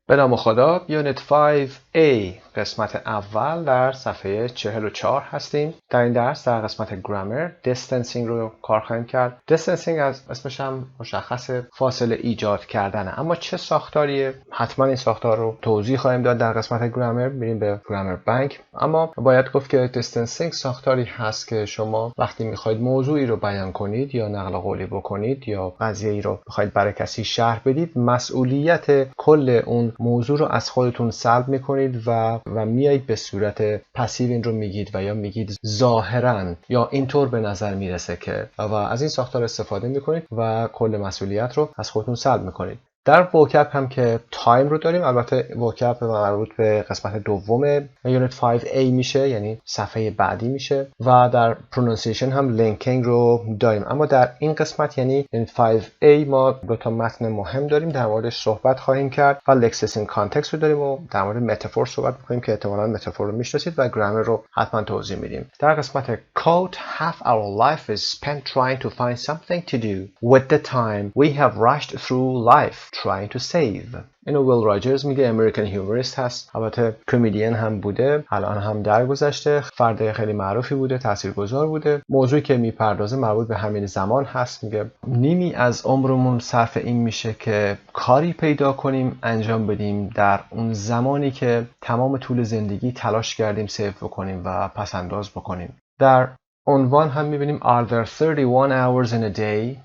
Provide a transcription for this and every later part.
به نام خدا. یونیت 5A قسمت اول در صفحه 44 هستیم. در این درس در قسمت گرامر دیستنسینگ رو کار خواهیم کرد. دیستنسینگ از اسمش هم مشخص فاصله ایجاد کردنه، اما چه ساختاریه؟ حتما این ساختار رو توضیح خواهیم داد در قسمت گرامر. میریم به گرامر بانک. اما باید گفت که دیستنسینگ ساختاری هست که شما وقتی میخواید موضوعی رو بیان کنید یا نقل قولی بکنید یا قضیه‌ای رو میخواید برای کسی شرح بدید، مسئولیت کل اون موضوع رو از خودتون سلب میکنید و میایید به صورت پسیو این رو میگید و یا میگید ظاهرا یا اینطور به نظر میرسه که، و از این ساختار استفاده میکنید و کل مسئولیت رو از خودتون سلب میکنید. در وکب هم که تایم رو داریم، البته وکب مربوط به قسمت دوم یونیت 5A میشه، یعنی صفحه بعدی میشه، و در پرونانسیشن هم لینکینگ رو داریم. اما در این قسمت یعنی یونیت 5A ما دو تا متن مهم داریم، در موردش صحبت خواهیم کرد و لکسیسینگ کانتکست رو داریم و در مورد متافور صحبت می‌کنیم که احتمالاً متافور رو میشناسید و گرامر رو حتما توضیح میدیم. در قسمت quote half our life is spent trying to find something to do with the time we have rushed through life trying to save. اینو ویل راجرز میگه، امریکن هیوموریست هست، البته کمدین هم بوده، الان هم درگذشته، فرد خیلی معروفی بوده، تاثیرگذار بوده. موضوعی که میپردازه مربوط به همین زمان هست. میگه نیمی از عمرمون صرف این میشه که کاری پیدا کنیم انجام بدیم در اون زمانی که تمام طول زندگی تلاش کردیم سیو بکنیم و پس انداز بکنیم. در عنوان هم میبینیم Are there 31 hours in a day؟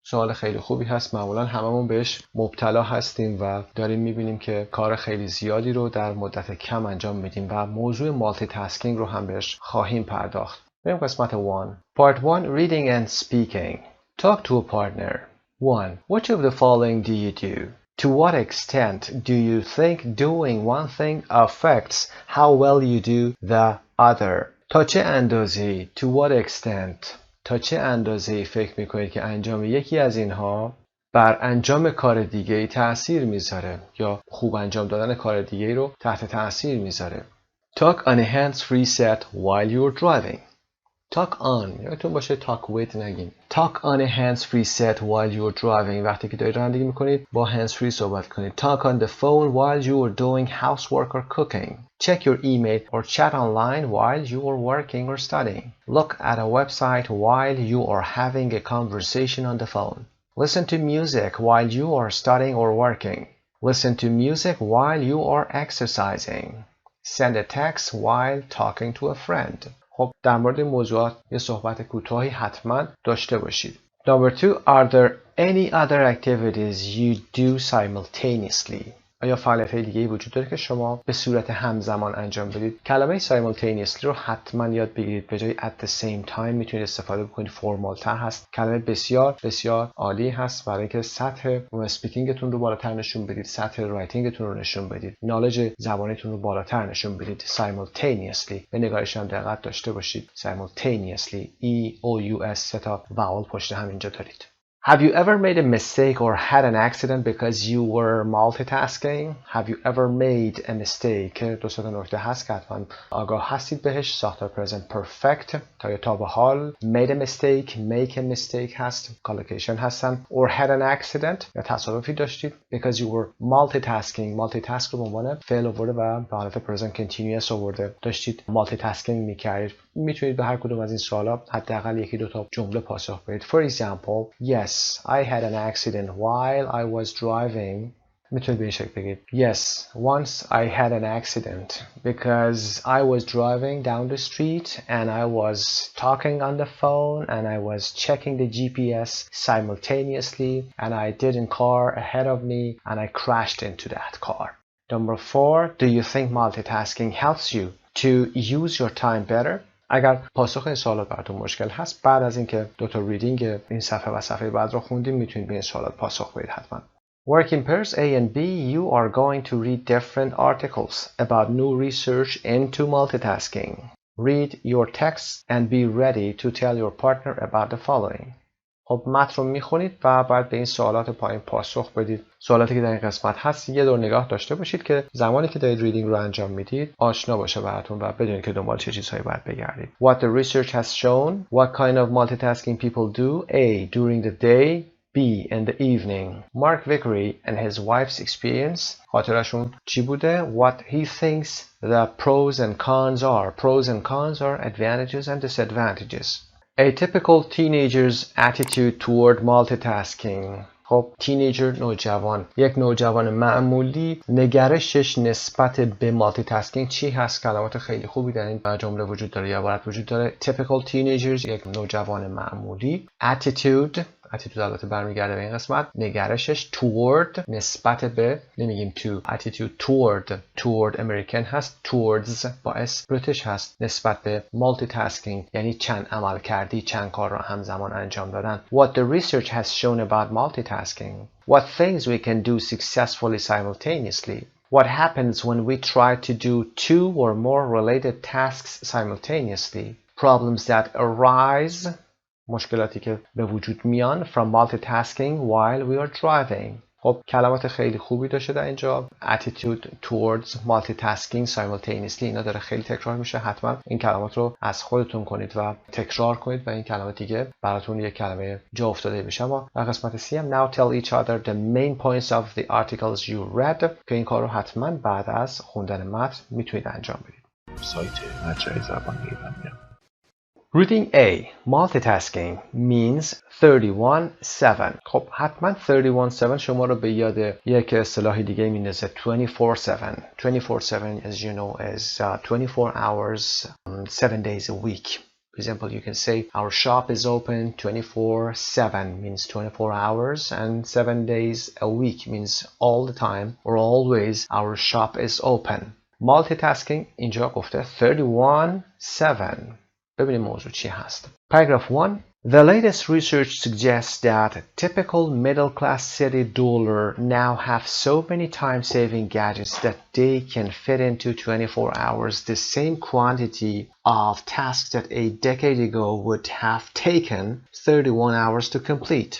سوال خیلی خوبی هست، معمولا هممون بهش مبتلا هستیم و داریم میبینیم که کار خیلی زیادی رو در مدت کم انجام میدیم و موضوع مالتی تاسکینگ رو هم بهش خواهیم پرداخت. بریم قسمت 1. Part 1 Reading and Speaking. Talk to a partner. 1. Which of the following do you do? To what extent do you think doing one thing affects how well you do the other? تا چه اندازه‌ای؟ To what extent؟ تا چه اندازه‌ای فکر میکنید که انجام یکی از اینها بر انجام کار دیگه‌ای تأثیر میذاره یا خوب انجام دادن کار دیگه‌ای رو تحت تأثیر میذاره. Talk on a hands-free set while you're driving. Talk on، یادتون باشه talk with نگیم. Talk on a hands-free set while you're driving. وقتی که دارید رانندگی میکنید با hands-free صحبت کنید. Talk on the phone while you're doing housework or cooking. Check your email or chat online while you are working or studying. Look at a website while you are having a conversation on the phone. Listen to music while you are studying or working. Listen to music while you are exercising. Send a text while talking to a friend. خب در مورد این موضوعات یه صحبت کوتاهی حتما داشته باشید. Number 2. Are there any other activities you do simultaneously? آیا فعالیت‌های دیگه‌ای وجود داره که شما به صورت همزمان انجام بدید؟ کلمه simultaneously رو حتما یاد بگیرید. به جای at the same time میتونید استفاده بکنید، فرمال‌تر هست. کلمه بسیار بسیار عالی هست برای اینکه سطح اسپیکینگتون رو بالاتر نشون بدید، سطح رایتینگتون رو نشون بدید، نالج زبانیتون رو بالاتر نشون بدید. simultaneously به نگاهش هم دقت داشته باشید. simultaneously e o u s سه تا واول پشت هم اینجا دارید. Have you ever made a mistake or had an accident because you were multitasking? Have you ever made a mistake؟ دو تا نکته هست که حتما آگاه هستید بهش. ساختار present perfect تا به حال. made a mistake، make a mistake هست، collocation هستن. or had an accident یا تصادفی داشتید because you were multitasking. multitask رو به عنوان فعل آورده و به حالت present continuous آورده. داشتید multitasking میکردید. میتونید به هر کدوم از این سوالا حداقل یکی دو تا جمله پاسخ بدید. For example, yes, I had an accident while I was driving. میتونید به این شکل بگید Yes, once I had an accident because I was driving down the street and I was talking on the phone and I was checking the GPS simultaneously and I didn't car ahead of me and I crashed into that car. Number 4. Do you think multitasking helps you to use your time better? اگر پاسخ این سوالات براتون مشکل هست، بعد از اینکه دو تا ریدینگ این صفحه و صفحه بعد رو خوندیم میتونید به این سوالات پاسخ بدید حتما. Work in pairs A and B, you are going to read different articles about new research into multitasking. Read your text and be ready to tell your partner about the following. خب متن رو میخونید و بعد به این سوالات پایین پاسخ بدید. سوالاتی که در این قسمت هست یه دور نگاه داشته باشید که زمانی که دارید ریدینگ رو انجام میدید آشنا باشه براتون و بدونید که دنبال چه چیزهایی باید بگردید. What the research has shown. What kind of multitasking people do. A. During the day. be in the evening. Mark Vickery and his wife's experience. خاطرشون چی بوده؟ What he thinks the pros and cons are. Pros and cons are advantages and disadvantages. A typical teenager's attitude toward multitasking. خب تینیجر نوجوان، یک نوجوان معمولی نگرشش نسبت به مالتی تاسکینگ چی هست؟ کلمات خیلی خوبی در این جمله وجود داره یا عبارت وجود داره. typical teenagers یک نوجوان معمولی. attitude البته برمیگرده به این قسمت. نگرشش toward نسبت به، نمیگیم to. attitude toward امریکن هست. towards باعث بریتیش هست. نسبت به multitasking یعنی چند عمل کردی، چند کار را همزمان انجام دادن. What the research has shown about multitasking. What things we can do successfully simultaneously. What happens when we try to do two or more related tasks simultaneously. Problems that arise. مشکلاتی که به وجود میان from multitasking while we are driving. خب کلمات خیلی خوبی داشته در اینجا. attitude towards multitasking simultaneously. اینا داره خیلی تکرار میشه. حتما این کلمات رو از خودتون کنید و تکرار کنید و این کلمات دیگه براتون یک کلمه جا افتاده بشه. اما در قسمت سی هم now tell each other the main points of the articles you read که این کار رو حتما بعد از خوندن متن میتونید انجام بدید. سایت مجموعه زبان ایرانی. Reading A. Multitasking means 31/7. خب حتما 31/7 شما رو به یاد یک اصطلاح دیگه میندازه 24/7. 24/7 as you know is 24 hours 7 days a week. For example, you can say our shop is open 24/7 means 24 hours and 7 days a week means all the time or always our shop is open. Multitasking اینجا گفته 31/7. ببینیم موضوع چی هست. Paragraph 1. The latest research suggests that typical middle-class city dweller now have so many time-saving gadgets that they can fit into 24 hours the same quantity of tasks that a decade ago would have taken 31 hours to complete.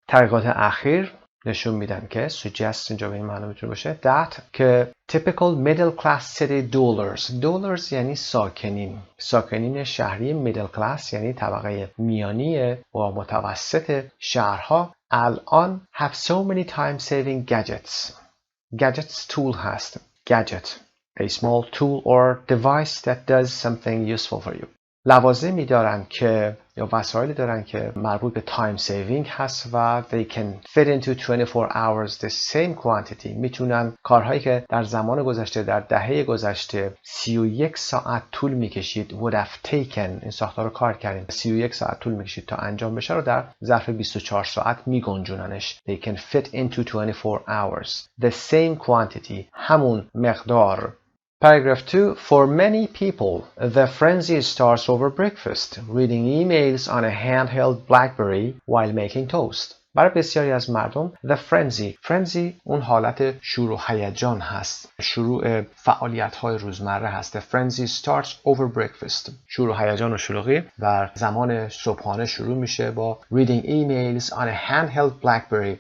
تحقیقات اخیر نشون میدن که suggest اینجا به این معنی میتونه باشه that که typical middle class city dwellers یعنی ساکنین شهری middle class یعنی طبقه میانی و متوسط شهرها الان have so many time saving gadgets tool هست. gadget a small tool or device that does something useful for you. لوازمی دارن که یا وسایلی دارن که مربوط به تایم سیوینگ هست و they can fit into 24 hours the same quantity. میتونن کارهایی که در زمان گذشته در دهه گذشته 31 ساعت طول میکشید would have taken این ساختار رو کار کردیم 31 ساعت طول میکشید تا انجام بشه رو در ظرف 24 ساعت میگنجوننش. they can fit into 24 hours the same quantity همون مقدار. Paragraph 2. For many people, the frenzy starts over breakfast, reading emails on a handheld BlackBerry while making toast. برای بسیاری از مردم the frenzy اون حالت شروع هیجان هست، شروع فعالیت‌های روزمره هست. The frenzy starts over breakfast. شروع هیجان و شلوغی در زمان صبحانه شروع میشه با reading emails on a handheld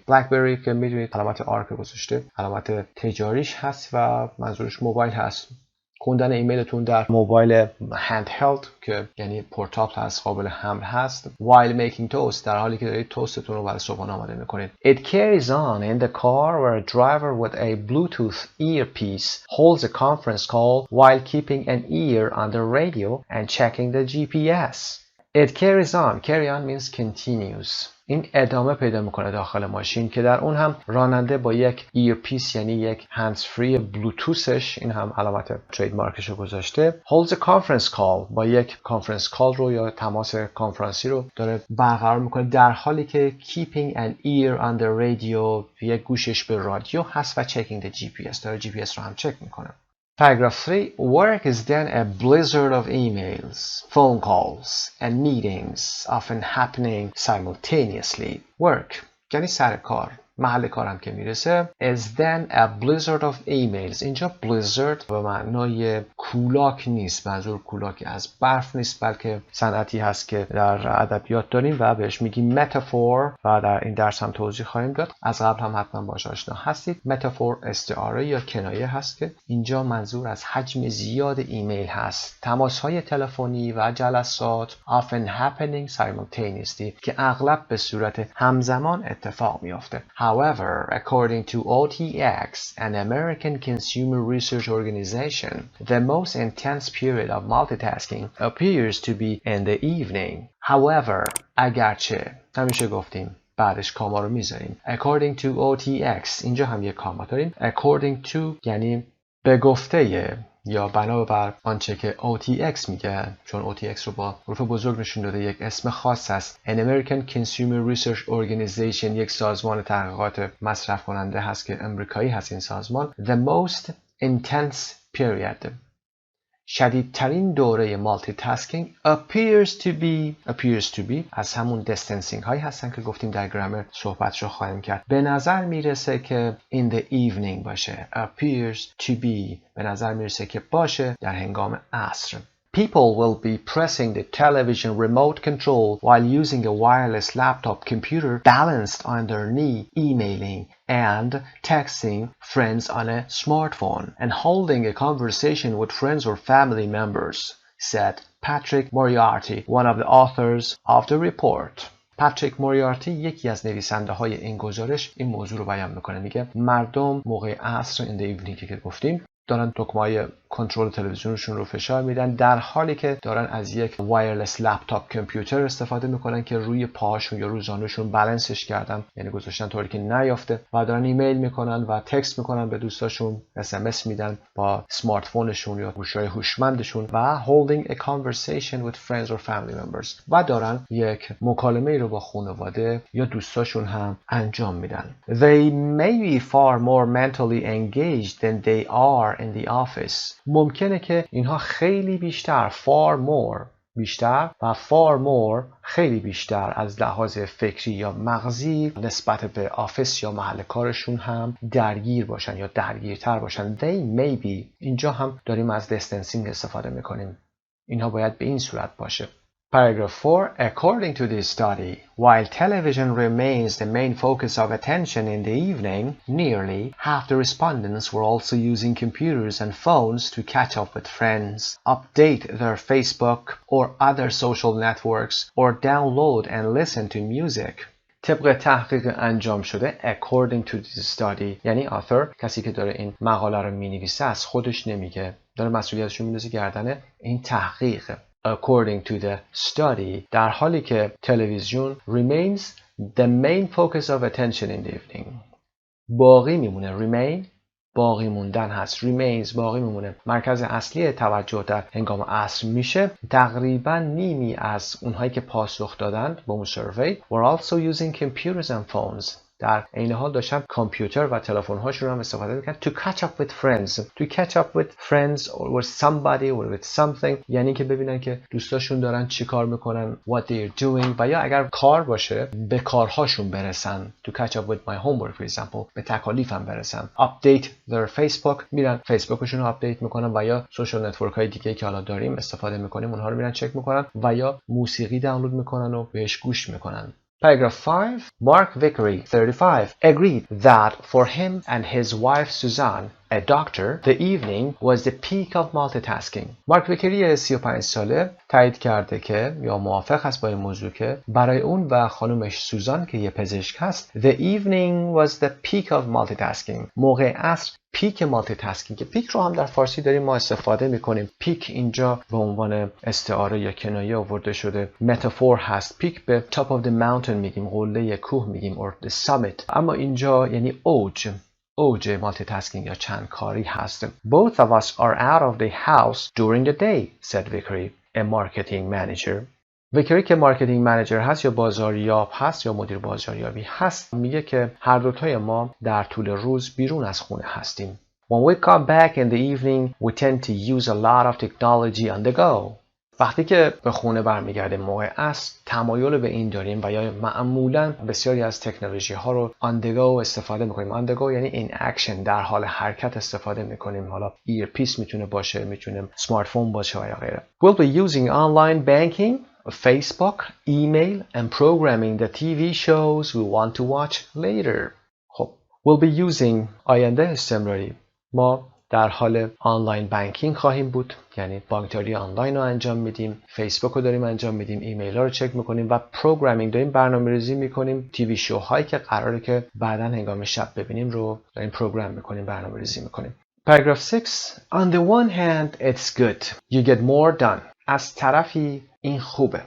BlackBerry که میدونید علامت آر که گذاشته علامت تجاریش هست و منظورش موبایل هست. خوندن ایمیلتون در موبایل handheld که یعنی پورتابل هست، قابل حمل هست. while making toast در حالی که دارید توستتون رو برای صبحانه آماده میکنید. It carries on in the car where a driver with a Bluetooth earpiece holds a conference call while keeping an ear on the radio and checking the GPS. It carries on. Carry on means continues. این ادامه پیدا میکنه داخل ماشین که در اون هم راننده با یک ایرپیس یعنی یک هندز فری بلوتوثش این هم علامت ترید مارکش رو گذاشته. holds a conference call با یک کانفرنس کال رو یا تماس کنفرانسی رو داره برقرار میکنه در حالی که keeping an ear on the radio یک گوشش به رادیو هست و checking the GPS داره GPS رو هم چک میکنه. Paragraph 3. Work is then a blizzard of emails, phone calls, and meetings, often happening simultaneously. Work یعنی سر کار. محل کارم که میرسه is then a blizzard of emails. اینجا blizzard به معنای کولاک نیست، منظور کولاک از برف نیست، بلکه صنعتی هست که در ادبیات داریم و بهش میگیم متافور و در این درس هم توضیح خواهیم داد. از قبل هم حتما باهاش آشنا هستید. متافور استعاره یا کنایه هست که اینجا منظور از حجم زیاد ایمیل هست. تماس‌های تلفنی و جلسات often happening simultaneously که اغلب به صورت همزمان اتفاق میافته. However, according to OTX, an American consumer research organization, the most intense period of multitasking appears to be in the evening. However, اگرچه همیشه گفتیم بعدش کاما رو میذاریم. According to OTX اینجا هم یک کاما داریم. According to یعنی به گفته یا بنابر آنچه که OTX میگه، چون OTX رو با حروف بزرگ نشون داده، یک اسم خاص است. An American Consumer Research Organization یک سازمان تحقیقات مصرف کننده هست که امریکایی هست این سازمان. The most intense period شدیدترین دوره multitasking appears to be از همون distancing هایی هستن که گفتیم در گرامر صحبتشو خواهیم کرد. به نظر میرسه که in the evening باشه. appears to be به نظر میرسه که باشه در هنگام عصر. People will be pressing the television remote control while using a wireless laptop computer balanced on their knee, emailing and texting friends on a smartphone and holding a conversation with friends or family members, said Patrick Moriarty, one of the authors of the report. پاتریک موریارتی یکی از نویسنده های این گزارش این موضوع رو بیان میکنه. میگه مردم موقع عصر in the evening که گفتیم دارن دکمه‌های کنترل تلویزیونشون رو فشار میدن در حالی که دارن از یک وایرلس لپتاپ کامپیوتر استفاده میکنن که روی پاهاشون یا روی زانوشون بالانسش کردن، یعنی گذاشتن طوری که نیافته، و دارن ایمیل میکنن و تکست میکنن به دوستاشون، SMS میدن با اسمارت فونشون یا گوشی‌های هوشمندشون و holding a conversation with friends or family members و دارن یک مکالمه رو با خانواده یا دوستاشون هم انجام میدن. They may be far more mentally engaged than they are in the office. ممکنه که اینها خیلی بیشتر بیشتر و far more خیلی بیشتر از لحاظ فکری یا مغزی نسبت به آفیس یا محل کارشون هم درگیر باشن یا درگیرتر باشن. They may be اینجا هم داریم از distancing استفاده میکنیم. اینها باید به این صورت باشه. Paragraph 4. According to this study, while television remains the main focus of attention in the evening, nearly half the respondents were also using computers and phones to catch up with friends, update their Facebook or other social networks, or download and listen to music. طبق تحقیق انجام شده according to this study یعنی author کسی که داره این مقاله رو مینویسه از خودش نمیگه، داره مسئولیتش رو میندازه گردن این تحقیق. According to the study در حالی که تلویزیون remains the main focus of attention in the evening باقی میمونه. remain باقی موندن هست. remains باقی میمونه. مرکز اصلی توجه در هنگام عصر میشه. تقریبا نیمی از اونهایی که پاسخ دادند با اون سروی were also using computers and phones در عین حال داشتن کامپیوتر و تلفن هاشون هم استفاده میکنن. To catch up with friends. To catch up with friends or with somebody or with something یعنی که ببینن که دوستاشون دارن چی کار میکنن. What they're doing. و یا اگر کار باشه به کارهاشون برسن. To catch up with my homework for example. به تکالیفم برسن. Update their Facebook. میرن فیسبوکشون رو آپدیت میکنن و یا سوشال نتورک های دیگه که حالا داریم استفاده میکنیم اونها رو میرن چک میکنن و یا موسیقی دانلود میکنن و بهش گوش میکنن. Paragraph 5. Mark Vickery, 35, agreed that for him and his wife Suzanne, a doctor, the evening was the peak of multitasking. مارک ویکری 35 ساله تایید کرده که یا موافق است با این موضوع که برای اون و خانومش سوزان که یه پزشک هست the evening was the peak of multitasking. موقع عصر پیک مالتی تاسکینگ که پیک رو هم در فارسی داریم ما استفاده میکنیم. پیک اینجا به عنوان استعاره یا کنایه آورده شده. متافور هست. پیک به top of the mountain میگیم، قله کوه میگیم or the summit. اما اینجا یعنی اوج مالتی تاسکینگ یا چند کاری هست. Both of us are out of the house during the day, said Vickery, a marketing manager. ویکری که مارکتینگ منیجر هست یا بازاریاب هست یا مدیر بازاریابی هست میگه که هر دوتای ما در طول روز بیرون از خونه هستیم. When we come back in the evening, we tend to use a lot of technology on the go. وقتی که به خونه برمیگرده موقع عصر تمایل به این داریم و یا معمولا بسیاری از تکنولوژی ها رو on the go استفاده میکنیم. on the go یعنی in action، در حال حرکت استفاده میکنیم. حالا ایرپیس میتونه باشه، میتونه سمارت فون باشه و یا غیره. We'll be using online banking, Facebook, email and programming the TV shows we want to watch later. خب we'll be using آینده استمراری. ما در حال آنلاین بانکینگ خواهیم بود، یعنی بانکداری آنلاین رو انجام میدیم، فیسبوک رو داریم انجام میدیم، ایمیل ها رو چک میکنیم و پروگرامینگ داریم برنامه‌ریزی میکنیم. تیوی شوهایی که قراره که بعداً هنگام شب ببینیم رو داریم پروگرام میکنیم، برنامه‌ریزی میکنیم. Paragraph 6. On the one hand it's good. You get more done. از طرفی این خوبه.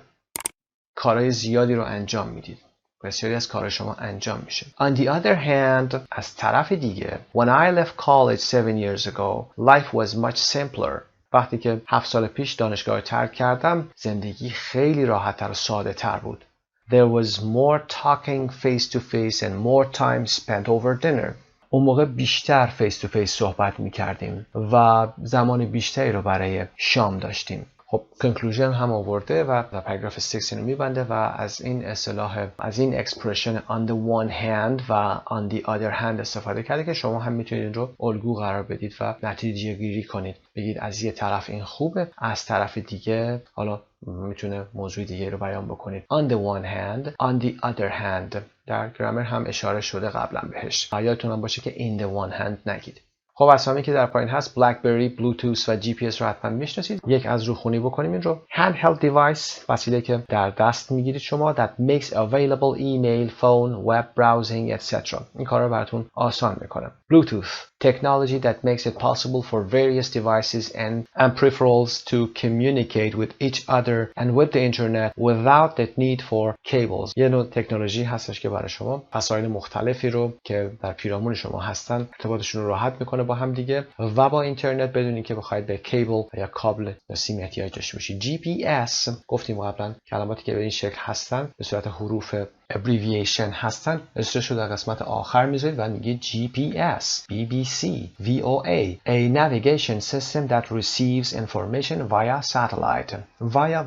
کارهای زیادی رو انجام میدید. بسیاری از کار شما انجام میشه. On the other hand, از طرف دیگه, when I left college 7 years ago, life was much simpler. وقتی که 7 سال پیش دانشگاه رو ترک کردم، زندگی خیلی راحت‌تر و ساده‌تر بود. There was more talking face to face and more time spent over dinner. اون موقع بیشتر فیس تو فیس صحبت میکردیم و زمان بیشتری رو برای شام داشتیم. خب کنکلوژن هم آورده و پاراگراف 6 اینو میبنده و از این اصطلاح، از این اکسپرشن on the one hand و on the other hand استفاده کرده که شما هم میتونید این رو الگو قرار بدید و نتیجه گیری کنید. بگید از یه طرف این خوبه، از طرف دیگه حالا میتونه موضوع دیگه رو بیان بکنید. On the one hand, on the other hand. در گرامر هم اشاره شده قبلا بهش. یادتون هم باشه که in the one hand نگید. خب اسامی که در پایین هست بلکبری، بلوتوث و جی پی اس رو حتما میشناسید. یک از روخونی بکنیم این رو. handheld device، وسیله که در دست میگیرید شما. that makes available email, phone, web browsing, etc. این کار رو براتون آسان میکنه. bluetooth، technology that makes it possible for various devices and peripherals to communicate with each other and with the internet without the need for cables. یه نوع تکنولوژی هستش که برای شما وسایل مختلفی رو که در پیرامون شما هستن ارتباطشون رو راحت میکنه با هم دیگه و با اینترنت بدون اینکه بخواید به کیبل یا کابل یا سیم احتیاج داشته باشید. جی پی اس گفتیم قبلا کلماتی که به این شکل هستن به صورت حروف abbreviation هستن اسمش رو در قسمت آخر میذارید و میگه GPS, BBC, VOA, a navigation system that receives information via satellite. via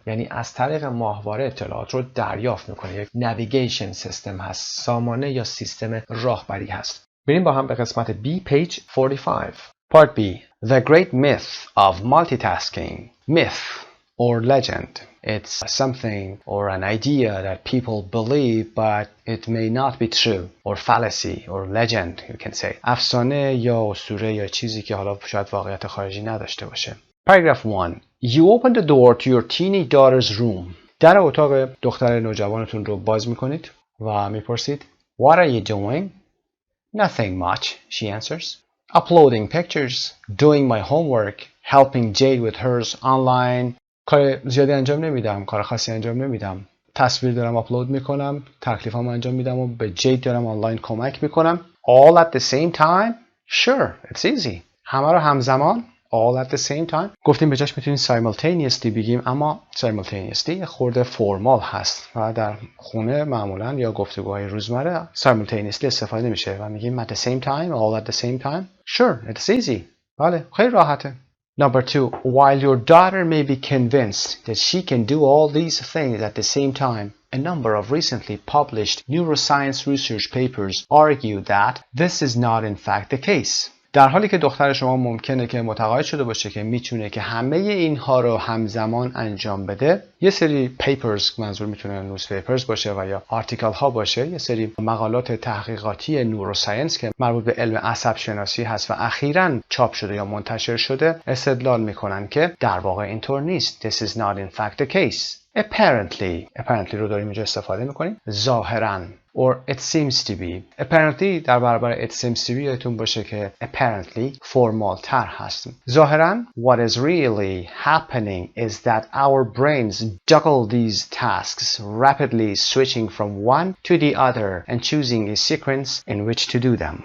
یعنی از طریق ماهواره اطلاعات رو دریافت میکنه. یک navigation system هست، سامانه یا سیستم راهبری هست. بریم با هم به قسمت B, page 45. Part B. The great myth of multitasking. Myth or legend. It's something or an idea that people believe but it may not be true. Or fallacy or legend you can say. افسانه یا اسطوره یا چیزی که حالا شاید واقعیت خارجی نداشته باشه. Paragraph 1. You open the door to your teenage daughter's room. در اتاق دختر نوجوانتون رو باز میکنید و میپرسید What are you doing? Nothing much, she answers. Uploading pictures, doing my homework, helping Jade with hers online. کار زیادی انجام نمیدم، کار خاصی انجام نمیدم. تصویر دارم آپلود میکنم، تکلیفام انجام میدم و به جید دارم آنلاین کمک میکنم. All at the same time? Sure, it's easy. همه رو همزمان؟ All at the same time. گفتیم به جاش میتونیم simultaneously بگیم، اما simultaneously خورده فرمال هست و در خونه معمولا یا گفتگوهای روزمره simultaneously استفاده نمیشه و میگیم at the same time, all at the same time. Sure, it's easy. بله، خیلی راحته. Number 2. While your daughter may be convinced that she can do all these things at the same time, a number of recently published neuroscience research papers argue that this is not in fact the case. در حالی که دختر شما ممکنه که معتقد شده باشه که میتونه که همه اینها رو همزمان انجام بده، یه سری پیپرز، منظور میتونه نیوز پیپرز باشه و یا آرتیکل ها باشه، یه سری مقالات تحقیقاتی نوروساینس که مربوط به علم عصب شناسی هست و اخیراً چاپ شده یا منتشر شده، استدلال میکنن که در واقع اینطور نیست. This is not in fact the case. Apparently رو داریم اینجا استفاده میکنیم. ظاهراً or it seems to be. Apparently در برابر it seems to be یادتون باشه که apparently فرمال تر هست. ظاهراً what is really happening is that our brains juggle these tasks, rapidly switching from one to the other and choosing a sequence in which to do them.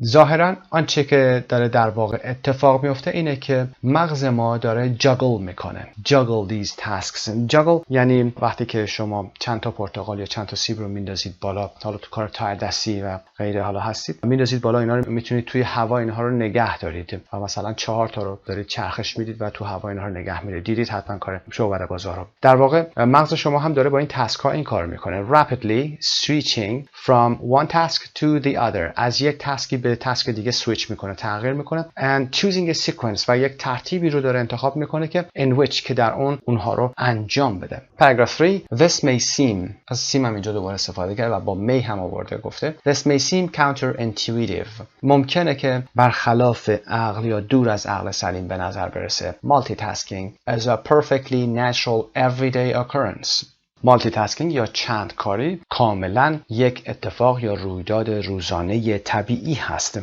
ظاهرا آنچه که داره در واقع اتفاق میفته اینه که مغز ما داره جاگل میکنه. juggle these tasks. جاگل یعنی وقتی که شما چند تا پرتقال یا چند تا سیب رو میندازید بالا، حالا تو کار تای دستی و غیره حالا هستید، میندازید بالا، اینا رو میتونید توی هوا اینها رو نگه دارید و مثلا 4 تا رو دارید چرخش میدید و تو هوا اینها رو نگه میدید. دیدید حتما کار شعبده بازارا. در واقع مغز شما هم داره با این تاسک ها این کار میکنه. rapidly switching from one task to the other. از یک تاسکی به تاسک دیگه سویچ میکنه، تغییر میکنه. and choosing a sequence و یک ترتیبی رو داره انتخاب میکنه که in which که در اونها رو انجام بده. paragraph 3 this may seem، از seem هم اینجا دوباره استفاده کرده و با may هم آورده، گفته this may seem counterintuitive. ممکنه که برخلاف عقل یا دور از عقل سلیم به نظر برسه. multitasking is a perfectly natural everyday occurrence. مالتیتاسکینگ یا چند کاری کاملا یک اتفاق یا رویداد روزانه طبیعی هست.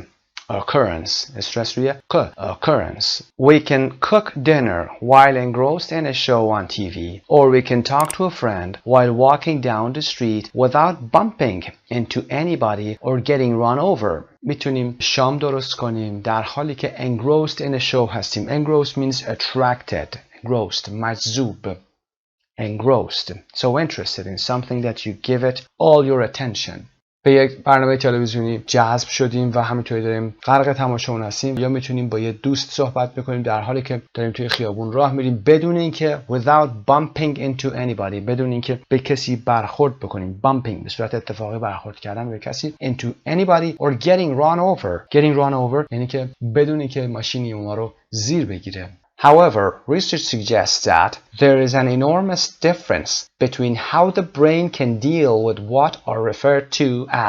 occurrence استرس روی occurrence. We can cook dinner while engrossed in a show on TV, or we can talk to a friend while walking down the street without bumping into anybody or getting run over. میتونیم شام درست کنیم در حالی که engrossed in a show هستیم. engrossed means attracted. engrossed مجذوب. engrossed, so interested in something that you give it all your attention. به یک برنامه تلویزیونی جذب شدیم و همینطوری داریم غرق تماشا اون هستیم، یا میتونیم با یه دوست صحبت بکنیم در حالی که داریم توی خیابون راه میریم بدون اینکه without bumping into anybody، بدون اینکه به کسی برخورد بکنیم. bumping به صورت اتفاقی برخورد کردن به کسی. into anybody or getting run over. getting run over یعنی که بدون اینکه ماشینی اون رو زیر بگیره. However, research suggests that there is an enormous difference between how the brain can deal with what are referred to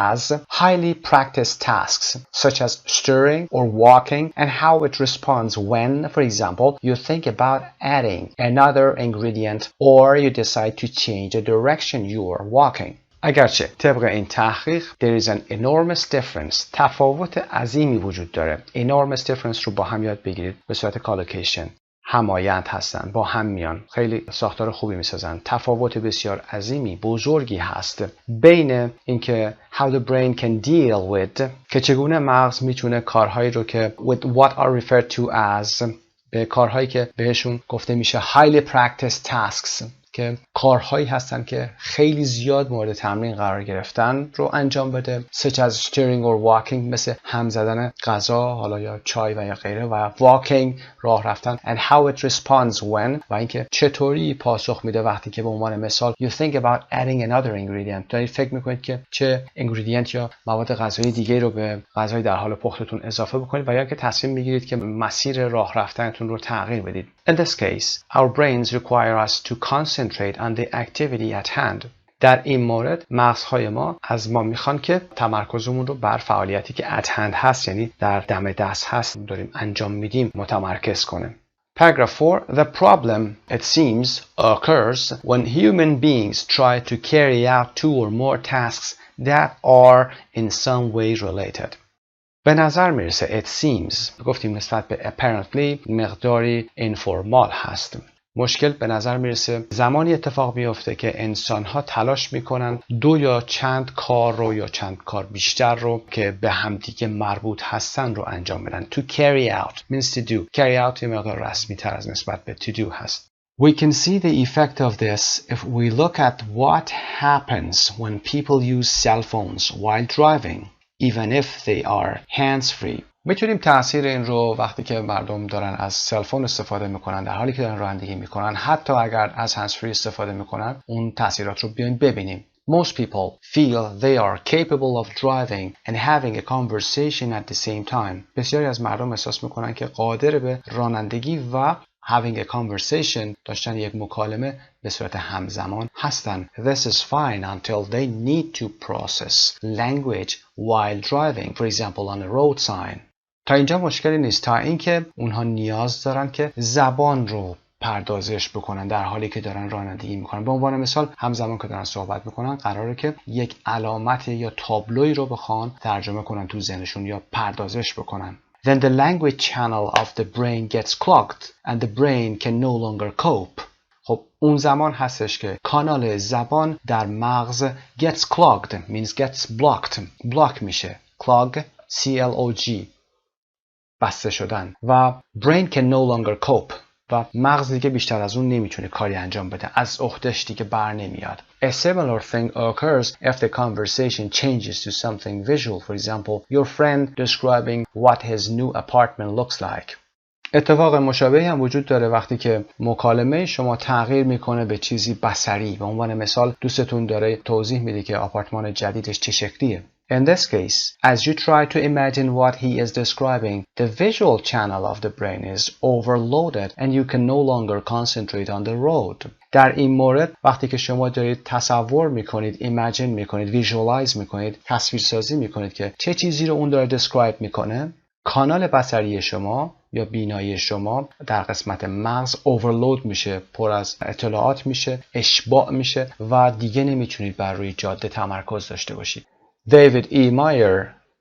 as highly practiced tasks, such as stirring or walking, and how it responds when, for example, you think about adding another ingredient or you decide to change the direction you are walking. اگرچه طبق این تحقیق there is an enormous difference، تفاوت عظیمی وجود داره. enormous difference رو با هم یاد بگیرید به صورت collocation. همایند هستن، با هم میان، خیلی ساختار خوبی میسازن. تفاوت بسیار عظیمی، بزرگی هست بین اینکه how the brain can deal with، که چگونه مغز میتونه کارهایی رو که with what are referred to as، به کارهایی که بهشون گفته میشه highly practiced tasks، که کارهایی هستن که خیلی زیاد مورد تمرین قرار گرفتن رو انجام بده. such as stirring or walking، مثل هم زدن غذا حالا یا چای و یا غیره، و walking راه رفتن. and how it responds when، و اینکه چطوری پاسخ میده وقتی که به عنوان مثال you think about adding another ingredient، دارید فکر میکنید که چه ingredient یا مواد غذایی دیگه رو به غذای در حال پختتون اضافه بکنید، و یا که تصمیم میگیرید که مسیر راه رفتنتون رو تغییر بدید. In this case, our brains require us to concentrate on the activity at hand. در این مورد مغزهای ما از ما میخوان که تمرکزمون رو بر فعالیتی که at hand هست، یعنی در دم دست هست، داریم انجام میدیم، متمرکز کنه. Paragraph 4. The problem, it seems, occurs when human beings try to carry out 2 or more tasks that are in some way related. به نظر میرسه it seems، گفتیم نسبت به apparently مقداری informal هست. مشکل به نظر میرسه زمانی اتفاق میفته که انسان ها تلاش میکنن 2 یا چند کار رو یا چند کار بیشتر رو که به همدیگه مربوط هستن رو انجام بدن. To carry out means to do. carry out یه مقدار رسمی تر از نسبت به to do هست. We can see the effect of this if we look at what happens when people use cell phones while driving, even if they are hands-free. میتونیم تاثیر این رو وقتی که مردم دارن از سل فون استفاده میکنن در حالی که دارن رانندگی میکنن، حتی اگر از هندز فری استفاده میکنن، اون تاثیرات رو بیاین ببینیم. Most people feel they are capable of driving and having a conversation at the same time. بسیاری از مردم احساس میکنن که قادر به رانندگی و having a conversation، داشتن یک مکالمه به صورت همزمان هستن. This is fine until they need to process language while driving, for example on a road sign. تا اینجا مشکلی نیست، تا اینکه اونها نیاز دارن که زبان رو پردازش بکنن در حالی که دارن رانندگی میکنن. به عنوان مثال همزمان که دارن صحبت میکنن قراره که یک علامت یا تابلوی رو بخوان ترجمه کنن تو ذهنشون یا پردازش بکنن. Then the language channel of the brain gets clogged and the brain can no longer cope. خب اون زمان هستش که کانال زبان در مغز gets clogged means gets blocked. block میشه. clog CLOG بسته شدن و brain can no longer cope و مغز دیگه بیشتر از اون نمیتونه کاری انجام بده، از عهده‌اش دیگه بر نمیاد. A similar thing occurs if the conversation changes to something visual. For example, your friend describing what his new apartment looks like. اتفاق مشابهی هم وجود داره وقتی که مکالمه شما تغییر میکنه به چیزی بصری. به عنوان مثال دوستتون داره توضیح میده که آپارتمان جدیدش چه شکلیه. In this case, as you try to imagine what he is describing, the visual channel of the brain is overloaded and you can no longer concentrate on the road. در این مورد وقتی که شما دارید تصور میکنید، ایمیجین میکنید، ویژوالایز میکنید، تصویرسازی میکنید که چه چیزی رو اون داره describe میکنه، کانال بصری شما یا بینایی شما در قسمت مغز اوورلود میشه، پر از اطلاعات میشه، اشباع میشه و دیگه نمیتونید بر روی جاده تمرکز داشته باشید. David E. Meyer,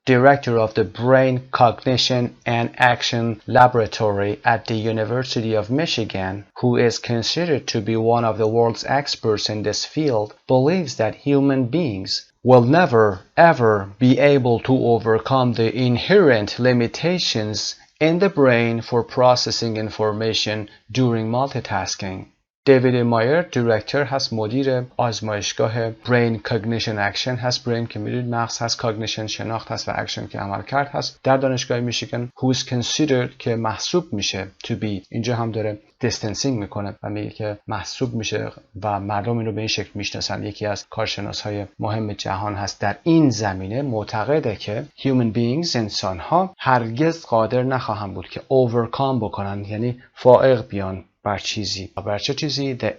director of the Brain Cognition and Action Laboratory at the University of Michigan, who is considered to be one of the world's experts in this field, believes that human beings will never ever be able to overcome the inherent limitations in the brain for processing information during multitasking. دیوید مایر دایرکتور هست، مدیر آزمایشگاه Brain Cognition Action هست. Brain که میدونید مغز هست، Cognition شناخت هست و Action که عمل کرد هست، در دانشگاه میشیگان. Who is considered که محسوب میشه to be، اینجا هم داره distancing میکنه و میگه که محسوب میشه و مردم این رو به این شکل میشناسن. یکی از کارشناسهای مهم جهان هست در این زمینه، معتقده که human beings، انسان ها هرگز قادر نخواهند بود که overcome بکنن، یعنی فائق بیان بر چیزی. بر چه چیزی؟ The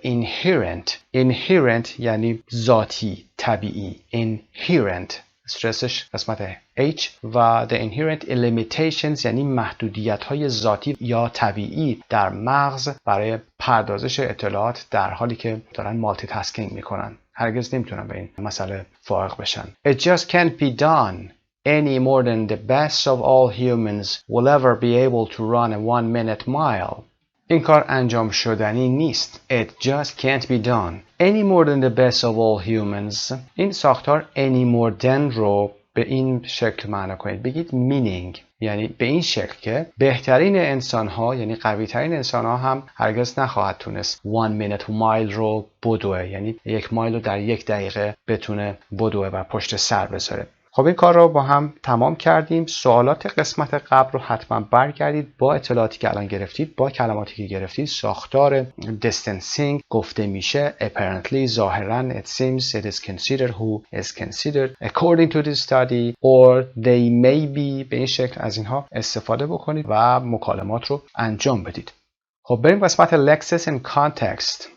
inherent یعنی ذاتی، طبیعی. Inherent استرسش قسمت H و the inherent limitations یعنی محدودیت های ذاتی یا طبیعی در مغز برای پردازش اطلاعات در حالی که دارن مالتی تاسکینگ میکنن. هرگز نمیتونن به این مسئله فائق بشن. It just can't be done any more than the best of all humans will ever be able to run a 1-minute mile. این کار انجام شدنی نیست. It just can't be done any more than the best of all humans. این ساختار any more than رو به این شکل معنی کنید. بگید meaning، یعنی به این شکل که بهترین انسان ها، یعنی قوی ترین انسان ها هم هرگز نخواهد تونست 1 minute mile رو بدوه، یعنی 1 مایل رو در 1 دقیقه بتونه بدوه و پشت سر بذاره. خب این کار رو با هم تمام کردیم. سوالات قسمت قبل رو حتما برگردید با اطلاعاتی که الان گرفتید، با کلماتی که گرفتید. ساختار distancing گفته میشه apparently، ظاهرا، it seems، it is considered، who is considered according to the study or they may be. به این شکل از اینها استفاده بکنید و مکالمات رو انجام بدید. خب بریم قسمت lexis and context.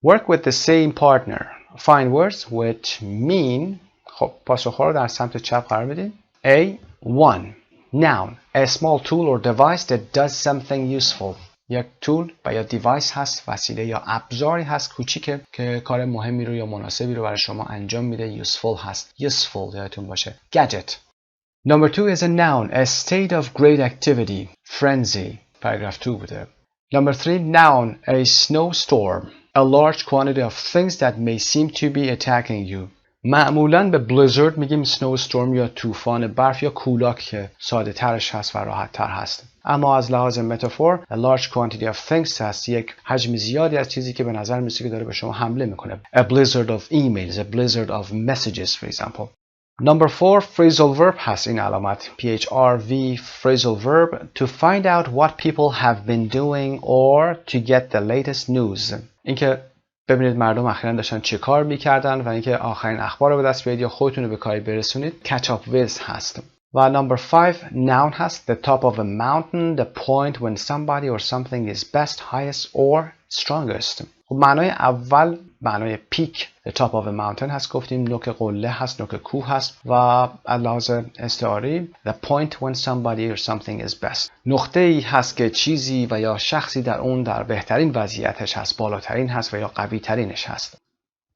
Work with the same partner. Find words which mean. خب پاسخ‌ها رو در سمت چپ قرار بدید. A1. Noun. A small tool or device that does something useful. یک طول و یا دیوایس هست، وسیله یا ابزاری هست کوچیکه که کار مهمی رو یا مناسبی رو برای شما انجام میده. useful هست. useful یادتون باشه. Gadget. Number 2 is a noun. A state of great activity. Frenzy. Paragraph 2 بوده. Number 3. Noun. A snowstorm. A large quantity of things that may seem to be attacking you. معمولاً به blizzard میگیم snowstorm یا طوفان برف یا کولاک که ساده ترش هست و راحت تر هست. اما از لحاظ متافور a large quantity of things هست، یک حجم زیادی از چیزی که به نظر میسه که داره به شما حمله میکنه. A blizzard of emails, a blizzard of messages for example. Number 4 phrasal verb هست این علامت PHRV phrasal verb to find out what people have been doing or to get the latest news. اینکه ببینید مردم اخیراً داشتن چه کار میکردن و اینکه آخرین اخبار رو به دست بیارید یا خودتون رو به کاری برسونید. catch up with هست. و number 5 noun هست the top of a mountain, the point when somebody or something is best, highest or strongest. خب معنای اول معنای پیک the top of a mountain هست، گفتیم نوک قله هست، نوک کوه هست و لحاظ استعاری the point when somebody or something is best، نقطه ای هست که چیزی و یا شخصی در اون در بهترین وضعیتش هست، بالاترین هست و یا قوی ترینش هست.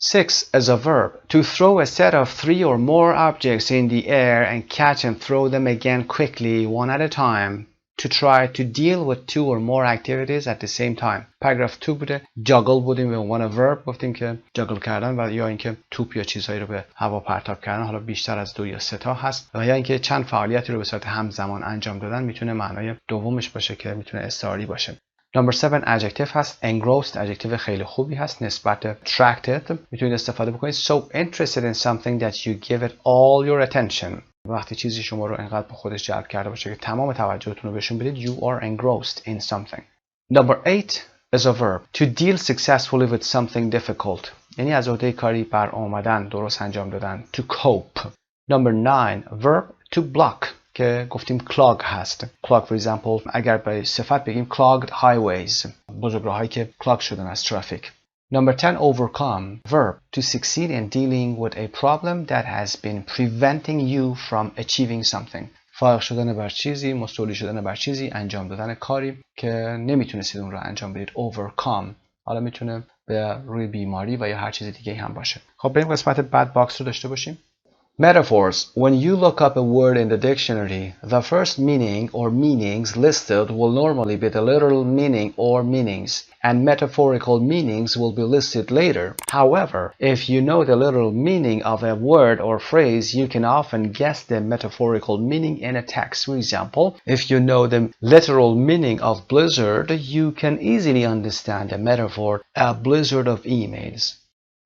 6 as a verb to throw a set of 3 or more objects in the air and catch and throw them again quickly one at a time. to try to deal with two or more activities at the same time. پاراگراف 2 بوده. juggle بودیم به عنوان verb، گفتیم که جاگل کردن و یا اینکه توپ یا چیزهایی رو به هوا پرتاب کردن، حالا بیشتر از 2 یا 3 تا هست، و یا اینکه چند فعالیتی رو به صورت همزمان انجام دادن، میتونه معنای دومش باشه که میتونه استعاری باشه. نمبر 7 adjective هست. engrossed adjective خیلی خوبی هست نسبت attracted. میتونید استفاده بکنید so interested in something that you give it all your attention. وقتی چیزی شما رو انقدر به خودش جلب کرده باشه که تمام توجهتون رو بهشون بدید، you are engrossed in something. Number 8 is a verb. To deal successfully with something difficult. یعنی از عهده کاری بر آمدن، درست انجام دادن. To cope. Number 9 verb to block که گفتیم clog هست. clog for example اگر به صفت بگیم clogged highways، بزرگراهایی که clog شدن از traffic. Number 10 overcome verb to succeed in dealing with a problem that has been preventing you from achieving something. فائق شدن بر چیزی، مستولی شدن بر چیزی، انجام دادن کاری که نمیتونستید اون رو انجام بدید. overcome حالا میتونه به روی بیماری و یا هر چیز دیگه هم باشه. خب بریم قسمت bad box رو داشته باشیم. Metaphors. When you look up a word in the dictionary, the first meaning or meanings listed will normally be the literal meaning or meanings, and metaphorical meanings will be listed later. However, if you know the literal meaning of a word or phrase, you can often guess the metaphorical meaning in a text. For example, if you know the literal meaning of blizzard, you can easily understand the metaphor, a blizzard of emails.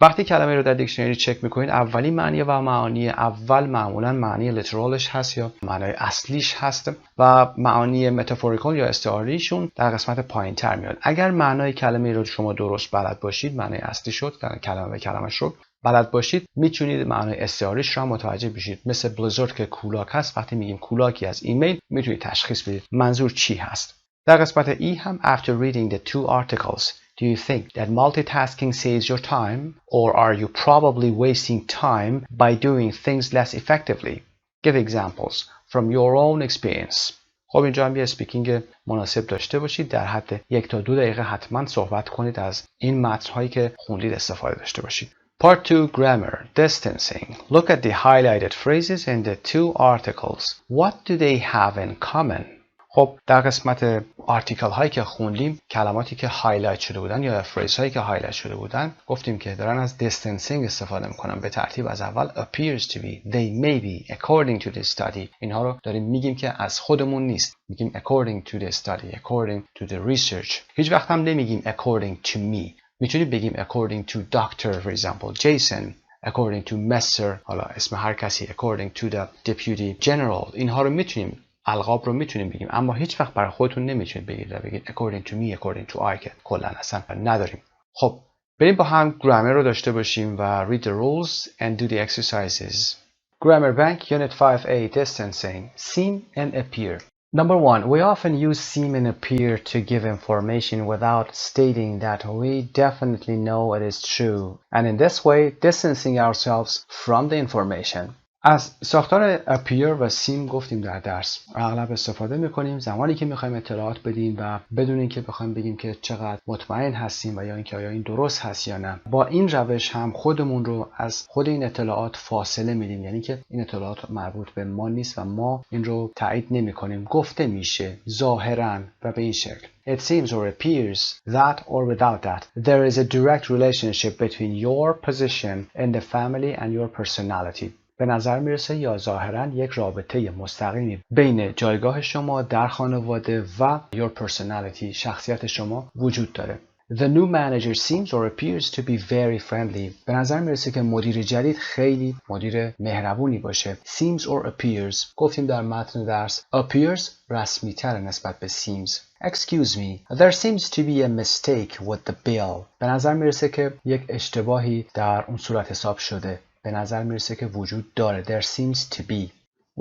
وقتی کلمه رو در دیکشنری چک میکنید، اولی معنی و معانی اول معمولا معنی لیترالش هست یا معنای اصلیش هست و معانی متافوریکال یا استعاریشون در قسمت پایین تر میاد. اگر معنای کلمه رو شما درست بلد باشید، معنای اصلی شد، کلمه به کلمه رو بلد باشید، میتونید معنای استعاریش رو متوجه بشید. مثل بلیزرد که کولاک هست، وقتی میگیم کولاکی از ایمیل میتونید تشخیص بدید منظور چی هست. در قسمت ای هم after reading the two articles, do you think that multitasking saves your time, or are you probably wasting time by doing things less effectively? Give examples from your own experience. خب اینجا هم یه اسپیکینگ مناسب داشته باشید. در حد 1 تا 2 دقیقه حتما صحبت کنید از این متن‌هایی که خوندید استفاده داشته باشید. Part 2 Grammar Distancing. Look at the highlighted phrases in the two articles. What do they have in common? خب در قسمت آرتیکل هایی که خوندیم، کلماتی که هایلایت شده بودن یا فریز هایی که هایلایت شده بودن، گفتیم که دارن از distancing استفاده میکنن. به ترتیب از اول appears to be, they may be, according to the study. اینها رو dاریم میگیم که از خودمون نیست. میگیم according to the study, according to the research. هیچ وقت هم نمیگیم according to me. میتونیم بگیم according to doctor, for example, Jason. according to Mr. حالا اسم هر کسی. according to the deputy general. اینها رو میتونیم، القاب رو میتونیم بگیم، اما هیچ وقت برای خودتون نمیتونید بگید و بگید according to me, according to I که کلا اصلا نداریم. خب بریم با هم گرامر رو داشته باشیم و read the rules and do the exercises. Grammar Bank Unit 5A Distancing. Seem and appear. Number 1. We often use seem and appear to give information without stating that we definitely know it is true, and in this way distancing ourselves from the information. از ساختار appear و seem گفتیم در درس. اغلب استفاده میکنیم زمانی که میخوایم اطلاعات بدیم و بدون اینکه بخوایم بگیم که چقدر مطمئن هستیم و یا اینکه آیا این درست هست یا نه. با این روش هم خودمون رو از خود این اطلاعات فاصله میدیم، یعنی که این اطلاعات مربوط به ما نیست و ما این رو تایید نمیکنیم. گفته میشه ظاهراً و به این شکل. It seems or appears that or without that there is a direct relationship between your position in the family and your personality. به نظر میرسه یا ظاهراً یک رابطه مستقیمی بین جایگاه شما در خانواده و your personality، شخصیت شما وجود داره. The new manager seems or appears to be very friendly. به نظر میرسه که مدیر جدید خیلی مدیر مهربونی باشه. Seems or appears گفتیم در متن درس appears رسمی تر نسبت به seems. Excuse me, there seems to be a mistake with the bill. به نظر میرسه که یک اشتباهی در اون صورت حساب شده. به نظر میرسه که وجود داره. There seems to be.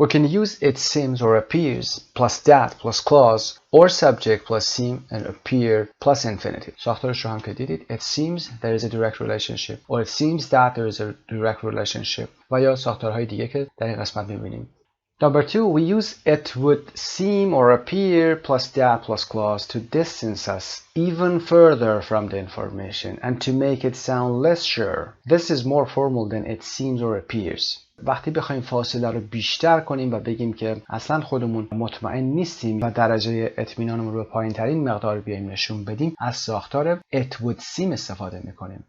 We can use it seems or appears plus that plus clause or subject plus seem and appear plus infinitive. ساختارش رو هم که دیدید. It seems there is a direct relationship or it seems that there is a direct relationship و یا ساختارهای دیگه که در این قسمت میبینیم. Number 2, we use it would seem or appear plus that plus clause to distance us even further from the information and to make it sound less sure. This is more formal than it seems or appears. وقتی بخوایم فاصله رو بیشتر کنیم و بگیم که اصلا خودمون مطمئن نیستیم و درجه اطمینانمون رو به پایین‌ترین مقدار بیایم نشون بدیم، از ساختار it would seem استفاده می‌کنیم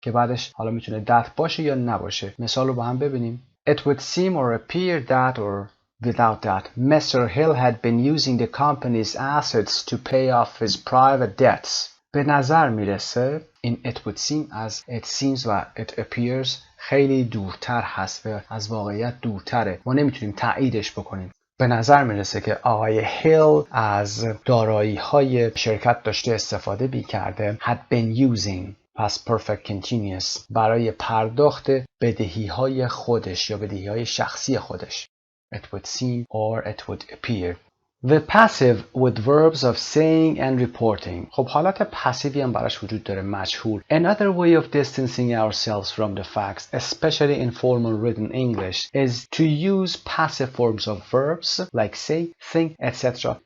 که بعدش حالا میتونه that باشه یا نباشه. مثال رو با هم ببینیم. It would seem or appear that or without that Mr. Hill had been using the company's assets to pay off his private debts. به نظر میرسه این it would seem از it seems و it appears خیلی دورتر هست و از واقعیت دورتره. ما نمیتونیم تاییدش بکنیم. به نظر میرسه که آقای هیل از دارایی‌های شرکت داشته استفاده می‌کرده had been using past perfect continuous برای پرداخت بدهی‌های خودش یا بدهی‌های شخصی خودش. It would seem or it would appear. The passive with verbs of saying and reporting. خب حالت پسیوی هم براش وجود داره، مجهول. Another way of distancing ourselves from the facts, especially in formal written English, is to use passive forms of verbs like say, think, etc.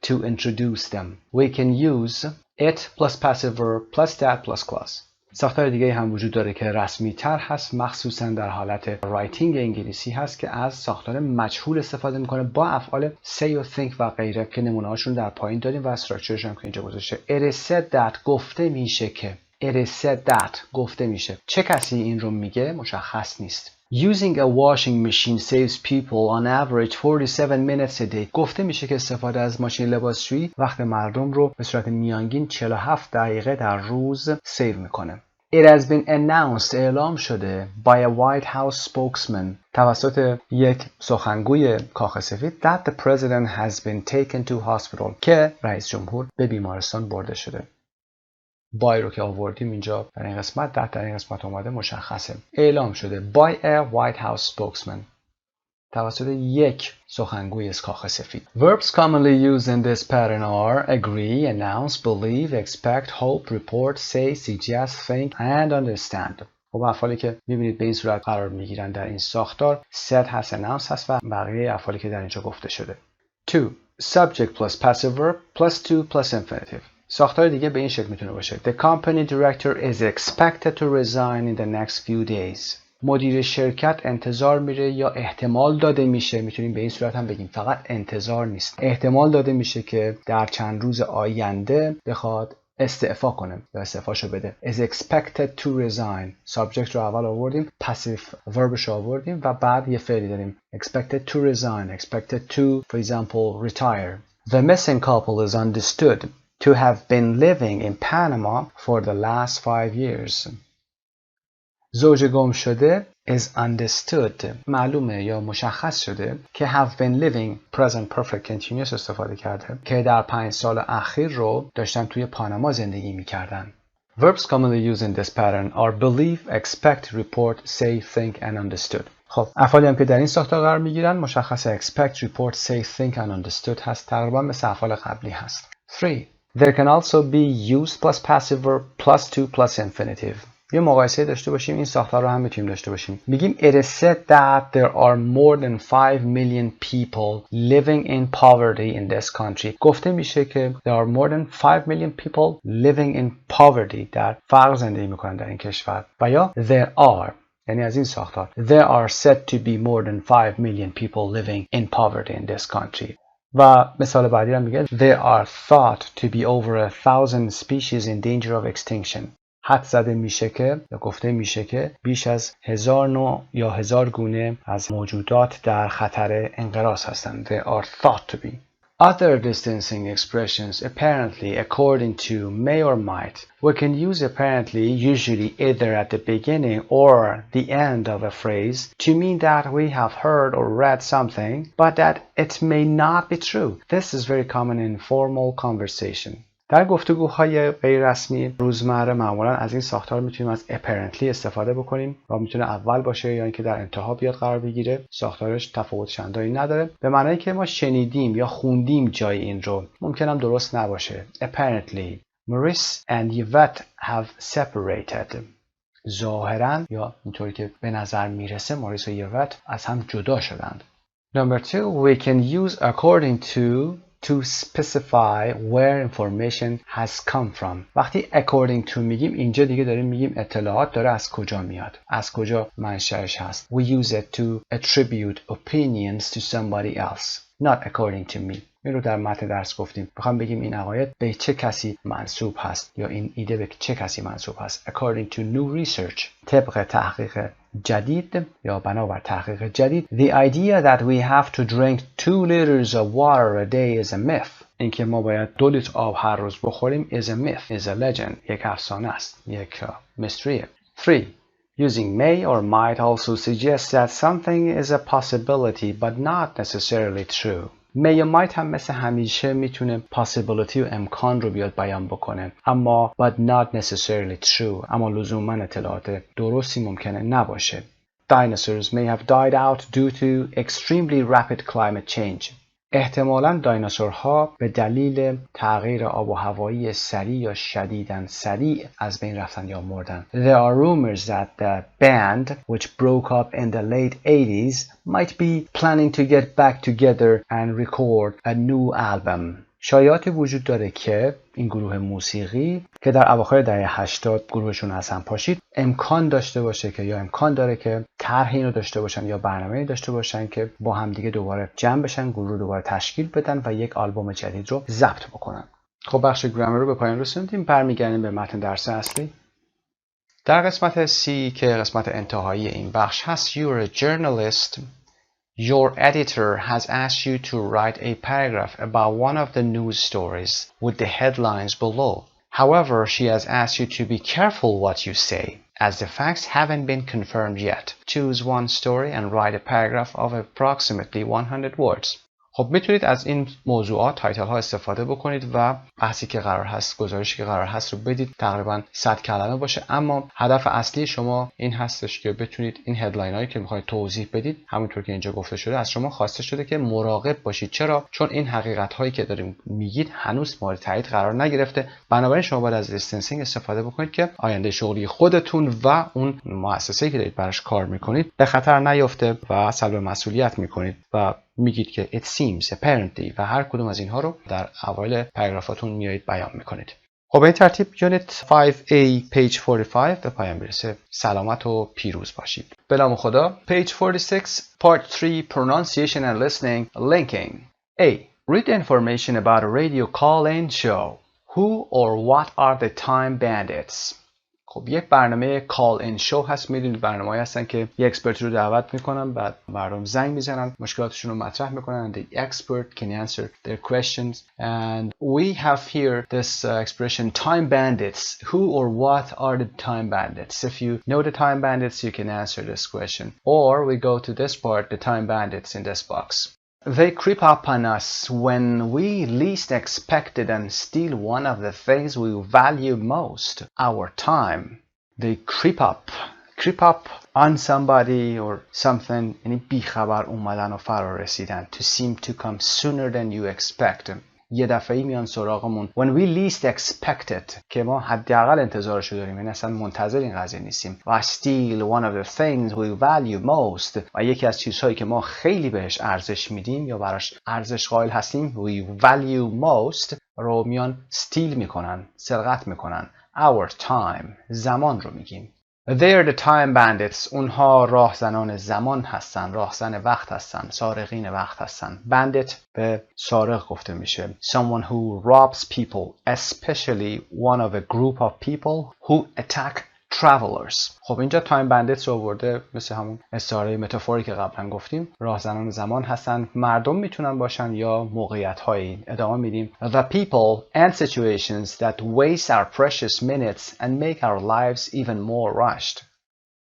to introduce them. We can use it plus passive verb plus that plus clause. ساختار دیگه هم وجود داره که رسمی تر هست، مخصوصا در حالت رایتینگ انگلیسی هست که از ساختار مجهول استفاده میکنه با افعال say و think و غیره که نمونه هاشون در پایین داریم و استراکچرش هم که اینجا گذاشته. It is said that گفته میشه که It is said that گفته میشه. چه کسی این رو میگه مشخص نیست. Using a washing machine saves people on average 47 minutes a day. گفته میشه که استفاده از ماشین لباسشویی وقت مردم رو به صورت میانگین 47 دقیقه در روز سیو میکنه. It has been announced اعلام شده by a White House spokesman توسط یک سخنگوی کاخ سفید that the president has been taken to hospital که رئیس جمهور به بیمارستان برده شده. by رو که آوردیم اینجا در این قسمت در این قسمت اومده مشخصه. اعلام شده by a White House spokesman توسط یک سخنگوی از کاخ سفید. Verbs commonly used in this pattern are agree, announce, believe, expect, hope, report, say, suggest, think and understand. خب افعالی که میبینید به این صورت قرار میگیرن در این ساختار said هست، announce هست و بقیه افعالی که در اینجا گفته شده. 2. Subject plus passive verb plus to plus infinitive. ساختار دیگه به این شکل میتونه باشه. The company director is expected to resign in the next few days. مدیر شرکت انتظار میره یا احتمال داده میشه، میتونیم به این صورت هم بگیم، فقط انتظار نیست، احتمال داده میشه که در چند روز آینده بخواد استعفا کنه یا استعفاشو بده. is expected to resign. subject رو اول آوردیم، passive verbش رو آوردیم و بعد یه فعلی داریم expected to resign, expected to, for example, retire. The missing couple is understood to have been living in Panama for the last 5 years. زوج گم شده is understood معلومه یا مشخص شده که have been living present perfect continuous استفاده کرده که در 5 سال اخیر رو داشتن توی پاناما زندگی میکردن. Verbs commonly used in this pattern are believe, expect, report, say, think and understood. خب افعالی هم که در این ساختار قرار میگیرن مشخص expect, report, say, think and understood هست، تقریبا مثل افعال قبلی هست. 3. There can also be used plus passive verb plus to plus infinitive. یه مقایسه داشته باشیم، این ساختار رو هم میتونیم داشته باشیم. میگیم it is said that there are more than 5 million people living in poverty in this country. gofte میشه که there are more than 5 million people living in poverty در فقر زندگی میکنن در این کشور. و یا there are یعنی از این ساختار there are said to be more than 5 million people living in poverty in this country. و مثال بعدی هم میگه there are thought to be over 1,000 species in danger of extinction. حد زده میشه که یا گفته میشه که بیش از 1000 نوع یا 1000 گونه از موجودات در خطر انقراض هستند. They are thought to be. Other distancing expressions apparently, according to, may or might. We can use apparently usually either at the beginning or the end of a phrase to mean that we have heard or read something, but that it may not be true. This is very common in formal conversation. در گفتگوهای غیر رسمی روزمره معمولا از این ساختار میتونیم از apparently استفاده بکنیم و میتونه اول باشه یا اینکه در انتها بیاد قرار بگیره. ساختارش تفاوت چندانی نداره، به معنی که ما شنیدیم یا خوندیم جای این رو، ممکن هم درست نباشه. Apparently Maurice and Yvette have separated. ظاهرا یا اینطوری که به نظر میرسه ماریس و یوت از هم جدا شدند. Number 2, we can use according to to specify where information has come from. وقتی according to میگیم اینجا دیگه داریم میگیم اطلاعات داره از کجا میاد، از کجا منشأش هست. We use it to attribute opinions to somebody else, not according to me. این رو در متن درس گفتیم. میخوام بگیم این عقاید به چه کسی منسوب هست یا این ایده به چه کسی منسوب هست. According to new research. طبق تحقیق جدید یا بنابر تحقیق جدید. The idea that we have to drink 2 liters of water a day is a myth. اینکه ما باید 2 لیتر آب هر روز بخوریم is a myth, is a legend. یک افسانه است. یک mystery. 3. Using may or might also suggests that something is a possibility but not necessarily true. may یا might هم مثل همیشه میتونه possibility و امکان رو بیاد بیان بکنه، اما but not necessarily true، اما لزوما اطلاعات درستی ممکنه نباشه. Dinosaurs may have died out due to extremely rapid climate change. احتمالاً دایناسورها به دلیل تغییر آب و هوایی سریع یا شدیداً سریع از بین رفتن یا مردن. There are rumors that the band which broke up in the late 80s might be planning to get back together and record a new album. شایعاتی وجود داره که این گروه موسیقی که در اواخر دهه 80 گروهشون از هم پاشید امکان داشته باشه که یا امکان داره که طرحی رو داشته باشن یا برنامه‌ای داشته باشن که با هم دیگه دوباره جمع بشن، گروه رو دوباره تشکیل بدن و یک آلبوم جدید رو ضبط بکنن. خب بخش گرامر رو به پایان رسوندیم. برمیگردیم به متن درس اصلی. در قسمت C که قسمت انتهایی این بخش هست You're a journalist. Your editor has asked you to write a paragraph about one of the news stories with the headlines below. However, she has asked you to be careful what you say, as the facts haven't been confirmed yet. Choose one story and write a paragraph of approximately 100 words. خب میتونید از این موضوعات تایتل ها استفاده بکنید و بحثی که قرار هست، گزارشی که قرار هست رو بدید، تقریبا 100 کلمه باشه، اما هدف اصلی شما این هستش که بتونید این هدلاین هایی که میخواید توضیح بدید، همونطور که اینجا گفته شده از شما خواسته شده که مراقب باشید. چرا؟ چون این حقیقت هایی که داریم میگید هنوز مورد تایید قرار نگرفته. بنابراین شما باید از دیستنسینگ استفاده بکنید که آینده شغلی خودتون و اون مؤسسه‌ای که دارید براش کار میکنید به خطر نیفته و سلب مسئولیت میکنید و میگید که it seems, apparently و هر کدوم از اینها رو در اوایل پاراگرافاتون میایید بیان میکنید. خب به این ترتیب یونیت 5A page 45 به پایان میرسه. سلامت و پیروز باشید. به نام خدا. Page 46 Part 3 Pronunciation and Listening Linking. A. Read information about a radio call-in show. Who or what are the time bandits? خب یک برنامه call in show هست. میدونید برنامه‌ای هستن که یک اکسپرت رو دعوت میکنن، بعد مردم زنگ میزنن، مشکلاتشون رو مطرح میکنن. The expert can answer their questions and we have here this expression time bandits. Who or what are the time bandits? If you know the time bandits you can answer this question, or we go to this part, the time bandits in this box. They creep up on us when we least expect it and steal one of the things we value most, our time. They creep up on somebody or something. یعنی بیخبر اومدن و فرا رسیدن. To seem to come sooner than you expect. یه دفعه‌ای میان سراغمون. When we least expect it. که ما حداقل انتظارشو داریم. یعنی اصلا منتظر این قضیه نیستیم. و steal one of the things we value most. و یکی از چیزهایی که ما خیلی بهش ارزش میدیم یا براش ارزش قائل هستیم we value most رو میان steal میکنن، سرقت میکنن. Our time. زمان رو میگیم. They're the time bandits. اونها راهزنان زمان هستن، راهزن وقت هستن، سارقین وقت هستن. Bandit به سارق گفته میشه. Someone who robs people, especially one of a group of people who attack travelers. خب اینجا تایم بندیتس رو آورده مثل همون استعاره متافوری که قبلا گفتیم. راهزنان زمان هستن. مردم میتونن باشن یا موقعیت هایی. ادامه میدیم. The people and situations that waste our precious minutes and make our lives even more rushed.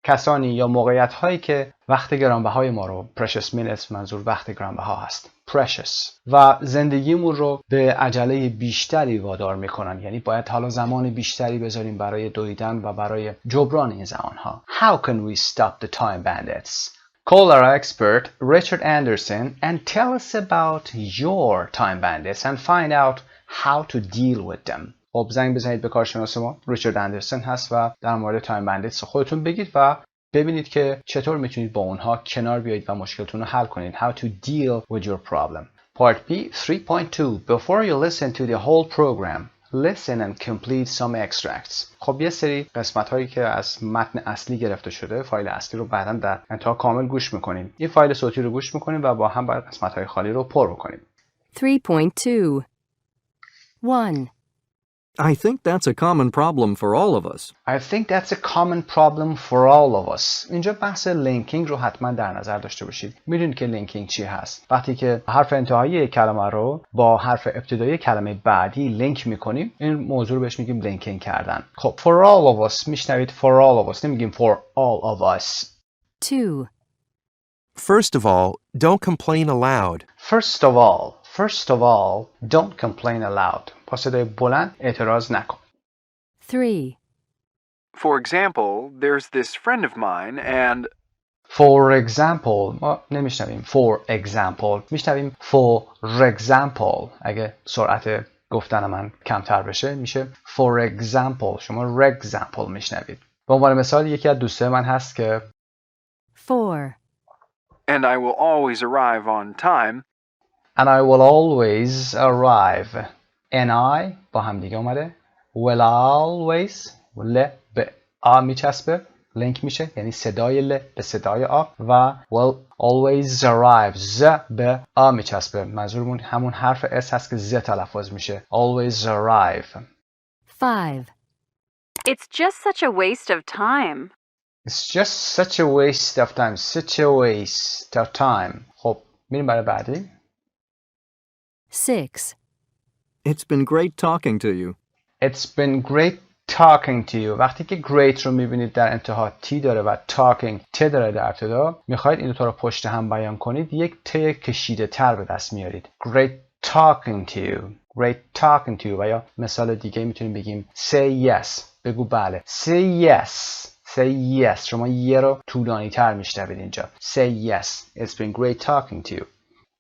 کسانی یا موقعیت هایی که وقت گرانبهای ما رو precious minutes منظور وقت گرانبها هست precious و زندگیمون رو به عجله بیشتری وادار میکنن. یعنی باید حالا زمان بیشتری بذاریم برای دویدن و برای جبران این زمان ها. How can we stop the time bandits? Call our expert Richard Anderson and tell us about your time bandits and find out how to deal with them. خب زنگ بزنید به کارشناس ما ریچارد اندرسون هست و در مورد تایم بندیتس خودتون بگید و ببینید که چطور میتونید با اونها کنار بیایید و مشکلتون رو حل کنید. How to deal with your problem. Part B 3.2 Before you listen to the whole program, listen and complete some extracts. خب یه سری قسمت هایی که از متن اصلی گرفته شده، فایل اصلی رو بعداً در انتها کامل گوش میکنیم. این فایل صوتی رو گوش میکنیم و با هم باید قسمت های خالی رو پر بکنیم. 3.2 1. I think that's a common problem for all of us. I think that's a common problem for all of us. اینجا بحث لینکینگ رو حتما در نظر داشته باشید. میدونید که لینکینگ چی هست؟ وقتی که حرف انتهایی کلمه رو با حرف ابتدایی کلمه بعدی لینک میکنیم، این موضوع رو بهش میگیم لینکینگ کردن. خب for all of us میشنوید for all of us، نمیگیم for all of us. 2. First of all, don't complain aloud. First of all, don't complain aloud. با صدای بلند اعتراض نکن. 3. For example, there's this friend of mine and For example ما نمیشنویم for example، میشنویم for example. اگه سرعت گفتن من کمتر بشه میشه for example. شما example میشنوید. به عنوان مثال یکی از دوستای من هست که 4. and I will always arrive on time. And I will always arrive. And I با هم دیگه اومده. Will always ل به آ میچسبه، لینک میشه، یعنی صدای ل به صدای آ و will always arrive ز به آ میچسبه. منظورمون همون حرف اس هست که ز تلفظ میشه. Always arrive. 5. It's just such a waste of time. It's just such a waste of time. Such a waste of time. خب میریم برای بعدی. 6. It's been great talking to you. It's been great talking to you. وقتی که great رو میبینید در انتها تی داره و talking ت داره در ابتدا، میخواید این دو تا رو پشت هم بیان کنید، یک ت کشیده تر به دست میارید. Great talking to you. Great talking to you. و یا مثال دیگه میتونیم بگیم say yes. بگو بله. Say yes. Say yes. شما یه رو طولانی تر میشنوید اینجا. Say yes. It's been great talking to you.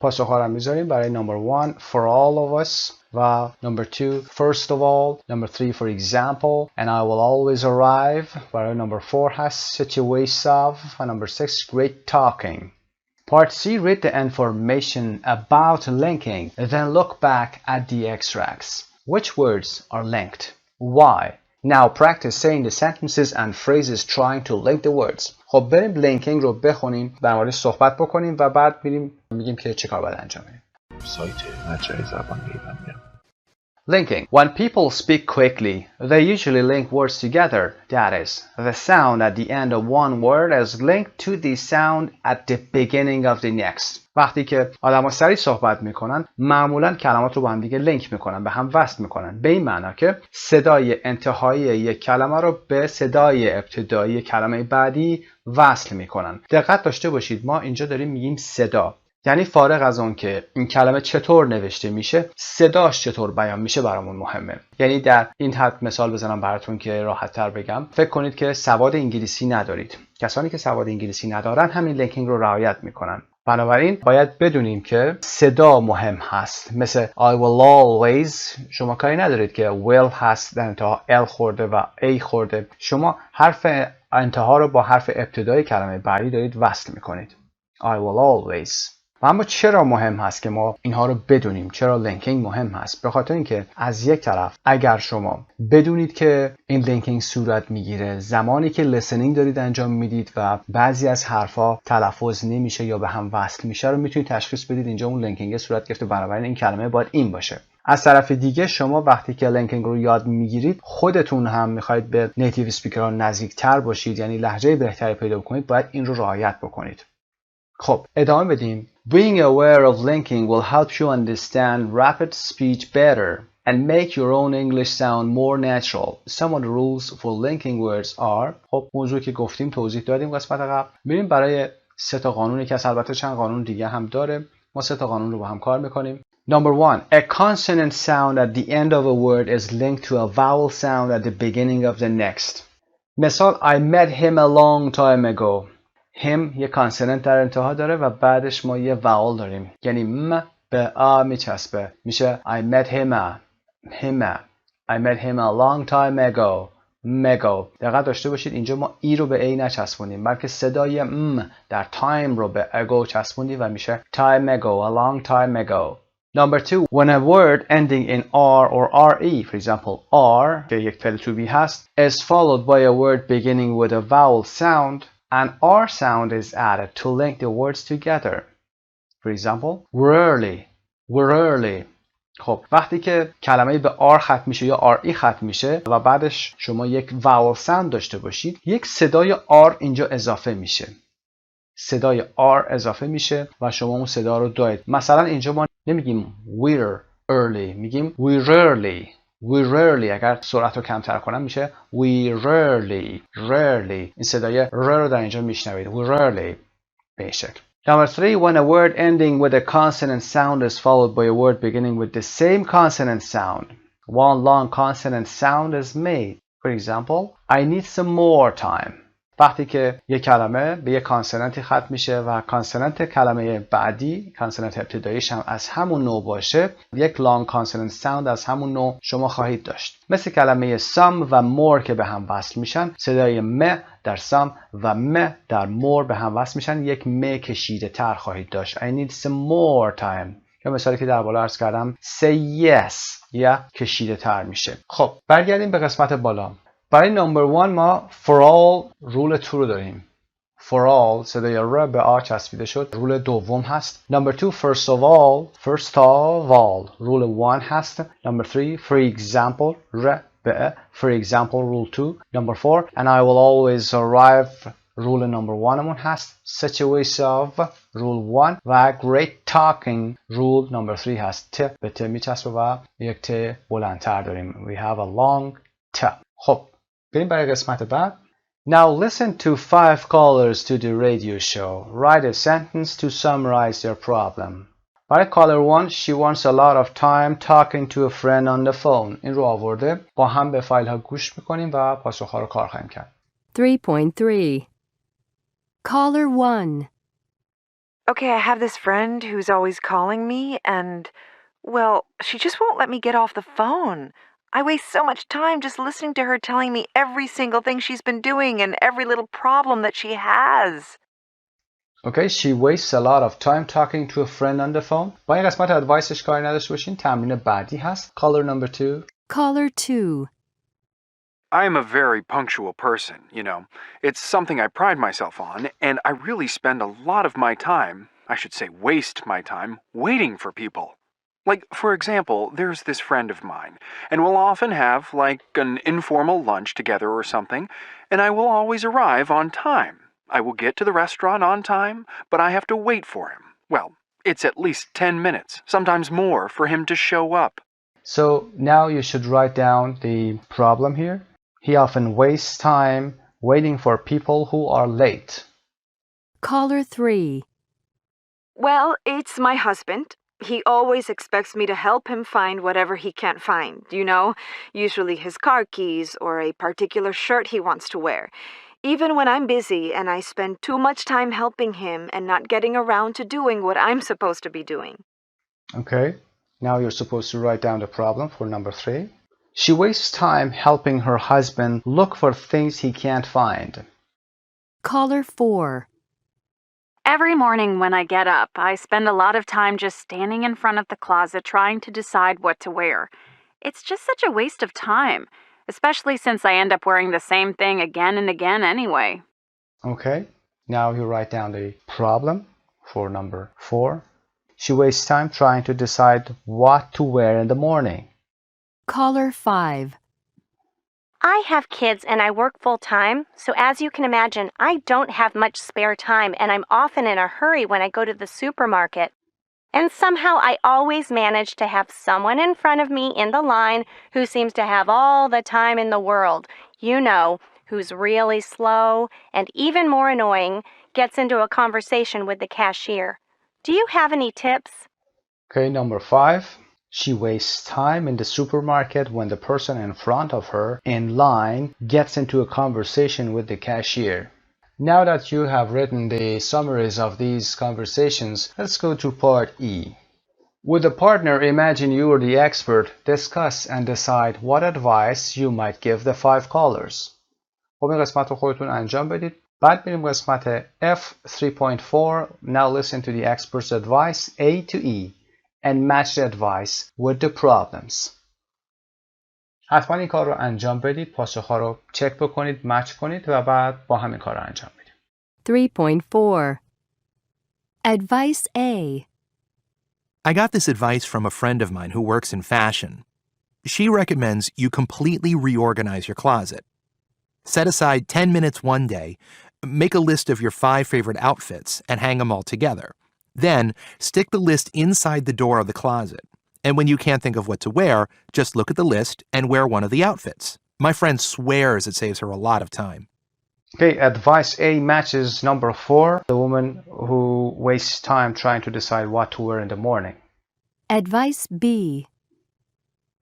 پاسخ ها رو میذاریم برای number 1 for all of us و number 2 first of all, number 3 for example and I will always arrive. برای number 4 هست such a waste of و number 6 great talking. Part C, read the information about linking and then look back at the extracts. Which words are linked? Why? Now practice saying the sentences and phrases trying to link the words. خب بریم لینکینگ رو بخونیم، در موردش صحبت بکنیم و بعد میگیم که چه کار باید انجام بدیم. سایت مجموعه زبان ایرانی. Linking. When people speak quickly, they usually link words together. That is, the sound at the end of one word is linked to the sound at the beginning of the next. وقتی که آدم‌ها سریع صحبت میکنن، معمولاً کلمات رو با هم دیگه لینک میکنن، به هم وصل میکنن. به این معنا که صدای انتهایی یک کلمه رو به صدای ابتدایی کلمه بعدی وصل میکنن. دقت داشته باشید، ما اینجا داریم میگیم صدا. یعنی فارغ از اون که این کلمه چطور نوشته میشه، صداش چطور بیان میشه برامون مهمه. یعنی در این حد مثال بزنم براتون که راحت تر بگم. فکر کنید که سواد انگلیسی ندارید. کسانی که سواد انگلیسی ندارن همین لینکینگ رو رعایت میکنن. بنابراین باید بدونیم که صدا مهم هست. مثل I will always، شما کاری ندارید که will هست در انتها L خورده و A خورده. شما حرف انتها رو با حرف ابتدای کلمه بعدی دارید وصل میکنید. I will always. و اما چرا مهم هست که ما اینها رو بدونیم؟ چرا لینکینگ مهم هست؟ به خاطر اینکه از یک طرف اگر شما بدونید که این لینکینگ صورت میگیره زمانی که لیسنینگ دارید انجام میدید و بعضی از حرفا تلفظ نمیشه یا به هم وصل میشه رو میتونید تشخیص بدید اینجا اون لینکینگ صورت گرفته، بنابراین این کلمه باید این باشه. از طرف دیگه شما وقتی که لینکینگ رو یاد میگیرید خودتون هم میخواید به نیتیو اسپیکرها نزدیکتر باشید، یعنی لهجه بهتری پیدا کنید، باید این رو رعایت بکنید. خب ادامه بدیم. Being aware of linking will help you understand rapid speech better and make your own English sound more natural. Some of the rules for linking words are. خب موضوعی که گفتیم توضیح دادیم قسمت قبل. بریم برای 3 تا قانونی که البته چند قانون دیگه هم داره. ما 3 تا قانون رو با هم کار میکنیم. Number 1. A consonant sound at the end of a word is linked to a vowel sound at the beginning of the next. مثال I met him a long time ago. هم یه کانسوننت در انتها داره و بعدش ما یه واول داریم، یعنی م به آ میچسبه، میشه I met him a long time ago. دقت داشته باشید اینجا ما ای رو به ای نچسبونیم بلکه صدای در تایم رو به اگو چسبونیم و میشه time ago, a long time ago. Number 2, when a word ending in R or RE, for example, R, که یک فعل to be هست, is followed by a word beginning with a vowel sound, an R sound is added to link the words together. For example, we're early. خب وقتی که کلمه به R ختم میشه یا RE ختم میشه و بعدش شما یک vowel sound داشته باشید، یک صدای R اینجا اضافه میشه. صدای R اضافه میشه و شما اون صدا رو دارید. مثلا اینجا ما نمیگیم we're early، میگیم we rarely. اگر سرعت رو کمتر کنم میشه we rarely. این صدای ر رو در اینجا میشنوید. we rarely. به این شکل. Number 3, when a word ending with a consonant sound is followed by a word beginning with the same consonant sound, one long consonant sound is made. For example, I need some more time. وقتی که یک کلمه به یک کانسونانتی ختم میشه و کانسونانت کلمه بعدی، کانسونانت ابتداییش هم از همون نوع باشه، یک لانگ کانسونانت ساوند از همون نوع شما خواهید داشت. مثل کلمه some و more که به هم وصل میشن، صدای م در some و م در more به هم وصل میشن، یک م کشیده تر خواهید داشت. I need some more time. یا مثالی که در بالا عرض کردم say yes یا کشیده تر میشه. خب برگردیم به قسمت بالا. برای نمبر 1 ما for all رول 2 رو داریم. For all صدای ر به آ چسبیده شد، رول دوم هست. نمبر 2 first of all رول 1 هست. نمبر 3 for example ر به for example رول 2. نمبر 4 and I will always arrive رول نمبر 1 مون هست. such a waste of رول 1 و great talking رول نمبر 3 هست. ت به ت میچسبه و یک ت بلندتر داریم. We have a long ت. خب بریم برای قسمت بعد. Now listen to 5 callers to the radio show. Write a sentence to summarize your problem. برای caller 1 she wants a lot of time talking to a friend on the phone. این رو آورده. با هم به فایل ها گوش میکنیم و پاسخ ها رو کار خواهیم کرد. 3.3 Caller 1 Okay, I have this friend who's always calling me and, well, she just won't let me get off the phone. I waste so much time just listening to her telling me every single thing she's been doing and every little problem that she has. Okay, she wastes a lot of time talking to a friend on the phone. با این قسمت ادوایسش کاری نداشته باشین. تمرین بعدی هست. Caller number 2. Caller 2 I am a very punctual person, you know. It's something I pride myself on, and I really spend a lot of my time, I should say waste my time, waiting for people. Like, for example, there's this friend of mine, and we'll often have, like, an informal lunch together or something, and I will always arrive on time. I will get to the restaurant on time, but I have to wait for him. Well, it's at least 10 minutes, sometimes more, for him to show up. So now you should write down the problem here. He often wastes time waiting for people who are late. Caller 3 Well, it's my husband. He always expects me to help him find whatever he can't find, you know, usually his car keys or a particular shirt he wants to wear. Even when I'm busy and I spend too much time helping him and not getting around to doing what I'm supposed to be doing. Okay, now you're supposed to write down the problem for number 3. She wastes time helping her husband look for things he can't find. Caller 4 Every morning when I get up, I spend a lot of time just standing in front of the closet trying to decide what to wear. It's just such a waste of time, especially since I end up wearing the same thing again and again anyway. Okay, now you write down the problem for number 4. She wastes time trying to decide what to wear in the morning. Caller 5 I have kids and I work full-time, so as you can imagine, I don't have much spare time and I'm often in a hurry when I go to the supermarket. And somehow I always manage to have someone in front of me in the line who seems to have all the time in the world, you know, who's really slow and even more annoying, gets into a conversation with the cashier. Do you have any tips? Okay, number 5. She wastes time in the supermarket when the person in front of her in line gets into a conversation with the cashier. Now that you have written the summaries of these conversations, let's go to part E. With a partner, imagine you are the expert, discuss and decide what advice you might give the 5 callers. خب این قسمت رو خودتون انجام بدید. بعد بریم قسمت F 3.4. Now listen to the expert's advice A to E. and match the advice with the problems. حتما این کار رو انجام بدید، پاسخ‌ها رو چک بکنید، مچ کنید و بعد با هم این کار رو انجام بدید. 3.4 Advice A. I got this advice from a friend of mine who works in fashion. She recommends you completely reorganize your closet. Set aside 10 minutes one day, make a list of your 5 favorite outfits, and hang them all together. Then, stick the list inside the door of the closet. And when you can't think of what to wear, just look at the list and wear one of the outfits. My friend swears it saves her a lot of time. Okay, advice A matches number 4, the woman who wastes time trying to decide what to wear in the morning. Advice B.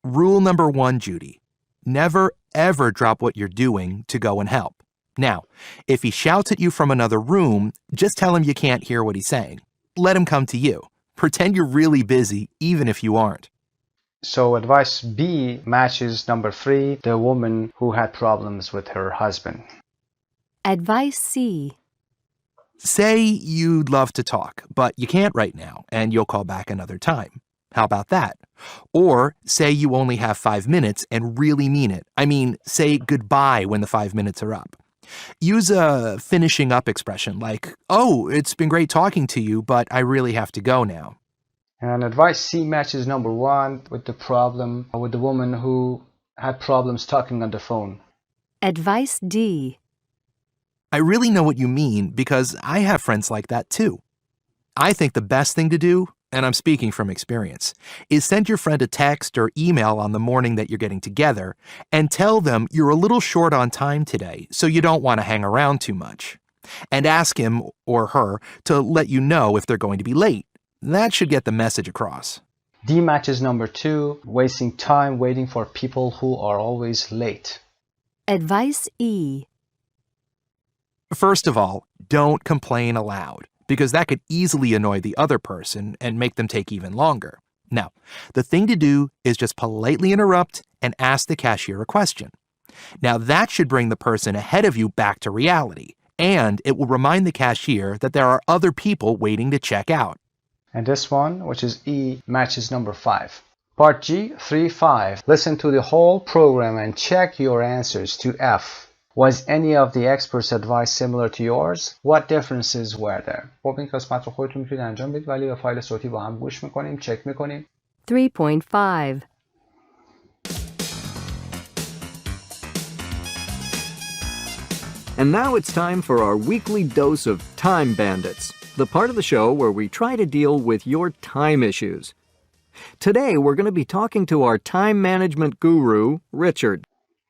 Rule number 1, Judy. Never, ever drop what you're doing to go and help. Now, if he shouts at you from another room, just tell him you can't hear what he's saying. Let him come to you. Pretend you're really busy, even if you aren't. So advice B matches number 3, the woman who had problems with her husband. Advice C. Say you'd love to talk, but you can't right now, and you'll call back another time. How about that? Or say you only have 5 minutes and really mean it. I mean, say goodbye when the 5 minutes are up. Use a finishing up expression like, oh, it's been great talking to you, but I really have to go now. And advice C matches number 1 with the problem with the woman who had problems talking on the phone. Advice D. I really know what you mean because I have friends like that too. I think the best thing to do, and I'm speaking from experience, is send your friend a text or email on the morning that you're getting together and tell them you're a little short on time today, so you don't want to hang around too much. And ask him or her to let you know if they're going to be late. That should get the message across. D matches number 2, wasting time waiting for people who are always late. Advice E. First of all, don't complain aloud, because that could easily annoy the other person and make them take even longer. Now, the thing to do is just politely interrupt and ask the cashier a question. Now, that should bring the person ahead of you back to reality, and it will remind the cashier that there are other people waiting to check out. And this one, which is E, matches number 5. Part G, 3.5. Listen to the whole program and check your answers to F. Was any of the experts' advice similar to yours? What differences were there? خب این قسمت رو خودتون میتونید انجام بدید ولی به فایل صوتی با هم گوش میکنیم، چک میکنیم. 3.5 And now it's time for our weekly dose of Time Bandits, the part of the show where we try to deal with your time issues. Today, we're going to be talking to our time management guru, Richard.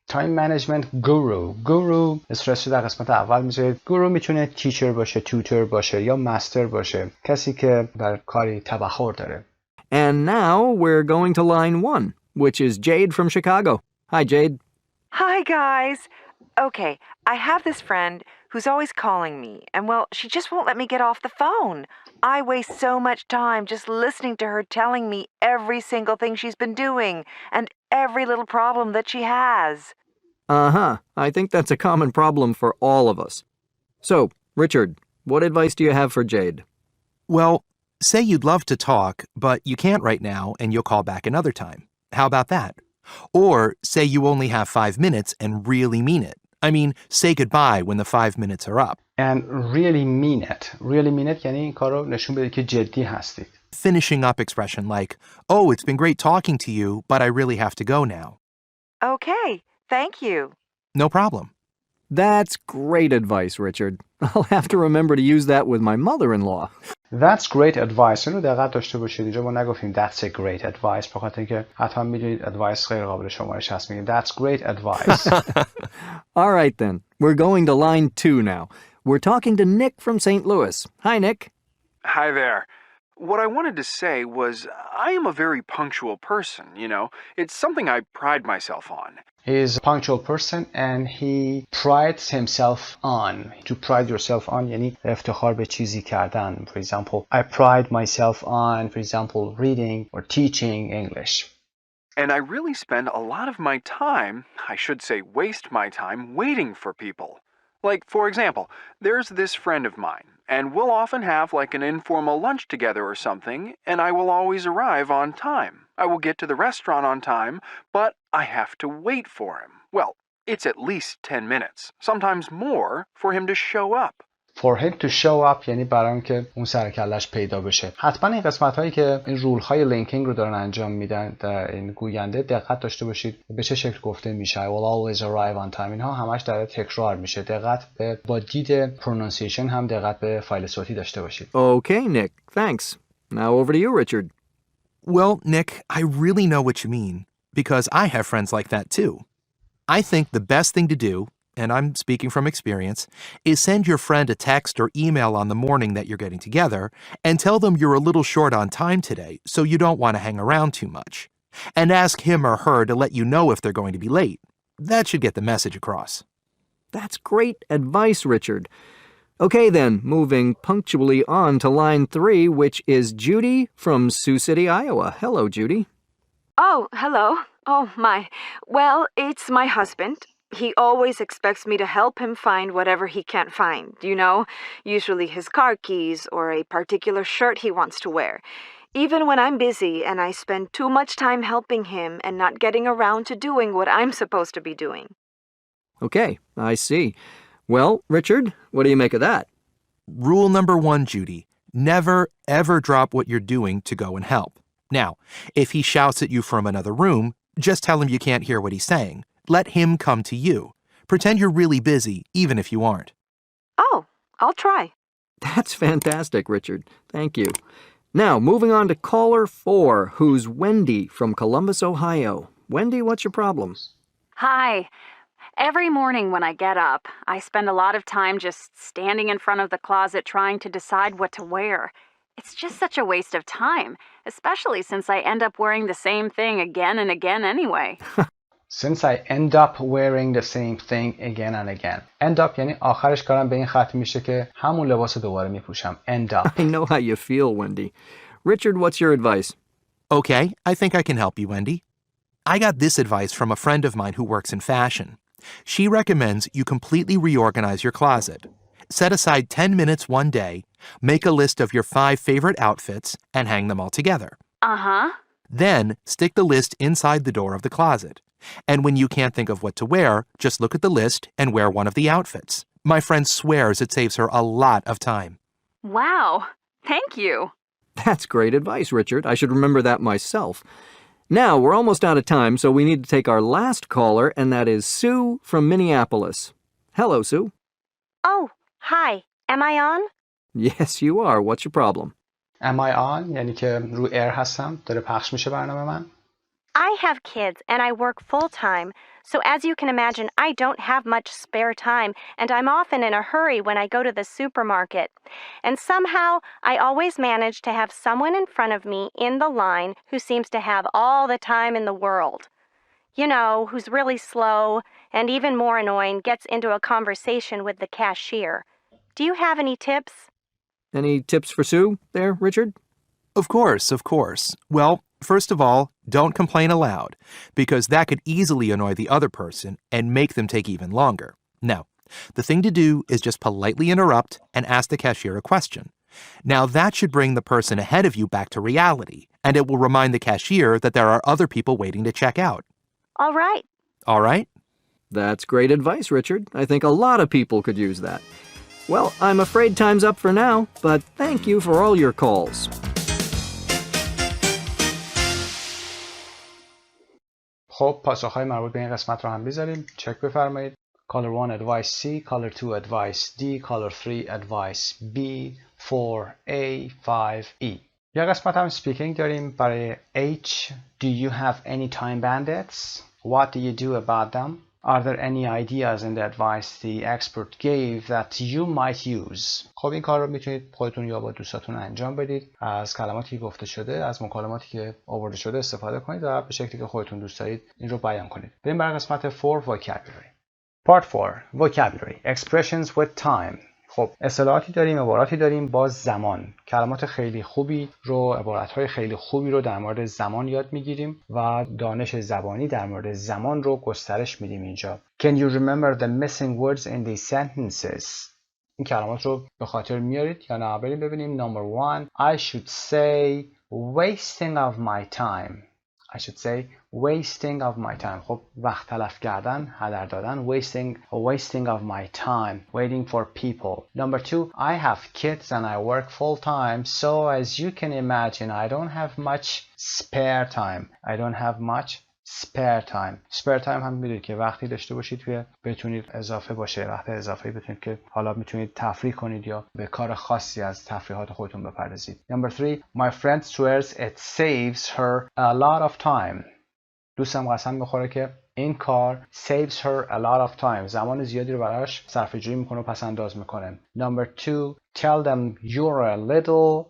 Time management guru استرس رو در قسمت اول میذارید. گورو میتونه تیچر باشه، توتر باشه یا مستر باشه، کسی که در کاری تبحر داره. And now we're going to line 1, which is Jade from Chicago. Hi, Jade. Hi, guys. Okay, I have this friend who's always calling me, and well, she just won't let me get off the phone. I waste so much time just listening to her telling me every single thing she's been doing and every little problem that she has. Uh-huh. I think that's a common problem for all of us. So, Richard, what advice do you have for Jade? Well, say you'd love to talk, but you can't right now and you'll call back another time. How about that? Or say you only have 5 minutes and really mean it. I mean, say goodbye when the 5 minutes are up. And really mean it. Really mean it یعنی این کار رو نشون بده که جدی هستید. Finishing up expression like, oh, it's been great talking to you, but I really have to go now. Okay, thank you. No problem. That's great advice, Richard. I'll have to remember to use that with my mother-in-law. That's great advice. اینو دقت داشته باشید. اینجا ما نگفتیم that's a great advice. به خاطر اینکه حتما میدونید advice غیر قابل شمارش هست. میگیم that's great advice. All right then. We're going to line 2 now. We're talking to Nick from St. Louis. Hi, Nick. Hi there. What I wanted to say was I am a very punctual person, you know. It's something I pride myself on. He is a punctual person and he prides himself on. To pride yourself on یعنی افتخار به چیزی کردن. For example, I pride myself on, for example, reading or teaching English. And I really spend a lot of my time, I should say waste my time, waiting for people. Like, for example, there's this friend of mine, and we'll often have like an informal lunch together or something, and I will always arrive on time. I will get to the restaurant on time, but I have to wait for him. Well, it's at least 10 minutes, sometimes more, for him to show up. For him to show up یعنی برای اینکه اون سرکلش پیدا بشه. حتما این قسمت هایی که این رول های لینکینگ رو دارن انجام میدن در این گوینده دقت داشته باشید به چه شکل گفته میشه. I will always arrive on time. اینها همش در تکرار میشه. دقت به با دید پرونانسیشن هم دقت به فایل صوتی داشته باشید. Okay, Nick. Thanks. Now over to you, Richard. Well, Nick, I really know what you mean, because I have friends like that too. I think the best thing to do, and I'm speaking from experience, is send your friend a text or email on the morning that you're getting together and tell them you're a little short on time today, so you don't want to hang around too much. And ask him or her to let you know if they're going to be late. That should get the message across. That's great advice, Richard. Okay then, moving punctually on to line 3, which is Judy from Sioux City, Iowa. Hello, Judy. Oh, hello. Oh, my. Well, it's my husband. He always expects me to help him find whatever he can't find, you know, usually his car keys or a particular shirt he wants to wear. Even when I'm busy and I spend too much time helping him and not getting around to doing what I'm supposed to be doing. Okay, I see. Well, Richard, what do you make of that? Rule number 1, Judy. Never, ever drop what you're doing to go and help. Now, if he shouts at you from another room, just tell him you can't hear what he's saying. Let him come to you. Pretend you're really busy, even if you aren't. Oh, I'll try. That's fantastic, Richard. Thank you. Now, moving on to caller 4, who's Wendy from Columbus, Ohio. Wendy, what's your problem? Hi. Every morning when I get up, I spend a lot of time just standing in front of the closet trying to decide what to wear. It's just such a waste of time, especially since I end up wearing the same thing again and again anyway. Since I end up wearing the same thing again and again. End up یعنی آخرش کارم به این ختم میشه که همون لباس رو دوباره میپوشم. End up. I know how you feel, Wendy. Richard, what's your advice? Okay, I think I can help you, Wendy. I got this advice from a friend of mine who works in fashion. She recommends you completely reorganize your closet. Set aside 10 minutes one day, make a list of your 5 favorite outfits, and hang them all together. Uh-huh. Then, stick the list inside the door of the closet. And when you can't think of what to wear, just look at the list and wear one of the outfits. My friend swears it saves her a lot of time. Wow. Thank you. That's great advice, Richard. I should remember that myself. Now, we're almost out of time, so we need to take our last caller, and that is Sue from Minneapolis. Hello, Sue. Oh, hi. Am I on? Yes, you are. What's your problem? Am I on یعنی که رو ایر هستم داره پخش میشه برنامه من. I have kids and I work full-time, so as you can imagine, I don't have much spare time and I'm often in a hurry when I go to the supermarket. And somehow, I always manage to have someone in front of me in the line who seems to have all the time in the world. You know, who's really slow and even more annoying gets into a conversation with the cashier. Do you have any tips? Any tips for Sue there, Richard? Of course, of course. Well, first of all, don't complain aloud, because that could easily annoy the other person and make them take even longer. No, the thing to do is just politely interrupt and ask the cashier a question. Now that should bring the person ahead of you back to reality, and it will remind the cashier that there are other people waiting to check out. All right. All right? That's great advice, Richard. I think a lot of people could use that. Well, I'm afraid time's up for now, but thank you for all your calls. خب پاسخهای مربوط به این قسمت رو هم بذاریم. چک بفرمایید. Caller 1 advice C, Caller 2 advice D, Caller 3 advice B, 4A, 5E. یا قسمت هم speaking داریم برای H. Do you have any time bandits? What do you do about them? Are there any ideas in the advice the expert gave that you might use? خب این کار رو میتونید خودتون یا با دوستاتون انجام بدید. از کلماتی که گفته شده، از مکالماتی که آورده شده استفاده کنید و به شکلی که خودتون دوست دارید این رو بیان کنید. بریم برای قسمت 4 vocabulary. Part 4 vocabulary expressions with time. خب اصطلاحاتی داریم، عباراتی داریم با زمان. کلمات خیلی خوبی رو، عبارت‌های خیلی خوبی رو در مورد زمان یاد میگیریم و دانش زبانی در مورد زمان رو گسترش میدیم اینجا. Can you remember the missing words in these sentences? این کلمات رو به خاطر میارید یا نه؟ بریم ببینیم. Number 1 I should say wasting of my time. I should say wasting of my time. خب وقت تلف کردن، هدر دادن. wasting of my time waiting for people. Number 2 I have kids and I work full time, so as you can imagine I don't have much spare time. I don't have much spare time. spare time هم میدونید که وقتی داشته باشید که بتونید اضافه باشه، وقت اضافه بتونید که حالا میتونید تفریح کنید یا به کار خاصی از تفریحات خودتون بپردازید. Number 3 My friend swears it saves her a lot of time. دوستم قسم میخوره که این کار saves her a lot of time. زمان زیادی رو براش صرفه جویی میکنه و پس انداز میکنه. Number 2 Tell them you're a little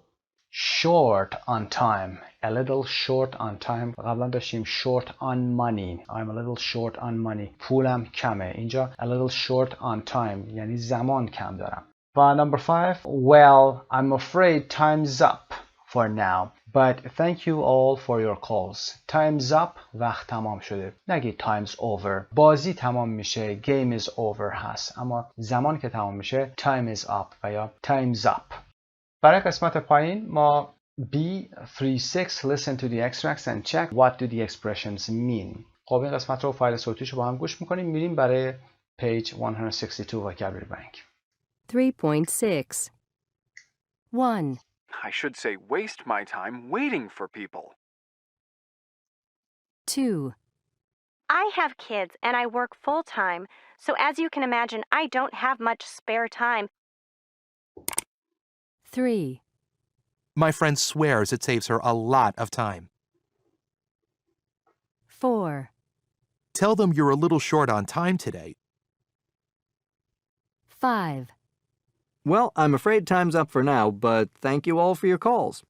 short on time. A little short on time. قبلا داشتیم short on money. I'm a little short on money. پولم کمه. اینجا a little short on time یعنی زمان کم دارم. و number 5 Well, I'm afraid time's up for now. But thank you all for your calls. Time's up وقت تمام شده. نگید time's over. بازی تمام میشه. Game is over هست. اما زمان که تمام میشه time is up و یا time's up. برای قسمت پایین ما B36 listen to the extracts and check what do the expressions mean. خب این قسمت رو فایل صوتیشو با هم گوش میکنیم. میریم برای page 162 vocabulary bank. 3.6 1. I should say waste my time waiting for people. 2. I have kids and I work full time, so as you can imagine, I don't have much spare time. 3. My friend swears it saves her a lot of time. 4. Tell them you're a little short on time today. 5. Well, I'm afraid time's up for now, but thank you all for your calls.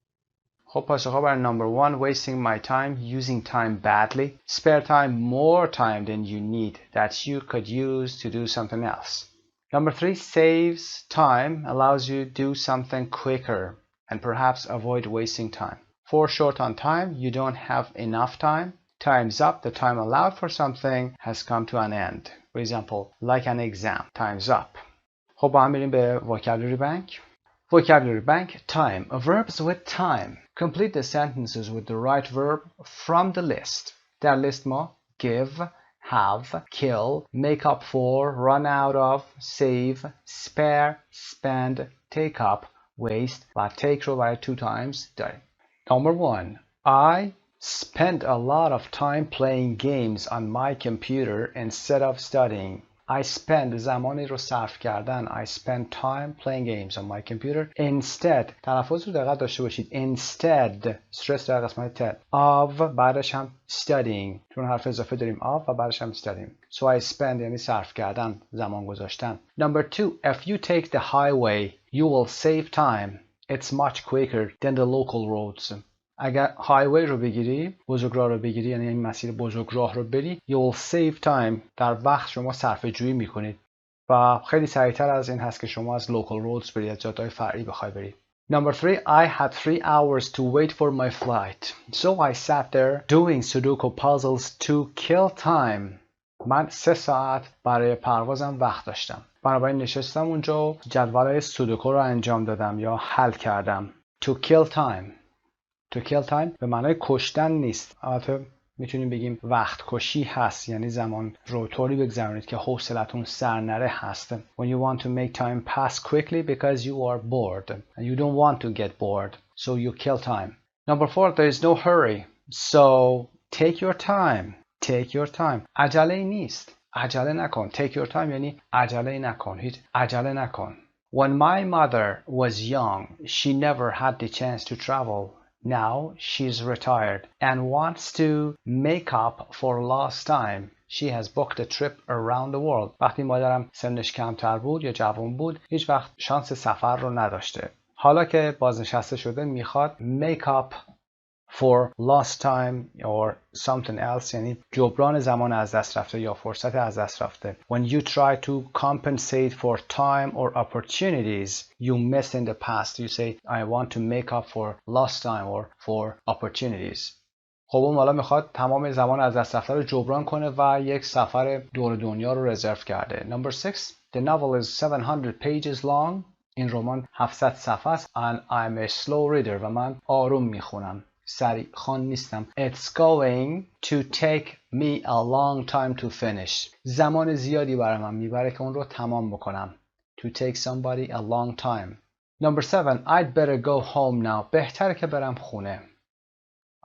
خب پاسخها برای number 1 wasting my time, using time badly, spare time, more time than you need that you could use to do something else. Number 3 saves time, allows you to do something quicker and perhaps avoid wasting time. 4 short on time, you don't have enough time. Time's up, the time allowed for something has come to an end. For example, like an exam, time's up. خب با هم بریم به vocabulary bank. Vocabulary bank, time. Verbs with time. Complete the sentences with the right verb from the list. در لیست ما give, have, kill, make up for, run out of, save, spare, spend, take up, waste و take رو برای 2 times داریم. Number 1. I spent a lot of time playing games on my computer instead of studying. I spend زمانی رو صرف کردن. I spent time playing games on my computer instead. تلفظ رو دقت داشته باشید. Instead stress در قسمت ted of بعدش هم studying چون حرف اضافه داریم of و بعدش هم studying. So I spend یعنی صرف کردن، زمان گذاشتن. Number 2. If you take the highway you will save time. It's much quicker than the local roads. اگر هایوی رو بگیری، بزرگراه رو بگیری یعنی این مسیر بزرگراه رو بری you will save time در وقت شما صرفه جویی میکنید و خیلی سریعتر از این هست که شما از local roads برید، از جاده‌های فرعی بخوای برید. Number 3 I had 3 hours to wait for my flight so I sat there doing Sudoku puzzles to kill time. من 3 ساعت برای پروازم وقت داشتم بنابراین نشستم اونجا و جدول سودوکو رو انجام دادم یا حل کردم. To kill time. To kill time به معنای کشتن نیست. البته میتونیم بگیم وقت کشی هست یعنی زمان رو طوری بگذرونید که حوصلتون سر نره هست. When you want to make time pass quickly because you are bored and you don't want to get bored so you kill time. Number 4 there is no hurry so take your time. Take your time. عجله نیست. عجله نکن. Take your time یعنی عجله نکن. هیچ عجله نکن. When my mother was young she never had the chance to travel. Now she's retired and wants to make up for lost time. She has booked a trip around the world. وقتی مادرم سنش کمتر بود یا جوان بود هیچ وقت شانس سفر رو نداشته. حالا که بازنشسته شده میخواد make up for lost time or something else یعنی جبران زمان از دست رفته یا فرصت از دست رفته. When you try to compensate for time or opportunities you missed in the past you say I want to make up for lost time or for opportunities. خب اون حالا میخواد تمام زمان از دست رفته رو جبران کنه و یک سفر دور دنیا رو رزرو کرده. Number 6. The novel is 700 pages long. این رمان 700 صفحه است. And I'm a slow reader. و من آروم میخونم. سریع خوان نیستم. It's going to take me a long time to finish. زمان زیادی برای من میبره که اون رو تمام بکنم. To take somebody a long time. Number 7. I'd better go home now. بهتره که برم خونه.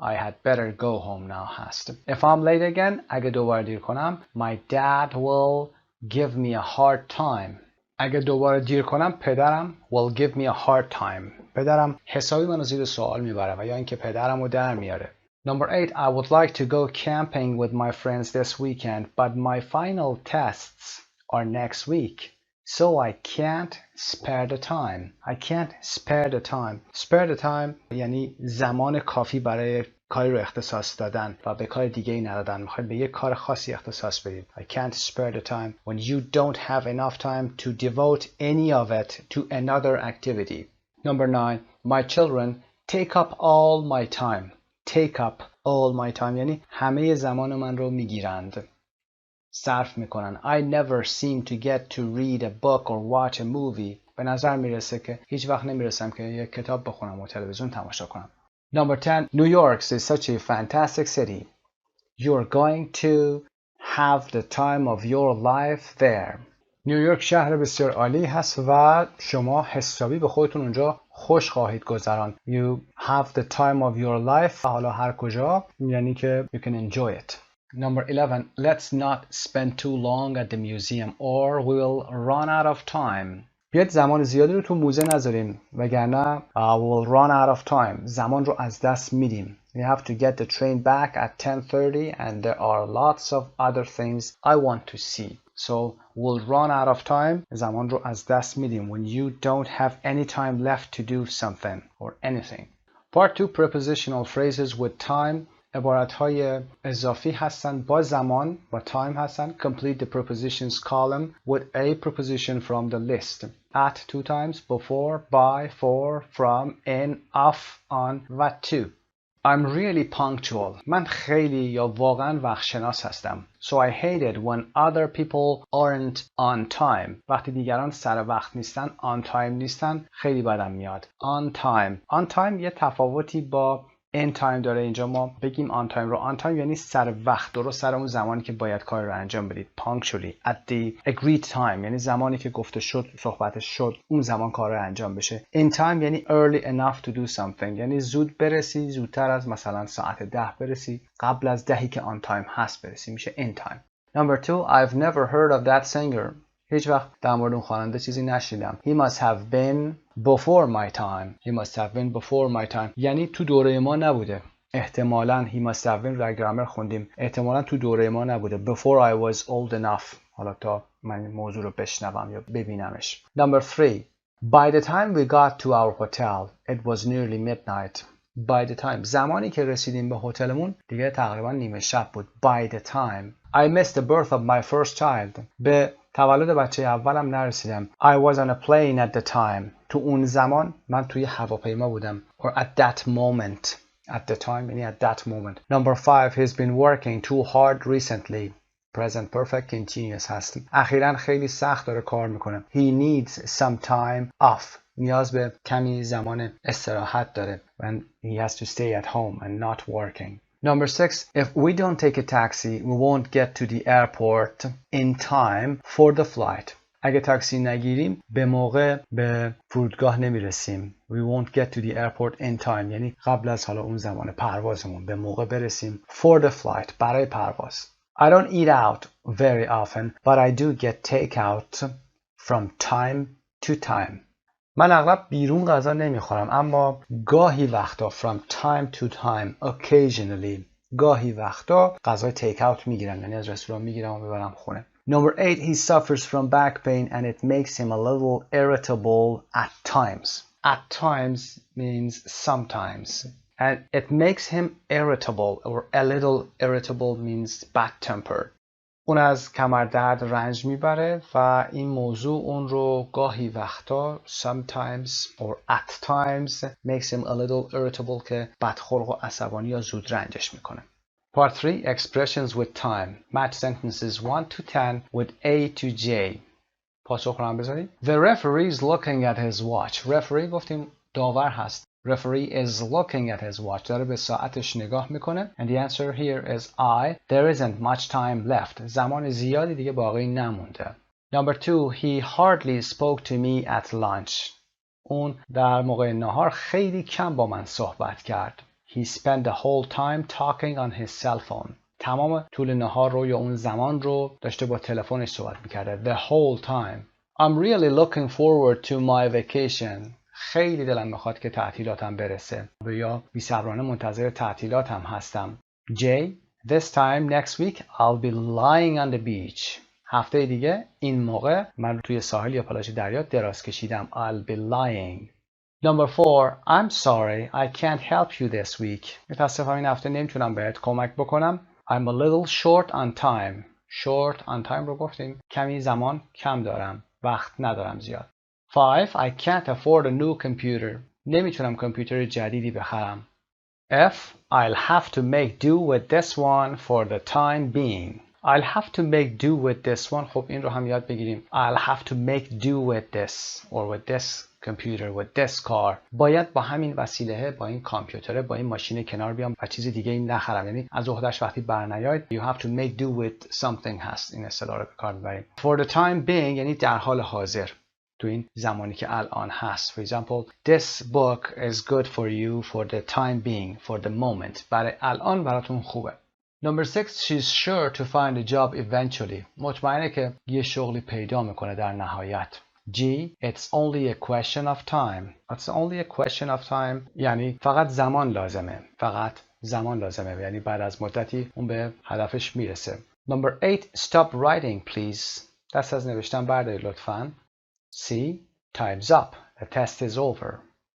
I had better go home now هست. If I'm late again, اگه دوباره دیر کنم, my dad will give me a hard time. اگه دوباره دیر کنم, پدرم will give me a hard time. پدرم حسابی منو زیر سوال میبره و یا اینکه پدرم رو در میاره. Number 8. I would like to go camping with my friends this weekend, but my final tests are next week. So I can't spare the time. I can't spare the time. Spare the time یعنی زمان کافی برای کاری رو اختصاص دادن و به کار دیگه ای ندادن. میخواید به یک کار خاصی اختصاص بدید. I can't spare the time when you don't have enough time to devote any of it to another activity. Number 9. My children take up all my time. Take up all my time یعنی همه زمان من رو میگیرند. صرف میکنن. I never seem to get to read a book or watch a movie. به نظر میرسه که هیچ وقت نمیرسم که یک کتاب بخونم و تلویزیون تماشا کنم. Number 10. New York is such a fantastic city. You're going to have the time of your life there. نیویورک شهر بسیار عالی هست و شما حسابی به خودتون اونجا خوش خواهید گذران. You have the time of your life. حالا هر کجا یعنی که you can enjoy it. Number 11. Let's not spend too long at the museum or we'll run out of time. بیاید زمان زیادی رو تو موزه نذاریم وگرنه we'll run out of time. زمان رو از دست میدیم. We have to get the train back at 10:30 and there are lots of other things I want to see. So we'll run out of time. زمان رو از دست میدیم when you don't have any time left to do something or anything. Part 2. Prepositional phrases with time. عبارت‌های اضافی هستند با زمان با time هستند. Complete the prepositions column with a preposition from the list. At 2 times, before, by, for, from, in, of, on و to. I'm really punctual. من خیلی یا واقعا وقتشناس هستم. So I hate it when other people aren't on time. وقتی دیگران سر وقت نیستن on time نیستن خیلی بدم میاد. On time. On time یه تفاوتی با in time داره. اینجا ما بگیم on time رو on time یعنی سر وقت، درست سر اون زمانی که باید کار رو انجام بدید. Punctually at the agreed time یعنی زمانی که گفته شد صحبتش شد اون زمان کار رو انجام بشه. In time یعنی early enough to do something یعنی زود برسی، زودتر از مثلا ساعت 10 برسی، قبل از 10 که on time هست برسی، میشه in time. Number 2. I've never heard of that singer. هیچ وقت در مورد اون خواننده چیزی نشیدم. He must have been before my time. He must have been before my time یعنی تو دوره ما نبوده. احتمالاً he must have been در گرامر خوندیم. احتمالاً تو دوره ما نبوده. Before I was old enough. حالا تا من این موضوع رو بشنوم یا ببینمش. Number 3. By the time we got to our hotel, it was nearly midnight. By the time زمانی که رسیدیم به هتلمون دیگه تقریبا نیمه شب بود. By the time I missed the birth of my first child. به تولد بچه اولم نرسیدم. I was on a plane at the time. تو اون زمان من توی هواپیما بودم. Or at that moment. At the time یعنی at that moment. Number 5. He's been working too hard recently. Present perfect continuous هست. اخیراً خیلی سخت داره کار میکنه. He needs some time off. نیاز به کمی زمان استراحت داره. When he has to stay at home and not working. Number 6. If we don't take a taxi, we won't get to the airport in time for the flight. اگه تاکسی نگیریم به موقع به فرودگاه نمیرسیم. We won't get to the airport in time یعنی قبل از حالا اون زمان پروازمون به موقع برسیم. For the flight برای پرواز. I don't eat out very often, but I do get takeout from time to time. من اغلب بیرون غذا نمیخورم اما گاهی وقتا from time to time occasionally گاهی وقتا غذای تیک اوت میگیرم یعنی از رستوران میگیرم و ببرم خونه. Number 8. He suffers from back pain and it makes him a little irritable at times. At times means sometimes and it makes him irritable or a little irritable means bad tempered. اون از کمردرد رنج میبره و این موضوع اون رو گاهی وقتا sometimes or at times makes him a little irritable که بدخلق و عصبانی یا زود رنجش میکنه. Part 3 Expressions with time. Match sentences 1 to 10 with A to J. پاسخ رو هم بذارید. The referee is looking at his watch. Referee گفتیم داور هست. Referee is looking at his watch. داره به ساعتش نگاه میکنه. And the answer here is I. There isn't much time left. زمان زیادی دیگه باقی نمونده. Number 2. He hardly spoke to me at lunch. اون در موقع نهار خیلی کم با من صحبت کرد. He spent the whole time talking on his cell phone. تمام طول نهار رو یا اون زمان رو داشته با تلفنش صحبت میکرده. The whole time. I'm really looking forward to my vacation. خیلی دلم میخواد که تعطیلاتم برسه. یا بی‌صبرانه منتظر تعطیلاتم هستم. J. This time next week I'll be lying on the beach. هفته دیگه این موقع من توی ساحل یا پلاژ دریا دراز کشیدم. I'll be lying. Number 4. I'm sorry I can't help you this week. متاسفم این هفته نمیتونم بهت کمک بکنم. I'm a little short on time. Short on time رو گفتیم. کمی زمان کم دارم. وقت ندارم زیاد. 5. I can't afford a new computer. نمیتونم کامپیوتر جدیدی بخرم. F. I'll have to make do with this one for the time being. I'll have to make do with this one. خب این رو هم یاد بگیریم. I'll have to make do with this or with this computer, with this car. باید با همین وسیله، با این کامپیوتر، با این ماشین کنار بیام و چیز دیگه این نخرم. یعنی از عهده‌اش وقتی برنیاید you have to make do with something هست. این اصطلاح رو به کار میبریم. For the time being یعنی در حال حاضر. تو این زمانی که الان هست. For example, this book is good for you for the time being, for the moment. برای الان براتون خوبه. Number 6, she's sure to find a job eventually. مطمئنه که یه شغلی پیدا میکنه در نهایت. G, it's only a question of time. It's only a question of time یعنی فقط زمان لازمه. فقط زمان لازمه. یعنی بعد از مدتی اون به هدفش میرسه. Number 8, stop writing please. دست از نوشتن بردارید لطفاً. C, time's up. The test is over.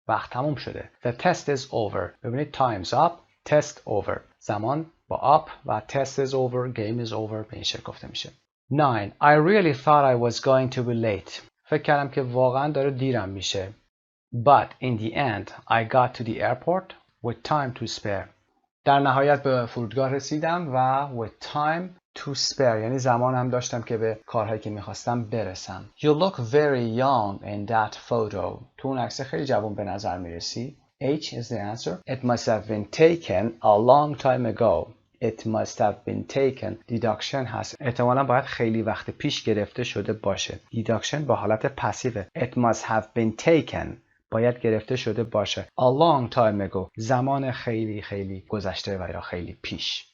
وقت تموم شده. The test is over. ببینید time's up, test over. زمان با up و test is over, game is over به این شکل گفته میشه. 9. I really thought I was going to be late. فکر کردم که واقعا داره دیرم میشه. But in the end, I got to the airport with time to spare. در نهایت به فرودگاه رسیدم و with time to spare یعنی زمان هم داشتم که به کارهایی که میخواستم برسم. You look very young in that photo. تو اون عکس خیلی جوان به نظر میرسی. H is the answer. It must have been taken a long time ago. It must have been taken. Deduction هست. احتمالاً باید خیلی وقت پیش گرفته شده باشه. Deduction با حالت پسیوه. It must have been taken. باید گرفته شده باشه. A long time ago. زمان خیلی خیلی گذشته و یا خیلی پیش.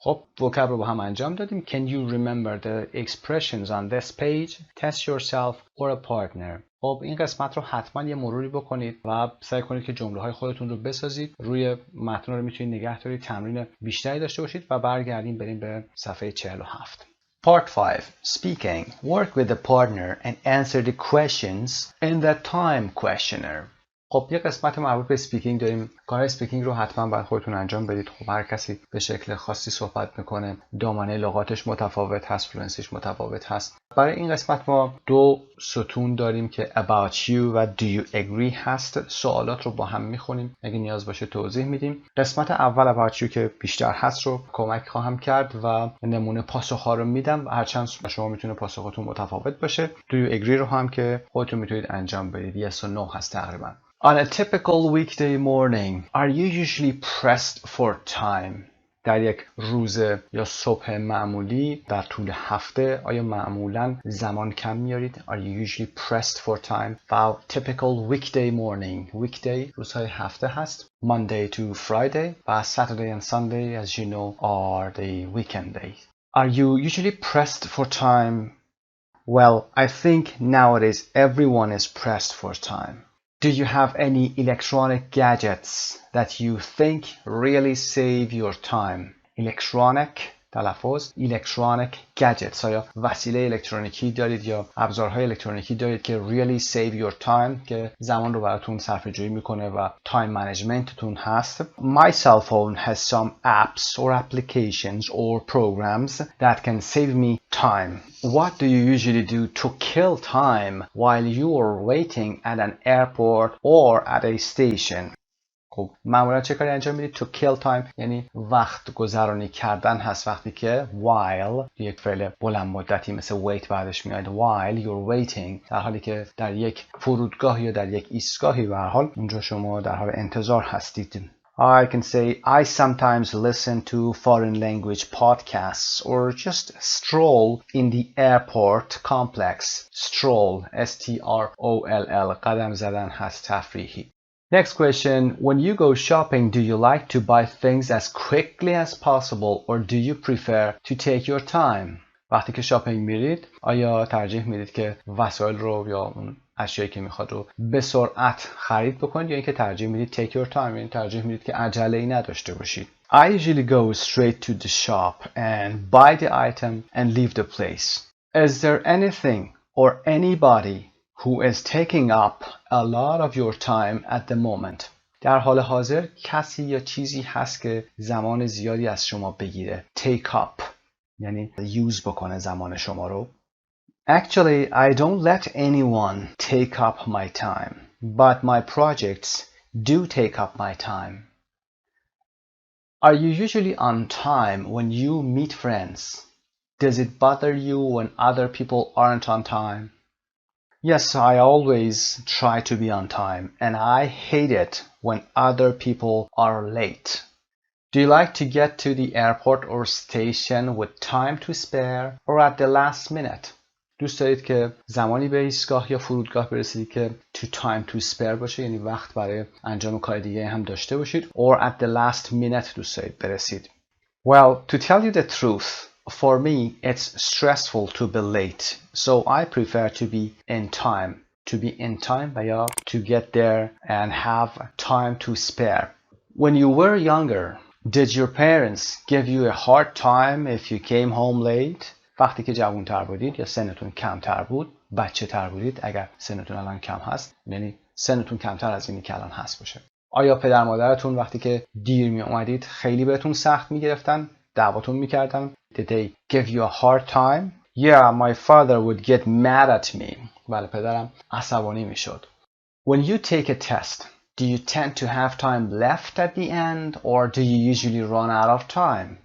خب vocab رو با هم انجام دادیم. Can you remember the expressions on this page? Test yourself or a partner. خب این قسمت رو حتما یه مروری بکنید و سعی کنید که جمله های خودتون رو بسازید. روی متن رو میتونید نگه دارید، تمرین بیشتری داشته باشید و برگردیم بریم به صفحه 47. Part 5. Speaking. Work with the partner and answer the questions in the time questionnaire. خب یه قسمت مربوط به اسپیکینگ داریم. کار اسپیکینگ رو حتما باید خودتون انجام بدید. خب هر کسی به شکل خاصی صحبت میکنه. دامنه لغاتش متفاوت هست، فلوئنسیش متفاوت هست. برای این قسمت ما 2 ستون داریم که about you و do you agree هست. سوالات رو با هم میخونیم. اگه نیاز باشه توضیح میدیم. قسمت اول about you که بیشتر هست رو کمک خواهم کرد و نمونه پاسخ‌ها رو میدم. هرچند شما میتونه پاسختون متفاوت باشه. do you agree رو هم که خودتون میتونید انجام بدید. yes or no هست تقریبا. On a typical weekday morning, are you usually pressed for time? در یک روز یا صبح معمولی در طول هفته آیا معمولاً زمان کم میارید؟ Are you usually pressed for time? و typical weekday morning. Weekday روزهای هفته هست. Monday to Friday و Saturday and Sunday as you know are the weekend days. Are you usually pressed for time? Well, I think nowadays everyone is pressed for time. Do you have any electronic gadgets that you think really save your time? Electronic تلفظ electronic gadgets. آیا وسیله الکترونیکی دارید یا ابزارهای الکترونیکی دارید که really save your time که زمان رو براتون صرفه‌جویی میکنه و time managementتون هست. My cell phone has some apps or applications or programs that can save me time. What do you usually do to kill time while you are waiting at an airport or at a station? خب معمولا چه کاری انجام میدید؟ to kill time یعنی وقت گذرانی کردن هست وقتی که while یک فعل بلند مدتی مثل wait بعدش میاد while you're waiting در حالی که در یک فرودگاه یا در یک ایستگاهی به هر حال اونجا شما در حال انتظار هستید. I can say I sometimes listen to foreign language podcasts or just stroll in the airport complex. Stroll S-T-R-O-L-L قدم زدن هست تفریحی. Next question, when you go shopping, do you like to buy things as quickly as possible or do you prefer to take your time? وقتی که شاپینگ میرید آیا ترجیح میدید که وسایل رو یا اون اشیایی که میخواد رو به سرعت خرید بکنید یا اینکه ترجیح میدید take your time یعنی ترجیح میدید که عجله‌ای نداشته باشید؟ I usually go straight to the shop and buy the item and leave the place. Is there anything or anybody who is taking up a lot of your time at the moment? در حال حاضر کسی یا چیزی هست که زمان زیادی از شما بگیره. Take up یعنی use بکنه زمان شما رو. Actually, I don't let anyone take up my time, but my projects do take up my time. Are you usually on time when you meet friends? Does it bother you when other people aren't on time? Yes, I always try to be on time, and I hate it when other people are late. Do you like to get to the airport or station with time to spare or at the last minute? دوست دارید که زمانی به ایستگاه یا فرودگاه برسید که to time to spare باشه یعنی وقت برای انجام کار دیگه هم داشته باشید or at the last minute دوست دارید برسید. Well, to tell you the truth, for me it's stressful to be late, so I prefer to be in time. To be in time و یا to get there and have time to spare. When you were younger, did your parents give you a hard time if you came home late? وقتی که جوان‌تر بودید یا سنتون کمتر بود، بچه‌تر بودید اگر سنتون الان کم هست، یعنی سنتون کمتر از اینی که الان هست باشه. آیا پدر مادرتون وقتی که دیر می اومدید خیلی بهتون سخت می‌گرفتن؟ دعواتون می‌کردن؟ Did they give you a hard time? Yeah, my father would get mad at me. بله پدرم عصبانی میشد. When you take a test, do you tend to have time left at the end or do you usually run out of time?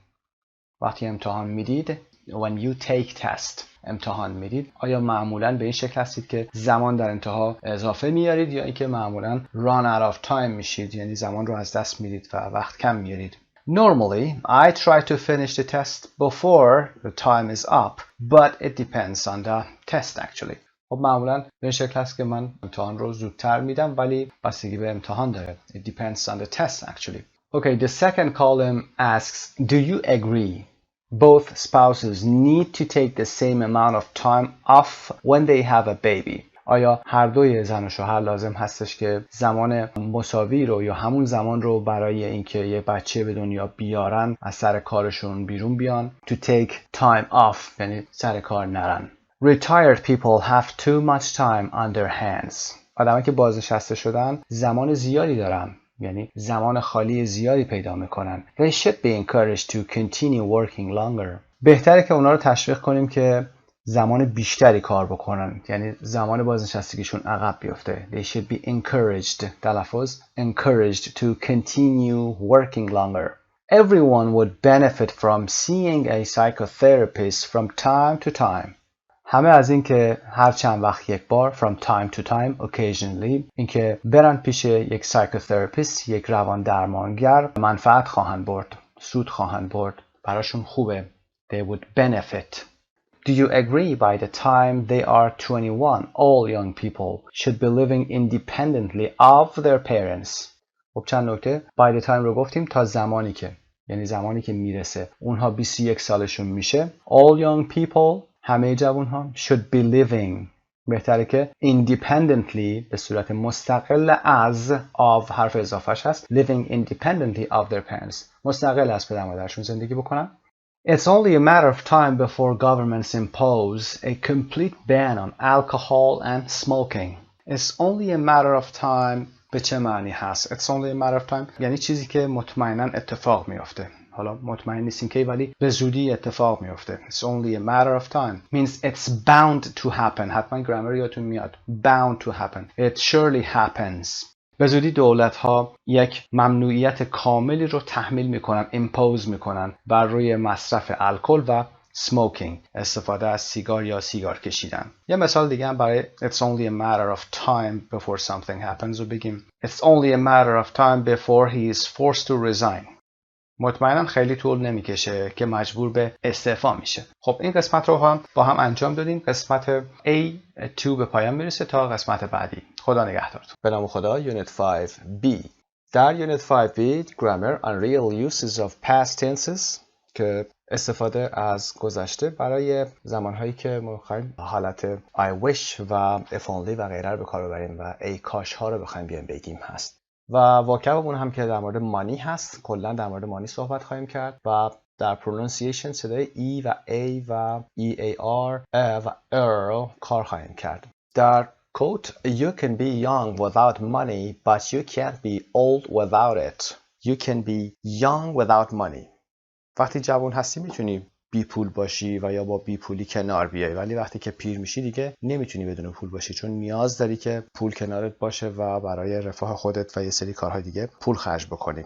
وقتی امتحان میدید when you take test امتحان میدید آیا معمولاً به این شکل هستید که زمان در انتها اضافه میارید یا اینکه معمولاً run out of time میشید یعنی زمان رو از دست میدید و وقت کم میارید؟ Normally, I try to finish the test before the time is up, but it depends on the test actually. خب معمولاً به این شکل هست که من امتحان رو زودتر میدم ولی بستگی به امتحان داره. It depends on the test actually. Okay, the second column asks, do you agree both spouses need to take the same amount of time off when they have a baby? آیا هر دوی زن و شوهر لازم هستش که زمان مساوی رو یا همون زمان رو برای اینکه یه بچه به دنیا بیارن از سر کارشون بیرون بیان؟ To take time off یعنی سر کار نرن. Retired people have too much time on their hands. آدمایی که بازنشسته شدن زمان زیادی دارن یعنی زمان خالی زیادی پیدا میکنن. They should be encouraged to continue working longer. بهتره که اونا رو تشویق کنیم که زمان بیشتری کار بکنن یعنی زمان بازنشستگیشون عقب بیفته. They should be encouraged تلفظ encouraged to continue working longer. Everyone would benefit from seeing a psychotherapist from time to time. همه از این که هر چند وقت یک بار from time to time occasionally اینکه برن پیش یک psychotherapist یک روان درمانگر منفعت خواهند برد سود خواهند برد براشون خوبه. They would benefit. Do you agree by the time they are 21 all young people should be living independently of their parents? خب چند نکته by the time رو گفتیم تا زمانی که یعنی زمانی که میرسه اونها 21 سالشون میشه. All young people همه جوان ها should be living بهتره که independently به صورت مستقل از of حرف اضافهش هست living independently of their parents مستقل از پدر مادرشون زندگی بکنن. It's only a matter of time before governments impose a complete ban on alcohol and smoking. It's only a matter of time به چه معنی هست؟ It's only a matter of time یعنی چیزی که مطمئنا اتفاق میفته. حالا مطمئن نیستیم که ولی به زودی اتفاق میفته. It's only a matter of time means it's bound to happen. حتما گرامر یادتون میاد. Bound to happen. It surely happens. به زودی دولت ها یک ممنوعیت کاملی رو تحمیل میکنن، impose میکنن بر روی مصرف الکل و smoking، استفاده از سیگار یا سیگار کشیدن. یه مثال دیگه هم برای it's only a matter of time before something happens رو بگیم. It's only a matter of time before he is forced to resign. مطمئنا خیلی طول نمیکشه که مجبور به استعفا میشه. خب این قسمت رو هم با هم انجام دادیم. قسمت A2 به پایان میرسه تا قسمت بعدی. خدا نگهدارتون. به نام خدا. یونیت 5B. در یونیت 5B grammar and real uses of past tenses که استفاده از گذشته برای زمانهایی که ما بخوایم حالت I wish و if only و غیره رو به کار ببریم و ای کاش ها رو بخوایم بیان بگیم هست. و واکبمون هم که در مورد مانی هست، کلا در مورد مانی صحبت خواهیم کرد و در پرونانسیشن صدای ای و ای و EAR و رو کار خواهیم کرد. در quote You can be young without money but you can't be old without it. You can be young without money. وقتی جوان هستی میتونی بی پول باشی و یا با بی پولی کنار بیای، ولی وقتی که پیر میشی دیگه نمیتونی بدون پول باشی، چون نیاز داری که پول کنارت باشه و برای رفاه خودت و یه سری کارهای دیگه پول خرج بکنی.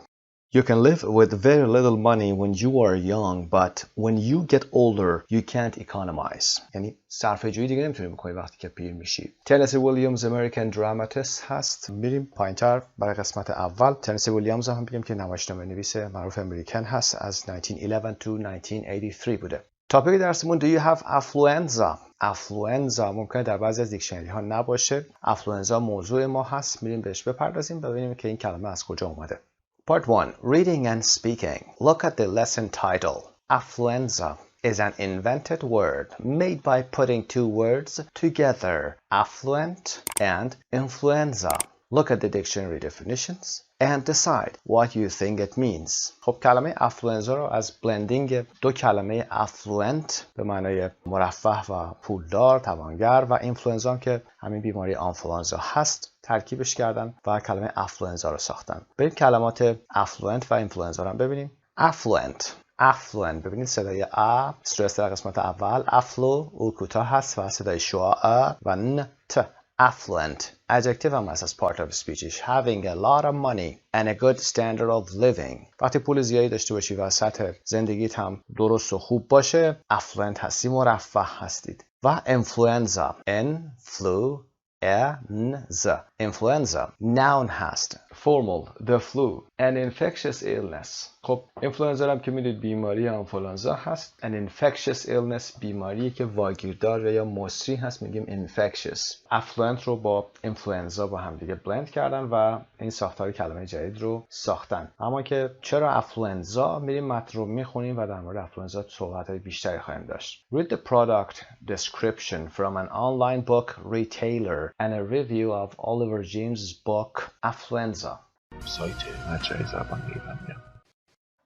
You can live with very little money when you are young, but when you get older, you can't economize. یعنی صرفه جویی دیگه نمیتونی بکنی وقتی که پیر میشی. تنسی ویلیامز امریکن دراماتیست هست. میریم پایینتر برای قسمت اول. تنسی ویلیامز هم بگیم که نمایشنامه نویس معروف امریکن هست، از 1911 to 1983 بوده. تاپیک درسمون Do you have affluenza؟ افلوئنزا ممکنه در بعضی از دیکشنری ها نباشه. افلوئنزا موضوع ما هست. میریم بهش بپردازیم ببینیم که این کلمه از کجا اومده. Part 1. Reading and speaking. Look at the lesson title. Affluenza is an invented word made by putting two words together, affluent and influenza. Look at the dictionary definitions and decide what you think it means. خب کلمه affluenza رو از بلندینگ دو کلمه affluent به معنای مرفه و پولدار، توانگر و influenza که همین بیماری آنفلوانزا هست ترکیبش کردن و کلمه affluenza رو ساختن. بریم کلمات affluent و influenza رو ببینیم. affluent ببینید صدای ا استرس در قسمت اول، afflu او کوتاه هست و صدای شعاع و ن ت. Affluent. Adjective هم هست as part of speech is having a lot of money and a good standard of living. وقتی پول زیادی داشته باشی و سطح زندگیت هم درست و خوب باشه affluent هستی، مرفه هستید. و influenza. Influenza. Noun هست. Formal. The flu. An infectious illness. خب influenza هم که میدید بیماری آنفولانزا هست. An infectious illness بیماری که واگیردار یا مصری هست میگیم infectious. affluent رو با influenza با هم دیگه blend کردن و این ساختار کلمه جدید رو ساختن. اما که چرا affluenza میریم متن رو میخونیم و در مورد affluenza صحبت‌های بیشتری خواهیم داشت. Read the product description from an online book retailer and a review of Oliver James's book Affluenza. سایت مجموعه زبان ایرانی.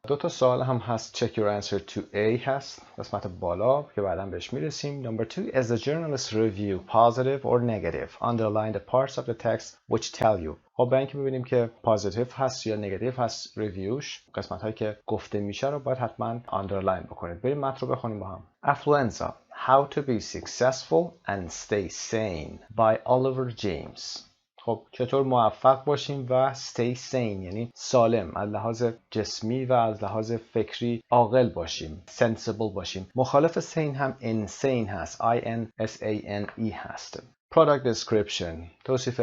دو تا سوال هم هست. Check your answer to A هست قسمت بالا که بعدا بهش میرسیم. Number 2. Is the journalist review positive or negative? Underline the parts of the text which tell you. خب به اینکه ببینیم که positive هست یا negative هست ریویوش، قسمت هایی که گفته میشه رو باید حتما underline بکنید. بریم متن رو بخونیم با هم. Affluenza. How to be successful and stay sane by Oliver James. خب چطور موفق باشیم و stay sane یعنی سالم، از لحاظ جسمی و از لحاظ فکری عاقل باشیم، sensible باشیم. مخالف sane هم insane هست. insane هست. Product description. توصیف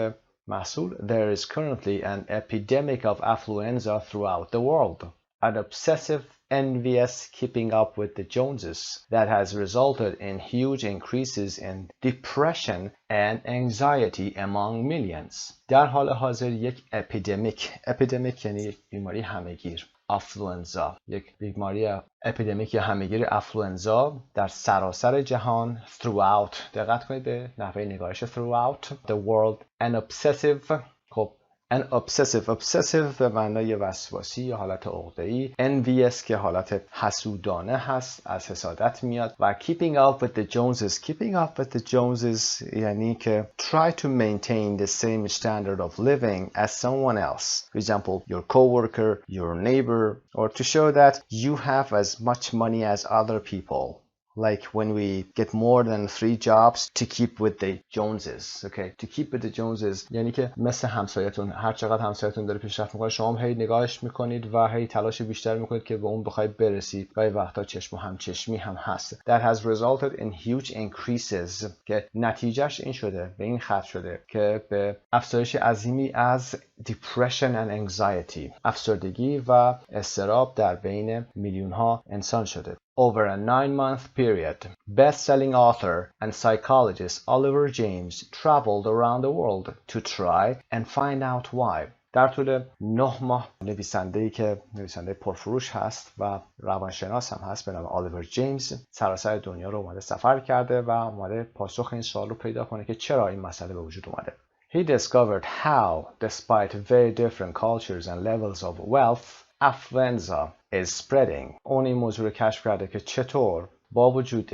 محصول. There is currently an epidemic of affluenza throughout the world. An obsessive envious keeping up with the Joneses that has resulted in huge increases in depression and anxiety among millions. در حال حاضر یک اپیدمیک یعنی یک بیماری همهگیر. آفلوئنزا یک بیماری اپیدمیک یا همهگیر آفلوئنزا در سراسر جهان. throughout دقت کنید به نحوه نگارش throughout the world. an obsessive. خب and obsessive به معنای وسواسی یا حالت عقده‌ای. envious که حالت حسودانه هست، از حسادت میاد. و keeping up with the Joneses یعنی که try to maintain the same standard of living as someone else. For example, your coworker, your neighbor, or to show that you have as much money as other people. Like when we get more than 3 jobs to keep with the Joneses. Okay, to keep with the Joneses یعنی که مثل همسایتون، هر چقدر همسایتون داره پیشرفت میکنه شما هم هی نگاهش میکنید و هی تلاش بیشتر میکنید که به اون بخوای برسید. گاهی وقتا چشم و همچشمی هم هست. That has resulted in huge increases که نتیجهش این شده، به این ختم شده که به افزایش عظیمی از depression and anxiety، افسردگی و اضطراب در بین میلیون ها انسان شده. Over a 9-month period, best-selling author and psychologist Oliver James traveled around the world to try and find out why. در طول 9 ماه نویسنده‌ای که نویسنده پرفروش هست و روانشناس هم هست به نام آلیور جیمز سراسر دنیا رو اومده سفر کرده و اومده پاسخ این سوال رو پیدا کنه که چرا این مسئله به وجود اومده. He discovered how, despite very different cultures and levels of wealth, affluenza is spreading. اون این موضوع رو کشف کرده که چطور با وجود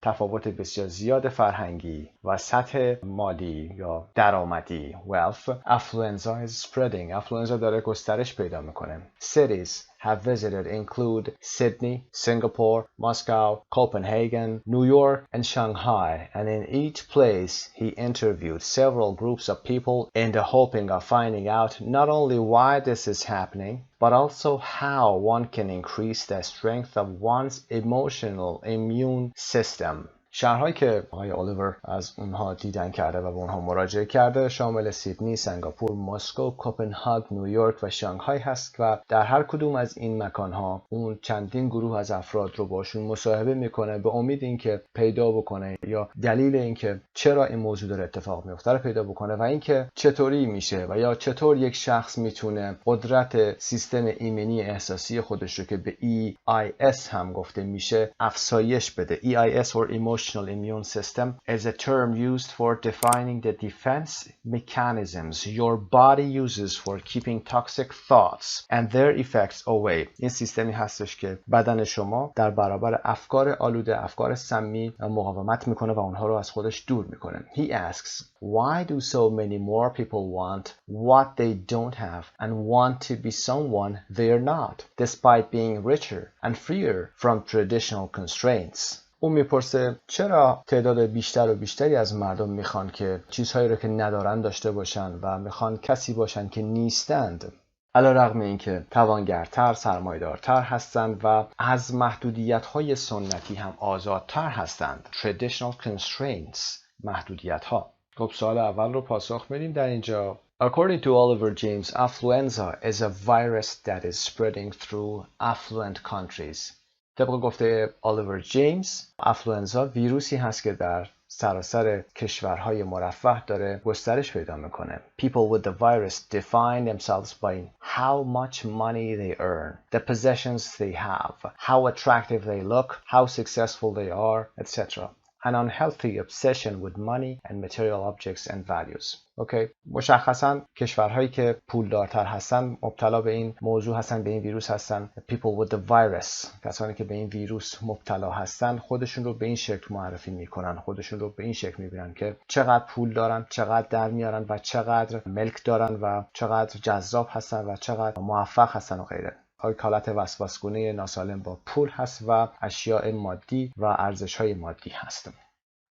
تفاوت بسیار زیاد فرهنگی و سطح مالی یا درآمدی wealth, affluenza is spreading. affluenza داره گسترش پیدا میکنه. Cities have visited include Sydney, Singapore, Moscow, Copenhagen, New York, and Shanghai. And in each place, he interviewed several groups of people in the hoping of finding out not only why this is happening, but also how one can increase the strength of one's emotional immune system. شهرهایی که آقای الیور از اونها دیدن کرده و به اونها مراجعه کرده شامل سیدنی، سنگاپور، مسکو، کوپنهاگ، نیویورک و شانگهای هست و در هر کدوم از این مکانها اون چندین گروه از افراد رو باشون مصاحبه میکنه به امید اینکه پیدا بکنه یا دلیل اینکه چرا این موضوع داره اتفاق میفته رو پیدا بکنه و اینکه چطوری میشه و یا چطور یک شخص میتونه قدرت سیستم ایمنی احساسی خودش رو که به EIS هم گفته میشه افزایش بده. EIS or Emotional Immune System is a term used for defining the defense mechanisms your body uses for keeping toxic thoughts and their effects away. این سیستمی هستش که بدن شما در برابر افکار آلوده، افکار سمی مقاومت میکنه و اونها رو از خودش دور میکنه. He asks, why do so many more people want what they don't have and want to be someone they're not, despite being richer and freer from traditional constraints? اون میپرسه چرا تعداد بیشتر و بیشتری از مردم میخوان که چیزهایی رو که ندارن داشته باشن و میخوان کسی باشن که نیستند علیرغم اینکه توانگرتر، سرمایه‌دارتر هستند و از محدودیت‌های سنتی هم آزادتر هستند. Traditional constraints، محدودیت‌ها. خب سوال اول رو پاسخ بدیم در اینجا. According to Oliver James, affluenza is a virus that is spreading through affluent countries. طبق گفته آلیور جیمز، افلوئنزا ویروسی هست که در سراسر کشورهای مرفه داره گسترش پیدا میکنه. People with the virus define themselves by how much money they earn, the possessions they have, how attractive they look, how successful they are, etc. An unhealthy obsession with money and material objects and values. اوکی، مشخصا کشورهایی که پولدارتر هستن مبتلا به این موضوع هستن، به این ویروس هستن. People with the virus، کسانی که به این ویروس مبتلا هستن خودشون رو به این شکل معرفی میکنن، خودشون رو به این شکل میبینن که چقدر پول دارن، چقدر در میارن و چقدر ملک دارن و چقدر جذاب هستن و چقدر موفق هستن و غیره. حالت وسواسگونه ناسالم با پول هست و اشیاء مادی و ارزش‌های مادی هست.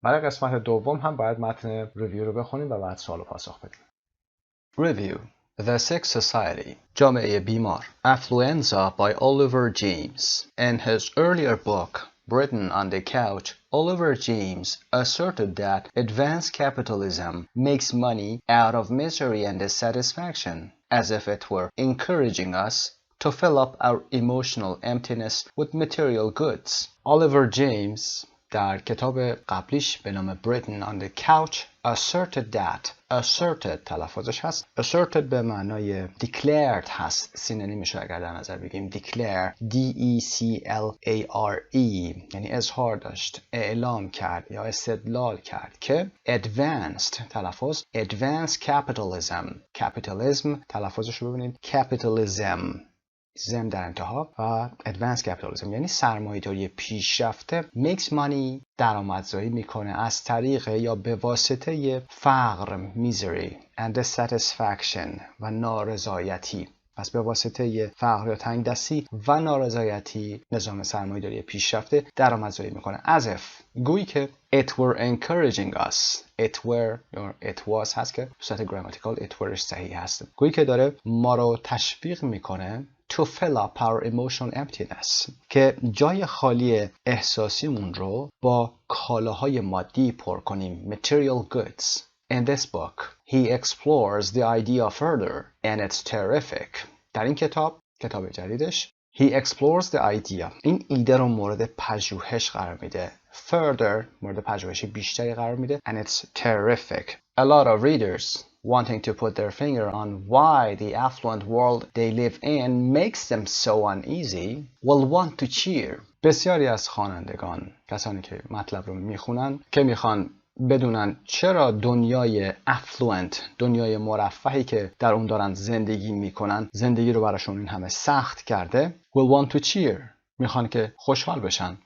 برای قسمت دوم هم باید متن ریویو رو بخونیم و بعد سوال و پاسخ بدیم. Review The Sick Society جامعه بیمار Affluenza by Oliver James. In his earlier book Britain on the Couch, Oliver James asserted that advanced capitalism makes money out of misery and dissatisfaction, as if it were encouraging us to fill up our emotional emptiness with material goods. Oliver James در کتاب قبلیش به نام Britain on the Couch asserted that asserted تلفظش هست asserted به معنای declared هست سینونیمش رو اگر در نظر بگیریم declare D-E-C-L-A-R-E یعنی اظهار داشت اعلام کرد یا استدلال کرد که advanced تلفظ advanced capitalism تلفظش رو ببینید capitalism زم در انتها و advanced capitalism یعنی سرمایه‌داری پیشرفته makes money درآمدزایی میکنه از طریق یا به واسطه فقر misery and dissatisfaction و نارضایتی. پس به واسطه فقر یا تنگدستی و نارضایتی نظام سرمایه‌داری پیشرفته درآمدزایی میکنه as if گویی که it were encouraging us it were یا it was هست که صورت grammatical it wereش صحیح هست گویی که داره ما رو تشویق میکنه to fill up our emotional emptiness که جای خالی احساسیمون رو با کالاهای مادی پر کنیم material goods. In this book, he explores the idea further and it's terrific. در این کتاب جدیدش he explores the idea این ایده رو مورد پژوهش قرار میده further مورد پژوهش بیشتری قرار میده and it's terrific. A lot of readers wanting to put their finger on why the affluent world they live in makes them so uneasy will want to cheer. بسیاری از خوانندگان کسانی که مطلب رو میخونن که میخوان بدونن چرا دنیای affluent دنیای مرفهی که در اون دارن زندگی میکنن زندگی رو براشون این همه سخت کرده will want to cheer میخوان که خوشحال بشن.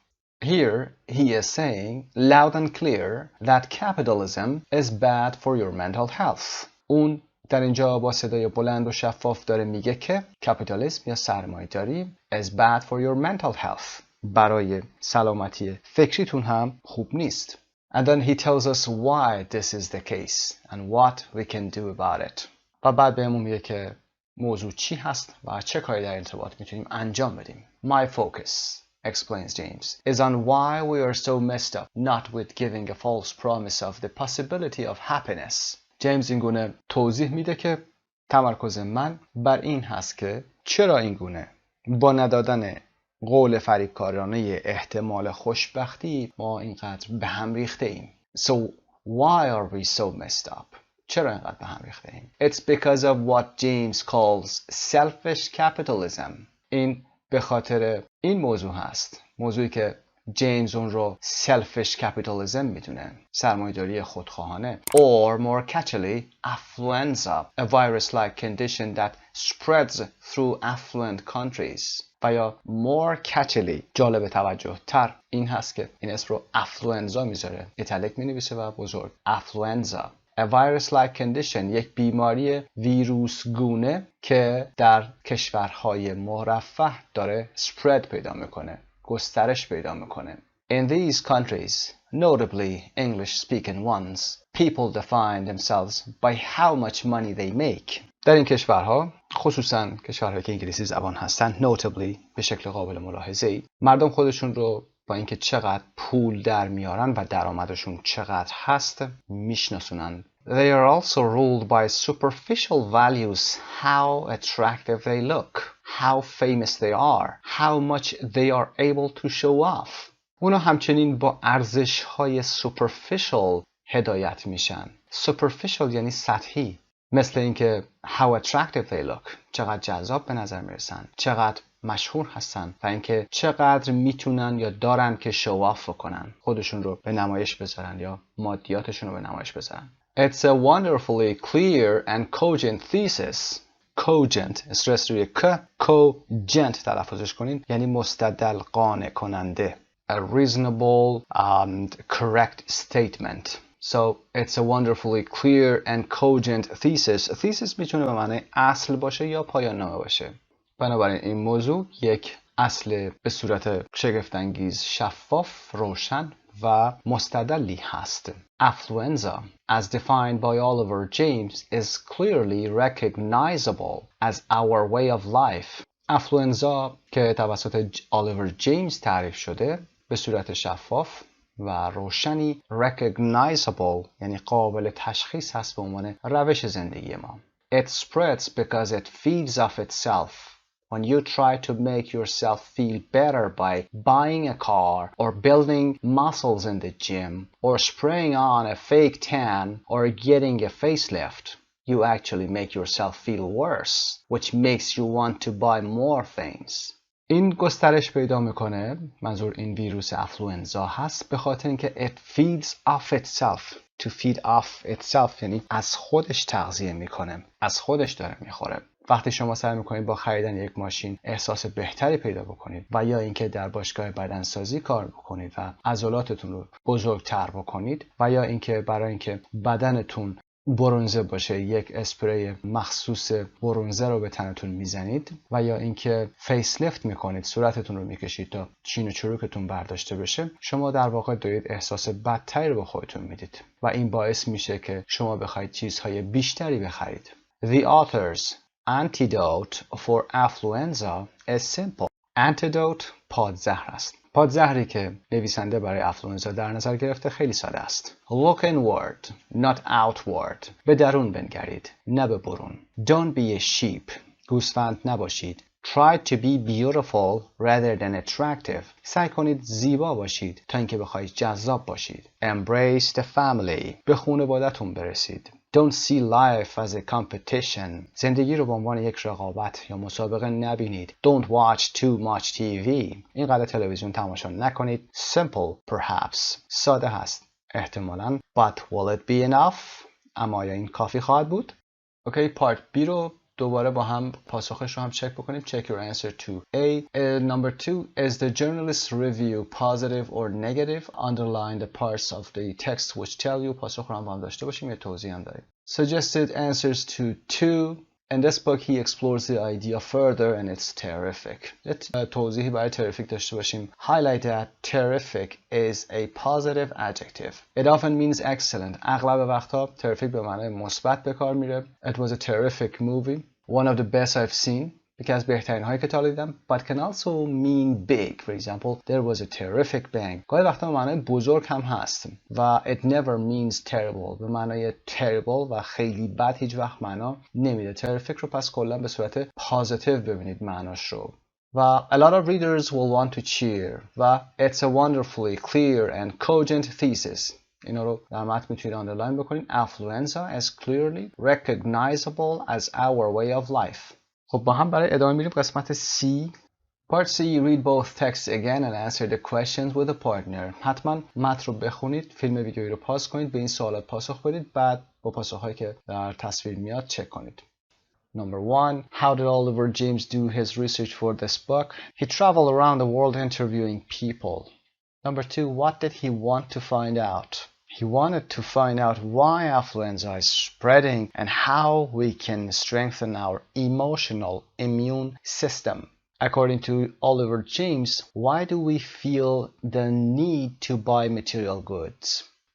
Here he is saying loud and clear that capitalism is bad for your mental health. اون در اینجا با صدای بلند و شفاف داره میگه که کپیتالیسم یا سرمایه‌داری is bad for your mental health. برای سلامتی فکریتون هم خوب نیست. And then he tells us why this is the case and what we can do about it. و بعد بهمون میگه که موضوع چی هست و چه کاری در ارتباط میتونیم انجام بدیم. My focus, explains James, is on why we are so messed up, not with giving a false promise of the possibility of happiness. جیمز این گونه توضیح میده که تمرکز من بر این هست که چرا این گونه با ندادن قول فریبکارانه احتمال خوشبختی ما اینقدر به هم ریخته ایم. So why are we so messed up? چرا اینقدر به هم ریخته ایم؟ It's because of what James calls selfish capitalism. این به خاطر این موضوع هست. موضوعی که جیمز اون رو selfish capitalism میدونه. سرمایه‌داری خودخواهانه. Or more catchily, affluenza, a virus-like condition that spreads through affluent countries. و یا more catchily جالب توجه تر این هست که این اسم رو affluenza میذاره ایتالیک مینویسه و بزرگ affluenza a virus-like condition یک بیماری ویروس گونه که در کشورهای مرفه داره spread پیدا میکنه گسترش پیدا میکنه. In these countries, notably English-speaking ones, people define themselves by how much money they make. در این کشورها خصوصا کشورهایی که انگلیسی زبان هستن notably به شکل قابل ملاحظه‌ای مردم خودشون رو با اینکه چقدر پول در میارن و درآمدشون چقدر هست میشناسونن. They are also ruled by superficial values, how attractive they look, how famous they are, how much they are able to show off. اونا همچنین با ارزش‌های superficial هدایت میشن. Superficial یعنی سطحی. مثل اینکه how attractive they look چقدر جذاب به نظر میرسن چقدر مشهور هستن و اینکه چقدر میتونن یا دارن که show off کنن خودشون رو به نمایش بذارن یا مادیاتشون رو به نمایش بذارن. It's a wonderfully clear and cogent thesis. Cogent استرس روی cogent تلفظش کنین یعنی مستدل قانع کننده. A reasonable and correct statement. So it's a wonderfully clear and cogent thesis. Thesis میتونه به معنی اصل باشه یا پایان نامه باشه. بنابراین این موضوع یک اصل به صورت شگفت‌انگیز شفاف، روشن و مستدلی هست. Affluenza, as defined by Oliver James, is clearly recognizable as our way of life. Affluenza که توسط آلیور جیمز تعریف شده به صورت شفاف و روشنی recognizable یعنی قابل تشخیص هست به عنوان روش زندگی ما. It spreads because it feeds off itself. When you try to make yourself feel better by buying a car or building muscles in the gym or spraying on a fake tan or getting a facelift, you actually make yourself feel worse, which makes you want to buy more things. این گسترش پیدا میکنه، منظور این ویروس افلوئنزا هست، به خاطر اینکه it feeds off itself. To feed off itself یعنی از خودش تغذیه میکنه، از خودش داره میخوره. وقتی شما سعی میکنید با خریدن یک ماشین احساس بهتری پیدا بکنید و یا اینکه در باشگاه بدنسازی کار بکنید و عضلاتتون رو بزرگتر بکنید و یا اینکه برای اینکه بدنتون برنزه باشه یک اسپری مخصوص برنزه رو به تنتون میزنید و یا اینکه فیس لیفت میکنید، صورتتون رو میکشید تا چین و چروکتون برداشته بشه، شما در واقع دارید احساس بدتری رو به خودتون میدید و این باعث میشه که شما بخواید چیزهای بیشتری بخرید. The author's antidote for affluenza is simple. Antidote پادزهر است. پادزهری که نویسنده برای افلوئنزا در نظر گرفته خیلی ساده است. Look inward, not outward. به درون بنگرید، نه به برون. Don't be a sheep. گوسفند نباشید. Try to be beautiful rather than attractive. سعی کنید زیبا باشید تا اینکه بخواید جذاب باشید. Embrace the family. به خانواده‌تون برسید. Don't see life as a competition. زندگی رو به عنوان یک رقابت یا مسابقه نبینید. Don't watch too much TV. اینقدر تلویزیون تماشا نکنید. Simple perhaps. ساده هست. احتمالاً. But will it be enough? اما آیا این کافی خواهد بود؟ اوکی، پارت بی رو دوباره با هم پاسخش رو هم چک بکنیم. Check your answer to A. Number 2. Is the journalist's review positive or negative? Underline the parts of the text which tell you. پاسخ رو هم با هم داشته باشیم، یه توضیح هم داریم. Suggested answers to 2. In this book he explores the idea further and it's terrific. توضیحی برای terrific داشته باشیم. Highlight that terrific is a positive adjective. It often means excellent. اغلب وقتها terrific به معنای مثبت به کار میره. It was a terrific movie. One of the best I've seen. یکی از بهترین هایی که تا دیدم. But can also mean big. For example, there was a terrific bang. گاهی وقتا معنای بزرگ هم هست و it never means terrible. به معنای terrible و خیلی بد هیچ وقت معنا نمیده. terrific رو پس کلا به صورت positive ببینید معناش رو. و a lot of readers will want to cheer و it's a wonderfully clear and cogent thesis. اینا رو در متن میتونید underline بکنید. Affluenza is clearly recognizable as our way of life. خب با هم برای ادامه میریم قسمت C. Part C. Read both texts again and answer the questions with a partner. حتما متن رو بخونید، فیلم ویدیویی رو پاس کنید، به این سوالات پاسخ بدید، بعد با پاسخهایی که در تصویر میاد چک کنید. Number 1. How did Oliver James do his research for this book? He traveled around the world interviewing people. Number 2. What did he want to find out? He wanted to find out why affluenza is spreading and how we can strengthen our emotional immune system. According to Oliver James, why do we feel the need to buy material goods?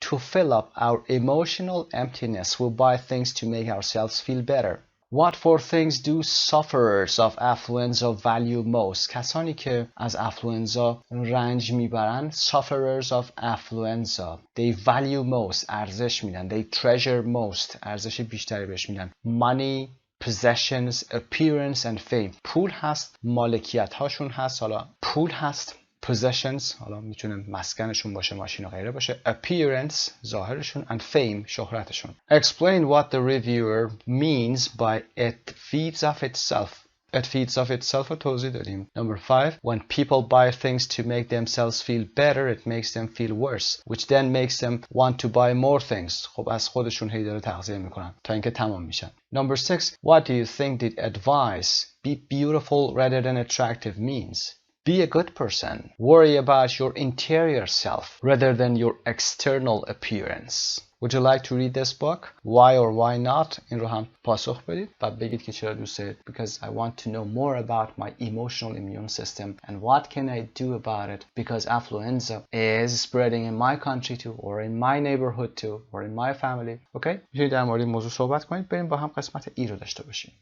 To fill up our emotional emptiness, we buy things to make ourselves feel better. What four things do sufferers of affluenza value most? کسانی که از افلوئنزا رنج میبرن sufferers of affluenza. They value most. ارزش میدن. They treasure most. ارزش بیشتری بهش میدن. Money, possessions, appearance and fame. پول هست، مالکیت هاشون هست. حالا پول هست، possessions، حالا میتونه مسکنشون باشه، ماشین و غیره باشه. Appearance، ظاهرشون. And fame، شهرتشون. Explain what the reviewer means by it feeds off itself. It feeds off itself رو توضیح دادیم. Number 5. When people buy things to make themselves feel better, it makes them feel worse, which then makes them want to buy more things. خب از خودشون هی داره تغذیه میکنن تا اینکه تمام میشن. Number 6. What do you think the advice be beautiful rather than attractive means? Be a good person. Worry about your interior self rather than your external appearance. Would you like to read this book? Why or why not? این رو هم پاسخ بدید و بگید که چرا دوست دارید. Because I want to know more about my emotional immune system and what can I do about it because affluenza is spreading in my country too or in my neighborhood too or in my family. Okay? میتونید در مورد این موضوع صحبت کنید. بریم با هم قسمت ای رو داشته باشیم.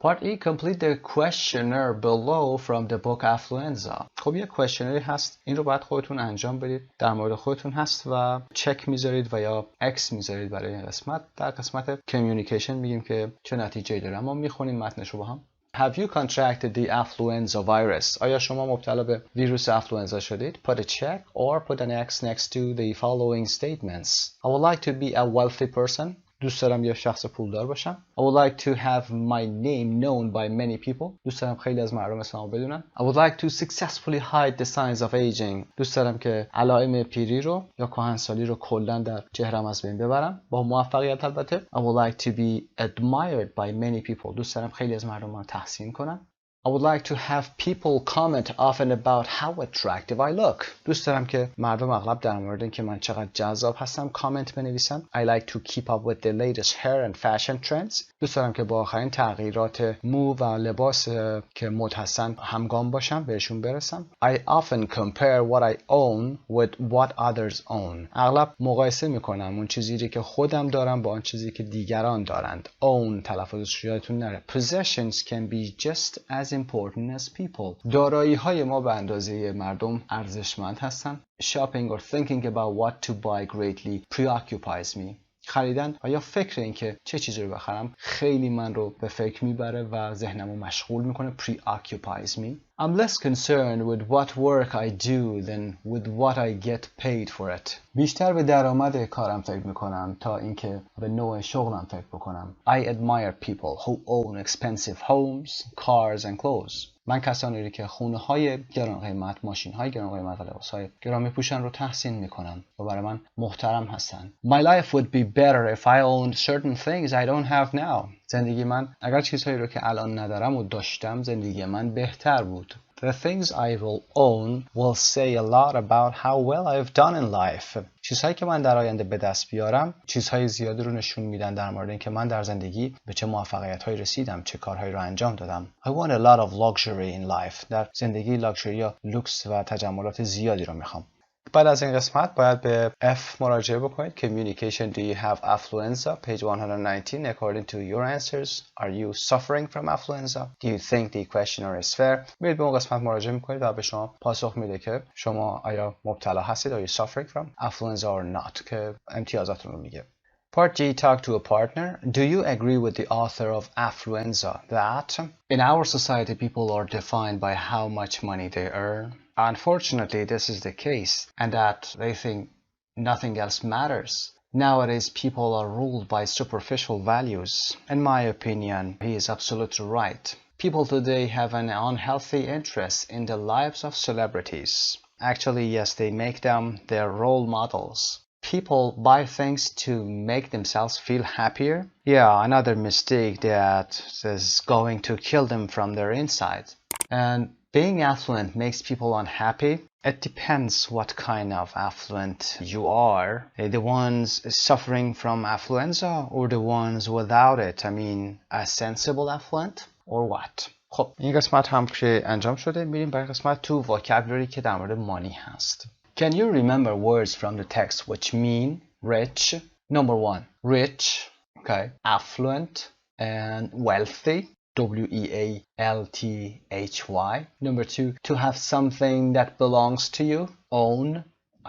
Part E. Complete the questionnaire below from the book Affluenza. خب یه questionnaire هست، این رو باید خودتون انجام بدید، در مورد خودتون هست و چک میذارید و یا X میذارید برای این قسمت. در قسمت communication میگیم که چه نتیجه‌ای داره. اما میخونیم متنش رو با هم. Have you contracted the influenza virus? آیا شما مبتلا به ویروس انفلوئنزا شدید؟ Put a check or put an X next to the following statements. I would like to be a wealthy person. دوست دارم یه شخص پولدار باشم. I would like to have my name known by many people. دوست دارم خیلی از مردم اسممو بدونن. I would like to successfully hide the signs of aging. دوست دارم که علائم پیری رو یا کهنسالی رو کلاً در چهره‌ام از بین ببرم با موفقیت البته. I would like to be admired by many people. دوست دارم خیلی از مردم منو تحسین کنن. I would like to have people comment often about how attractive I look. دوست دارم که مردم اغلب در مورد اینکه من چقدر جذاب هستم کامنت بنویسن. I like to keep up with the latest hair and fashion trends. دوست دارم که با آخرین تغییرات مو و لباس که مد هستن همگام باشم بهشون برسم. I often compare what I own with what others own. اغلب مقایسه میکنم اون چیزی که خودم دارم با اون چیزی که دیگران دارند. Own تلفظش یادتون نره. Possessions can be just as important as people. دارایی های ما به اندازه مردم ارزشمند هستن. Shopping or thinking about what to buy greatly preoccupies me. خریدن و یا فکر این که چه چیزی رو بخرم خیلی من رو به فکر میبره و ذهنمو مشغول میکنه. Preoccupies me. I'm less concerned with what work I do than with what I get paid for it. بیشتر به درآمد کارم فکر میکنم تا اینکه به نوع شغلم فکر بکنم. I admire people who own expensive homes, cars and clothes. من کسانی رو که خونه های گران قیمت، ماشین های گران قیمت و لباس های گران میپوشن رو تحسین میکنم و برای من محترم هستن. My life would be better if I owned certain things I don't have now. زندگی من اگر چیزهایی رو که الان ندارم و داشتم زندگی من بهتر بود. The things I will own will say a lot about how well I've done in life. چیزهایی که من در آینده به دست بیارم چیزهای زیادی رو نشون میدن در مورد اینکه من در زندگی به چه موفقیت‌هایی رسیدم، چه کارهایی رو انجام دادم. I want a lot of luxury in life. در زندگی لاکچری یا لوکس و تجملات زیادی رو میخوام. بعد از این قسمت باید به F مراجعه بکنید. Communication. Do you have affluenza? Page 119. According to your answers, are you suffering from affluenza? Do you think the questionnaire is fair? میرید به اون قسمت مراجعه میکنید و به شما پاسخ میده که شما آیا مبتلا هستید؟ Are you suffering from affluenza or not? که امتیازاتون رو میگه. Part G. Talk to a partner. Do you agree with the author of Affluenza that in our society people are defined by how much money they earn? Unfortunately, this is the case, and that they think nothing else matters. Nowadays, people are ruled by superficial values. In my opinion, he is absolutely right. People today have an unhealthy interest in the lives of celebrities. Actually, yes, they make them their role models. People buy things to make themselves feel happier. Yeah, another mistake that is going to kill them from their inside. And being affluent makes people unhappy. It depends what kind of affluent you are. The ones suffering from affluenza or the ones without it? I mean, a sensible affluent or what? خب این قسمت هم که انجام شده میریم برای قسمت تو vocabulary که در مورد مانی هست. Can you remember words from the text which mean rich? Number one, rich, okay, affluent and wealthy. W-E-A-L-T-H-Y. Number two, to have something that belongs to you. Own.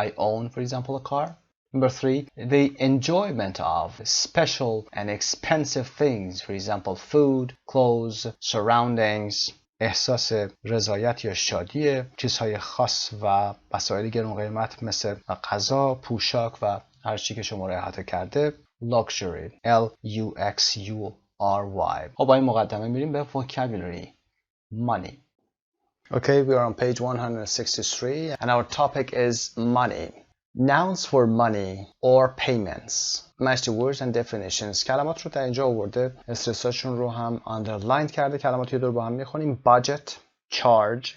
I own, for example, a car. Number three, the enjoyment of special and expensive things. For example, food, clothes, surroundings. احساس رضایت یا شادی چیزهای خاص و وسایل گران قیمت مثل غذا، پوشاک و هر چی که شما رو احاطه کرده. Luxury. L-U-X-U-R-Y. خب با این مقدمه میریم به vocabulary. Money. Okay, we are on page 163 and our topic is money. Nouns for money or payments. Match the words and definitions. کلمات رو در اینجا آورده، استرساشون رو هم underline کرده. کلمات رو با هم میخونیم. Budget, charge,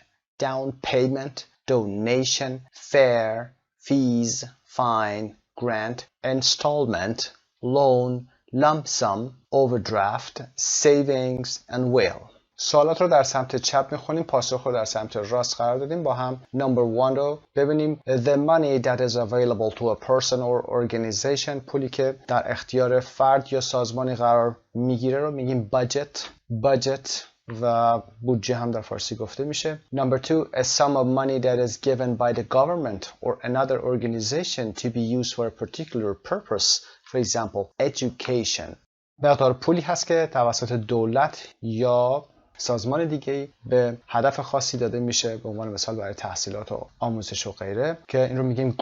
down payment, donation, fare, fees, fine, grant, installment, loan, lump sum, overdraft, savings and will. سوالات رو در سمت چپ میخونیم، پاسخ رو در سمت راست قرار دادیم. با هم number 1 رو ببینیم. The money that is available to a person or organization. پولی که در اختیار فرد یا سازمانی قرار میگیره رو میگیم budget و بودجه هم در فارسی گفته میشه. Number 2, a sum of money that is given by the government or another organization to be used for a particular purpose. For example, education. مقدار پولی هست که توسط دولت یا سازمان دیگه‌ای به هدف خاصی داده میشه، به عنوان مثال برای تحصیلات و آموزش و غیره، که این رو میگیم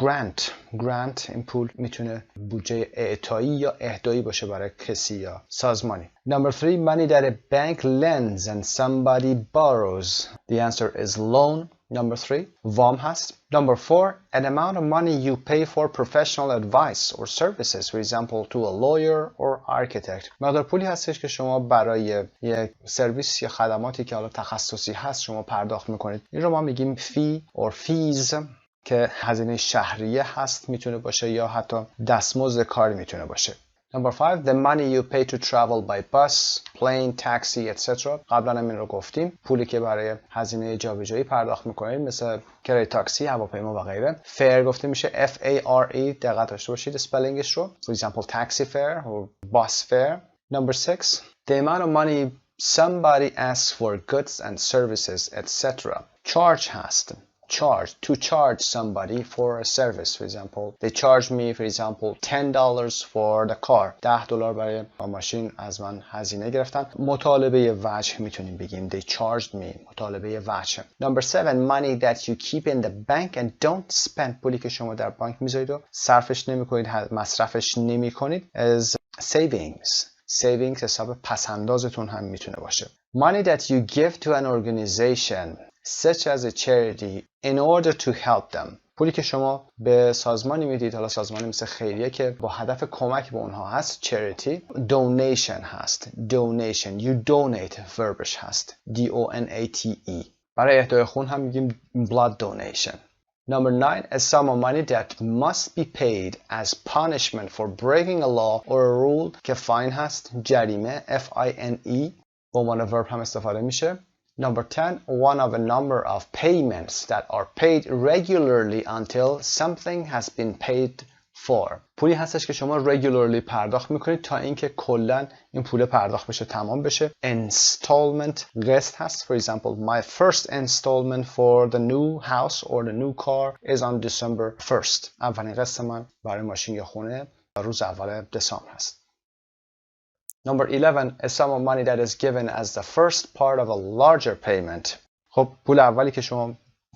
گرانت. این پول میتونه بودجه اعطایی یا اهدایی باشه برای کسی یا سازمانی. Number 3, money that a bank lends and somebody borrows. The answer is loan. Number 3, وام هست. Number 4, an amount of money you pay for professional advice or services, for example, to a lawyer or architect. مقدار پولی هستش که شما برای یک سرویس یا خدماتی که حالا تخصصی هست شما پرداخت میکنید. این رو ما میگیم fee or fees که هزینه شهریه هست میتونه باشه یا حتی دستمزد کاری میتونه باشه. Number 5, the money you pay to travel by bus, plane, taxi, etc. قبلا هم این رو گفتیم، پولی که برای هزینه جابجایی پرداخت میکنید مثل کرایه تاکسی، هواپیما و غیره. fare گفته میشه F-A-R-E، دقت داشته باشید اسپلینگش رو. For example, taxi fare or bus fare. Number 6, the amount of money somebody asks for goods and services, etc. charge هست. To charge somebody for a service. For example, they charge me, for example, $10 for the car. $10 برای ماشین از من هزینه گرفتن. مطالبه وجه میتونیم بگیم they charged me. مطالبه وجه. Number 7, money that you keep in the bank and don't spend. پولی که شما در بانک میذارید و صرفش نمیکنید، مصرفش نمیکنید as savings حساب پسندازتون هم میتونه باشه. Money that you give to an organization such as a charity in order to help them. پولی که شما به سازمانی میدید، حالا سازمانی مثل خیریه که با هدف کمک به اونها هست، charity. donation هست. donation. you donate verبش هست. D-O-N-A-T-E. برای اهدای خون هم میگیم blood donation. Number 9, a sum of money that must be paid as punishment for breaking a law or a rule که fine هست. جریمه F-I-N-E. به عنوان verb هم استفاده میشه. Number 10, one of a number of payments that are paid regularly until something has been paid for. پولی هستش که شما regularly پرداخت میکنید تا اینکه کلا این پول پرداخت بشه، تمام بشه. Installment قسط هست. For example, my first installment for the new house or the new car is on December 1st. اولین قسط من برای ماشین یا خونه روز اول دسامبر هست. Number 11, a sum of money that is given as the first part of a larger payment. خب پول اولی که شما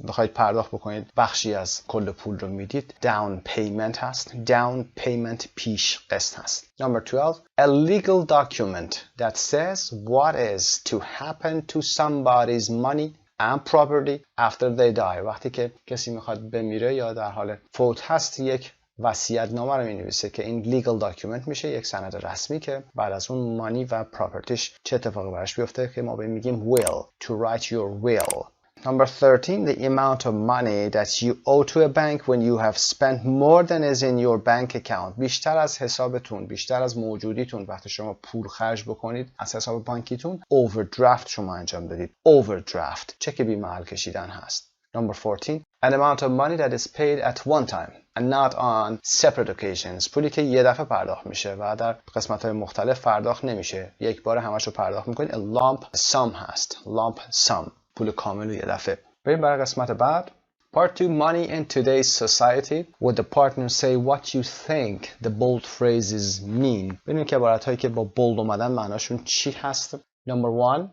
بخواید پرداخت بکنید بخشی از کل پول رو میدید. down payment هست. down payment پیش قسط هست. Number 12, a legal document that says what is to happen to somebody's money and property after they die. وقتی که کسی میخواد بمیره یا در حال فوت هست، یک وصیت‌نامه رو می‌نویسه که این legal document میشه، یک سند رسمی که بعد از اون مانی و پراپرتیش چه اتفاقی براش بیفته که ما به میگیم will. to write your will. Number 13, the amount of money that you owe to a bank when you have spent more than is in your bank account. بیشتر از حسابتون، بیشتر از موجودیتون وقتی شما پول خرج بکنید از حساب بانکیتون، overdraft شما انجام دادید. overdraft چک بی محل کشیدن هست. Number 14, an amount of money that is paid at one time and not on separate occasions. پولی که یه دفعه پرداخت میشه و در قسمت‌های مختلف پرداخت نمیشه. یک بار همش رو پرداخت میکنید. A lump sum هست. lump sum. پول کامل یه دفعه. بریم برای قسمت بعد. Part 2, money in today's society. Would the partner say what you think the bold phrases mean? ببینیم که عبارت‌هایی که با bold اومدن معناشون چی هست. Number 1,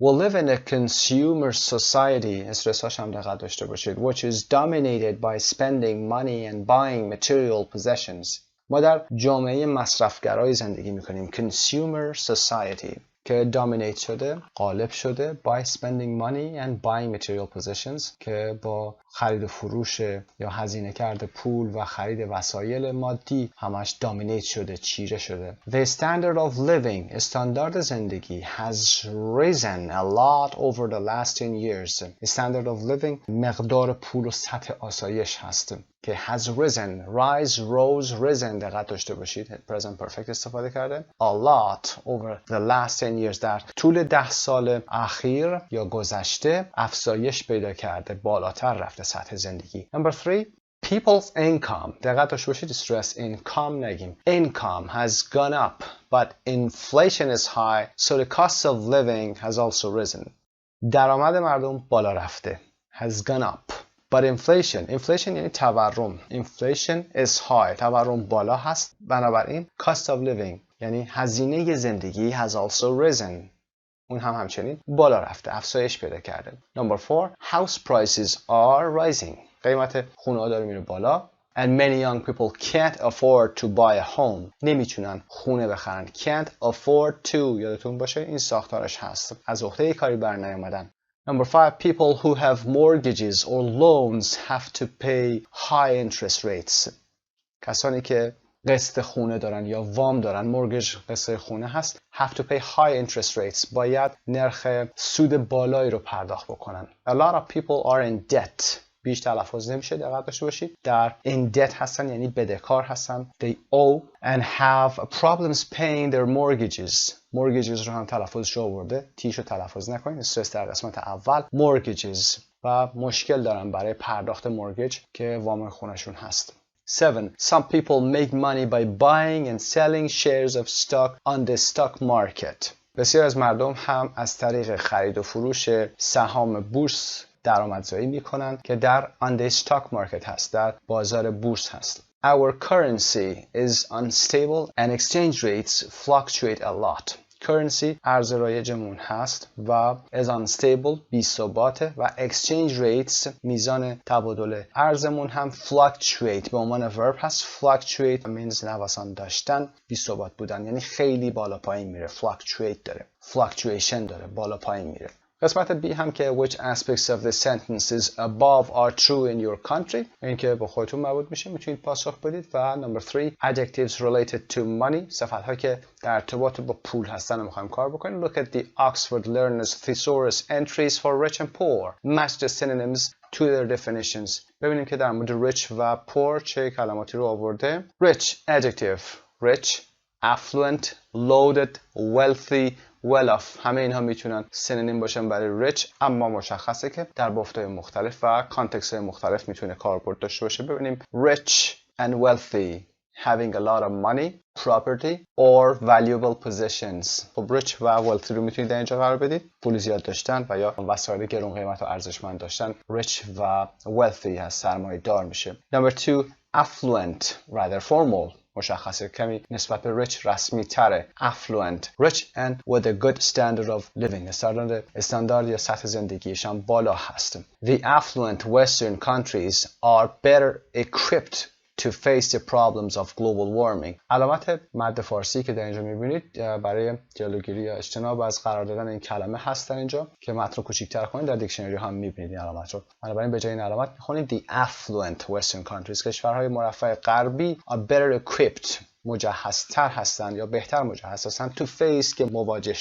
we live in a consumer society. استرساش هم دقت داشته باشید. Which is dominated by spending money and buying material possessions. ما در جامعه مصرفگرایی زندگی میکنیم. Consumer society که dominate شده، غالب شده by spending money and buying material possessions که با خرید و فروش یا هزینه کرده پول و خرید وسایل مادی همش dominate شده، چیره شده. The standard of living، استاندارد زندگی has risen a lot over the last 10 years. standard of living مقدار پول و سطح آسایش هست که has risen. rise, rose, risen دقت داشته باشید. present perfect استفاده کرده. a lot over the last 10 years در طول 10 سال اخیر یا گذشته افزایش پیدا کرده، بالاتر رفته سطح زندگی. Number 3, people's income. دقت داشته باشید stress income نگیم. income has gone up but inflation is high so the cost of living has also risen. درآمد مردم بالا رفته. has gone up. But inflation یعنی تورم. Inflation is high. تورم بالا هست. بنابراین cost of living یعنی هزینه زندگی has also risen. اون هم همچنین بالا رفته، افزایش پیدا کرده. Number 4 house prices are rising. قیمت خونه ها داره میره بالا. And many young people can't afford to buy a home. نمیتونن خونه بخرن. Can't afford to. یادتون باشه این ساختارش هست. از عهده کاری بر نیامدن. Number 5 people who have mortgages or loans have to pay high interest rates. کسانی که قسط خونه دارن یا وام دارن، مورگیج قسط خونه هست، have to pay high interest rates. باید نرخ سود بالایی رو پرداخت بکنن. A lot of people are in debt. بیش تلفظ نمیشه، دقت داشته باشید. در in debt هستن یعنی بدهکار هستن. They owe and have problems paying their mortgages. mortgages رو هم تلفظش رو آورده، تیش رو تلفظ نکنید، استرس در قسمت اول. mortgages و مشکل دارن برای پرداخت مورگیج که وام خونشون هست. 7. Some people make money by buying and selling shares of stock on the stock market. بسیار از مردم هم از طریق خرید و فروش سهام بورس درآمدزایی میکنن که در on the stock market هست، در بازار بورس هست. Our currency is unstable and exchange rates fluctuate a lot. currency ارز رایجمون هست و is unstable بی‌ثباته و exchange rates میزان تبادل ارزمون هم fluctuate به عنوان verb هست. fluctuate means نوسان داشتن، بی‌ثبات بودن، یعنی خیلی بالا پایین میره. fluctuate داره، fluctuation داره، بالا پایین میره. قسمت B هم که which aspects of the sentences above are true in your country. این که با خودتون مربوط میشه، میتونید پاسخ بدید. و number 3 adjectives related to money. صفت‌ها که در ارتباط با پول هستن رو می‌خوایم کار بکنیم. Look at the Oxford Learners Thesaurus entries for rich and poor. Match the synonyms to their definitions. ببینیم که در مورد rich و poor چه کلماتی رو آورده. Rich adjective rich, affluent, loaded, wealthy, well off. همه اینها میتونن سینونیم باشن برای rich، اما مشخصه که در بافت‌های مختلف و کانتکست‌های مختلف میتونه کاربرد داشته باشه. ببینیم rich and wealthy, having a lot of money, property or valuable possessions. خب rich و wealthy رو میتونید در اینجا قرار بدید. پول زیاد داشتن و یا وسایل گران قیمت و ارزشمند داشتن. rich و wealthy هست، سرمایه دار میشه. Number 2 affluent, rather formal. مشخصه کمی نسبت به rich رسمی تره. affluent, rich and with a good standard of living. استاندارد یا سطح زندگیشان بالا هست. The affluent western countries are better equipped to face the problems of global warming. علامت مد فارسی که در اینجا میبینید برای جلوگیری یا اجتناب از قرار دادن این کلمه هست در اینجا که متن رو کوچیک‌تر کنید. در دیکشنری هم میبینید این علامت رو. بنابراین به جای این علامت میخونید the affluent western countries. کشورهای مرفه غربی are better equipped، مجهزتر هستند یا بهتر مجهز هستند to face که مواجه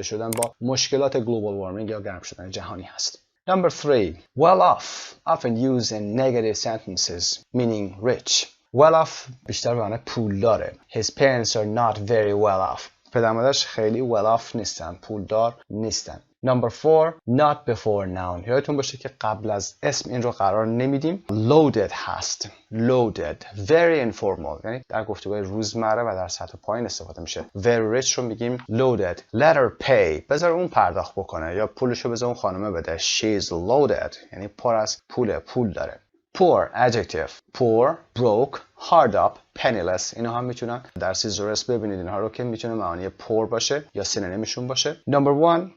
شدن با مشکلات global warming یا گرم شدن جهانی هست. Number 3 well off, often used in negative sentences meaning rich. well off بیشتر به معنی پولداره. His parents are not very well off. پدر مادرش خیلی well off نیستن، پولدار نیستن. Number 4 not before noun. یادتون باشه که قبل از اسم این رو قرار نمیدیم. loaded هست. loaded very informal، یعنی در گفتگوهای روزمره و در سطح پایین استفاده میشه. very rich رو میگیم loaded. let her pay، بذار اون پرداخت بکنه یا پولشو بذار اون خانمه بده. she's loaded یعنی پر از پول داره. poor adjective poor, broke, hard up, penniless. اینا هم میتونن در سیزورس ببینید اینها رو که میتونه معانی poor باشه یا سینونیمشون باشه. Number 1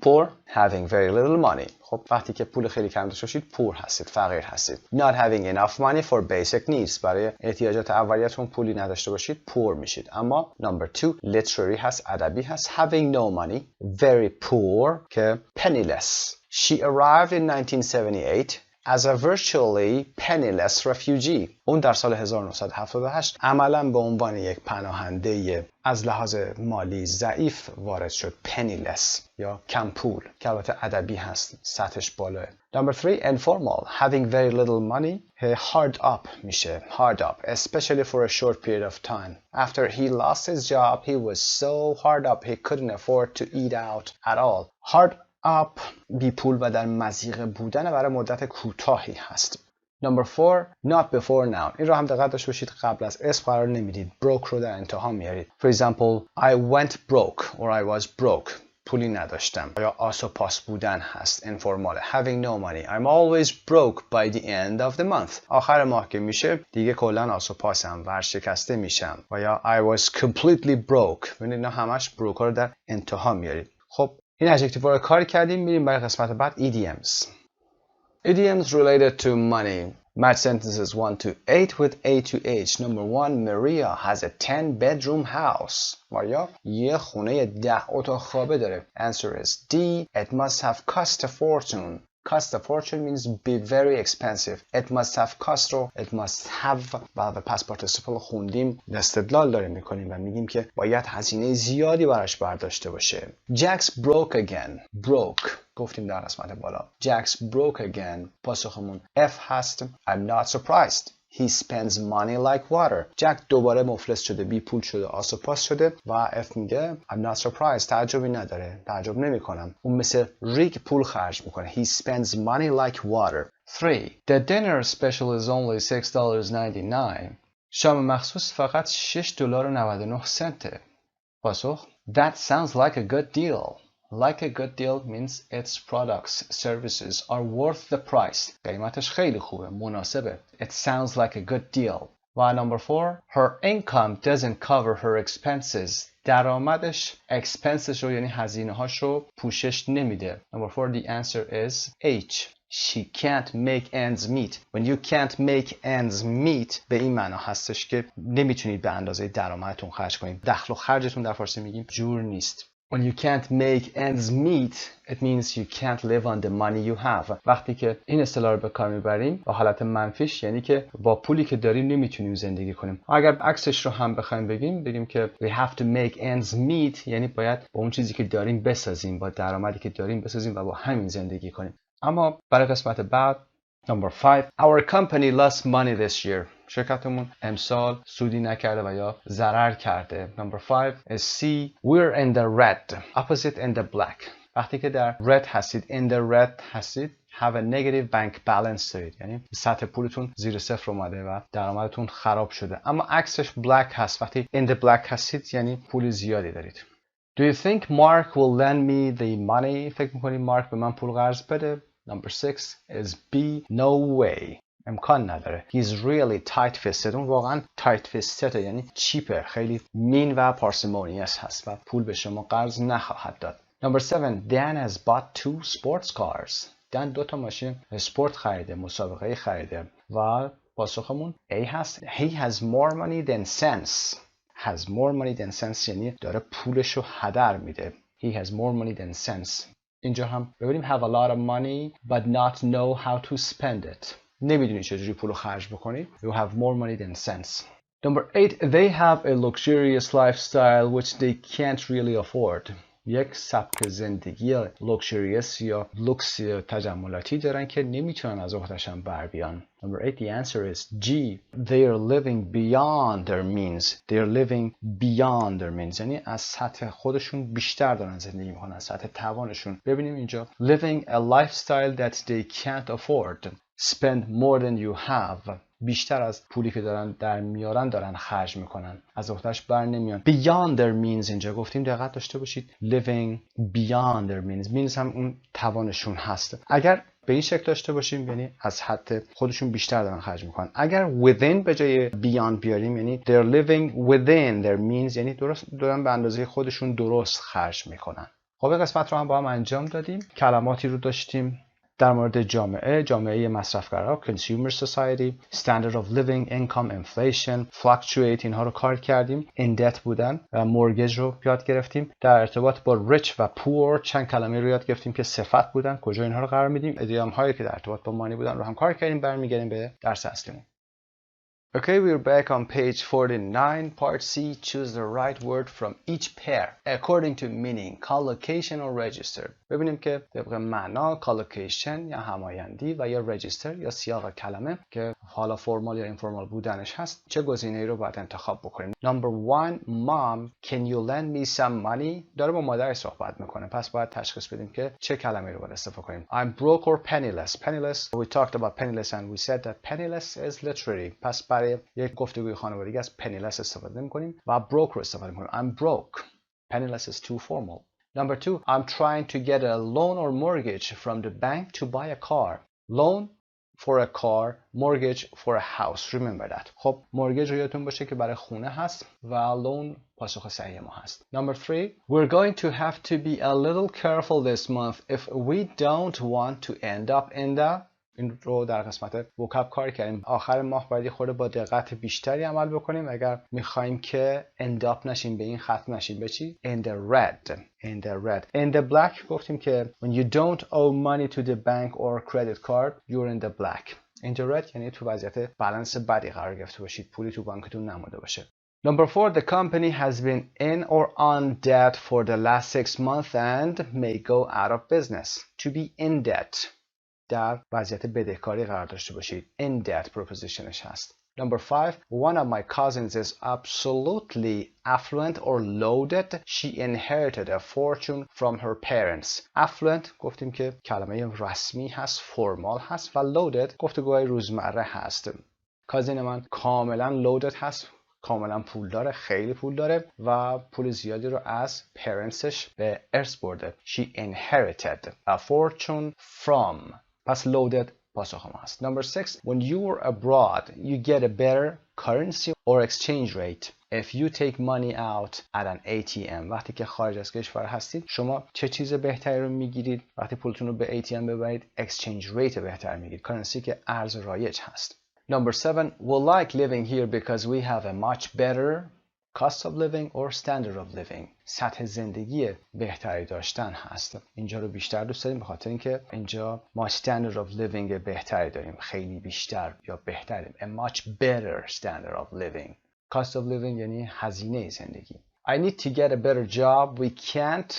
poor, having very little money. خب وقتی که پول خیلی کم داشته باشید پور هستید، فقیر هستید. Not having enough money for basic needs. برای احتیاجات اولیه‌تون پولی نداشته باشید پور میشید. اما number 2 literary هست، ادبی هست. having no money, very poor که penniless. She arrived in 1978 as a virtually penniless refugee. اون در سال 1978 عملاً به عنوان یک پناهنده از لحاظ مالی ضعیف وارد شد. penniless یا کم پول که البته ادبی هست، سطحش بالاه. Number 3 informal, having very little money, hard up میشه. hard up, especially for a short period of time. After he lost his job, he was so hard up he couldn't afford to eat out at all. hard up بی پول و در مضیقه بودن برای مدت کوتاهی هست. Number 4 not before noun. این رو هم دقت داشته باشید قبل از اسم قرار نمیدید. broke رو در انتها میارید. For example I went broke or I was broke. پولی نداشتم. یا آس و پاس بودن هست. informal. having no money. I'm always broke by the end of the month. آخر ماه که میشه دیگه کلا آس و پاسم، ورشکسته میشم. و یا I was completely broke. ببینید اینا همش broke رو در انتها میارید. خب این ادجکتیو رو کار کردیم. میریم برای قسمت بعد idioms. Idioms related to money. Match sentences 1 to 8 with A to H. Number 1, Maria has a 10-bedroom house. ماریا یه خونه 10 اتاق خوابه داره. Answer is D. It must have cost a fortune. Cost a fortune means be very expensive. It must have cost رو it must have و به past participle خوندیم استدلال داریم میکنیم و میگیم که باید هزینه زیادی براش برداشته باشه. Jack's broke again. Broke گفتیم در قسمت بالا. Jack's broke again. پاسخمون F هست. I'm not surprised. He spends money like water. جک دوباره مفلس شده، بی پول شده، آسوپاس شده و F میگه I'm not surprised. تعجبی نداره. تعجب نمی کنم. اون مثل ریگ پول خرج میکنه. He spends money like water. 3. The dinner special is only $6.99. شام مخصوص فقط $6.99. پاسخ That sounds like a good deal. Like a good deal means its products, services are worth the price. قیمتش خیلی خوبه، مناسبه. It sounds like a good deal. و number 4, her income doesn't cover her expenses. درآمدش expenses رو یعنی هزینه هاش رو پوشش نمیده. Number 4, the answer is H. She can't make ends meet. When you can't make ends meet به این معنا هستش که نمیتونید به اندازه درآمدتون خرج کنید. دخل و خرجتون در فارسی میگیم جور نیست. When you can't make ends meet, it means you can't live on the money you have. وقتی که این اصطلاح رو به کار میبریم با حالت منفیش یعنی که با پولی که داریم نمیتونیم زندگی کنیم. اگر عکسش رو هم بخوایم بگیم که we have to make ends meet یعنی باید با اون چیزی که داریم بسازیم، با درآمدی که داریم بسازیم و با همین زندگی کنیم. اما برای قسمت بعد Number 5. Our company lost money this year. شرکتمون امسال سودی نکرده و یا ضرر کرده. Number 5 is C. We're in the red. Opposite in the black. وقتی که در red هستید, in the red هستید, have a negative bank balance دارید. یعنی سطح پولتون زیر صفر اومده و درآمدتون خراب شده. اما عکسش black هست. وقتی in the black هستید یعنی پول زیادی دارید. Do you think Mark will lend me the money? فکر میکنید مارک به من پول قرض بده؟ Number 6 is B. No way. امکان نداره. He's really tight-fisted. اون واقعا tight-fisted یعنی چیپر، خیلی مین و parsimonious هست و پول به شما قرض نخواهد داد. Number 7. Dan has bought 2 sports cars. دن 2 تا ماشین اسپورت خریده، مسابقه خریده و پاسخمون A هست. He has more money than sense. Has more money than sense یعنی داره پولشو هدر میده. He has more money than sense. اینجا هم ببینیم have a lot of money but not know how to spend it. نمیدونی چجوری پولو خرج بکنی. You have more money than sense. Number 8. They have a luxurious lifestyle which they can't really afford. یک سبک زندگی luxurious یا لوکس تجملاتی دارن که نمیتونن از عهده‌شون بر بیان. Number 8. The answer is G. They are living beyond their means. They are living beyond their means. یعنی از سطح خودشون بیشتر دارن زندگی میکنن، از سطح توانشون. ببینیم اینجا living a lifestyle that they can't afford. Spend more than you have. بیشتر از پولی که دارن در میارن دارن خرج میکنن، از عهده‌اش بر نمیان. Beyond their means اینجا گفتیم دقت داشته باشید. Living beyond their means. means هم اون توانشون هست. اگر به این شکل داشته باشیم یعنی از حد خودشون بیشتر دارن خرج میکنن. اگر within به جای beyond بیاریم یعنی they're living within their means یعنی درست دارن به اندازه خودشون درست خرج میکنن. خب قسمت رو هم با هم انجام دادیم. کلماتی رو داشتیم در مورد جامعه مصرفگرا، consumer society، standard of living، income، inflation، fluctuate، اینها رو کار کردیم. in debt بودن و mortgage رو یاد گرفتیم. در ارتباط با rich و poor چند کلمه رو یاد گرفتیم که صفت بودن، کجا اینها رو قرار میدیم. ایدیوم هایی که در ارتباط با مانی بودن رو هم کار کردیم. برمیگردیم به درس اصلیمون. Okay, we're back on page 49, part C. Choose the right word from each pair according to meaning, collocation or register. ببینیم که طبق معنا collocation یا همایندی و یا register یا سیاق کلمه که حالا فرمال یا اینفورمال بودنش هست چه گزینه‌ای رو باید انتخاب بکنیم. Number 1, Mom, can you lend me some money? داره با مادرش صحبت میکنه. پس باید تشخیص بدیم که چه کلمه‌ای رو باید استفاده کنیم. I'm broke or penniless. Penniless, we talked about penniless and we said that penniless is literary. پس برای یک گفتگوی خانوادگی از penniless استفاده می‌کنیم و broke رو استفاده می‌کنیم. I'm broke. Penniless is too formal. Number 2, I'm trying to get a loan or mortgage from the bank to buy a car. Loan for a car, mortgage for a house. Remember that. خب mortgage رو یادتون باشه که برای خونه هست و loan پاسخ صحیح ما هست. Number 3, we're going to have to be a little careful this month if we don't want to end up in the. این رو در قسمت وکاب کار کردیم. آخر ماه باید خورده با دقت بیشتری عمل بکنیم اگر میخوایم که end up نشیم، به این خط نشیم. به چی؟ in the red. In the black گفتیم که when you don't owe money to the bank or credit card you're in the black. in the red یعنی تو وضعیت بالانس بدی قرار گرفته باشید، پولی تو بانکتون نمونده باشه. Number 4, the company has been in or on debt for the last 6 months and may go out of business. To be in debt در وضعیت بدهکاری قرار داشته باشید. in debt prepositionش هست. Number 5, one of my cousins is absolutely affluent or loaded. She inherited a fortune from her parents. Affluent گفتیم که کلمه رسمی هست، فرمال هست، و loaded گفتگوهای روزمره هست. کازین من کاملا loaded هست، کاملا پول داره، خیلی پول داره و پول زیادی رو از پرنتسش به ارث برده. She inherited a fortune from. پس loaded پاسخ ما هست. Number 6, when you are abroad, you get a better currency or exchange rate if you take money out at an ATM. وقتی که خارج از کشور هستید شما چه چیز بهتری رو میگیرید؟ وقتی پولتون رو به ATM ببرید exchange rate بهتر میگیرید، currency که ارز رایج هست. Number 7, we like living here because we have a much better cost of living or standard of living. سطح زندگی بهتری داشتن هست. اینجا رو بیشتر دوست داریم به خاطر اینکه اینجا ما standard of living بهتری داریم، خیلی بیشتر یا بهتریم. A much better standard of living. Cost of living یعنی هزینه زندگی. I need to get a better job. We can't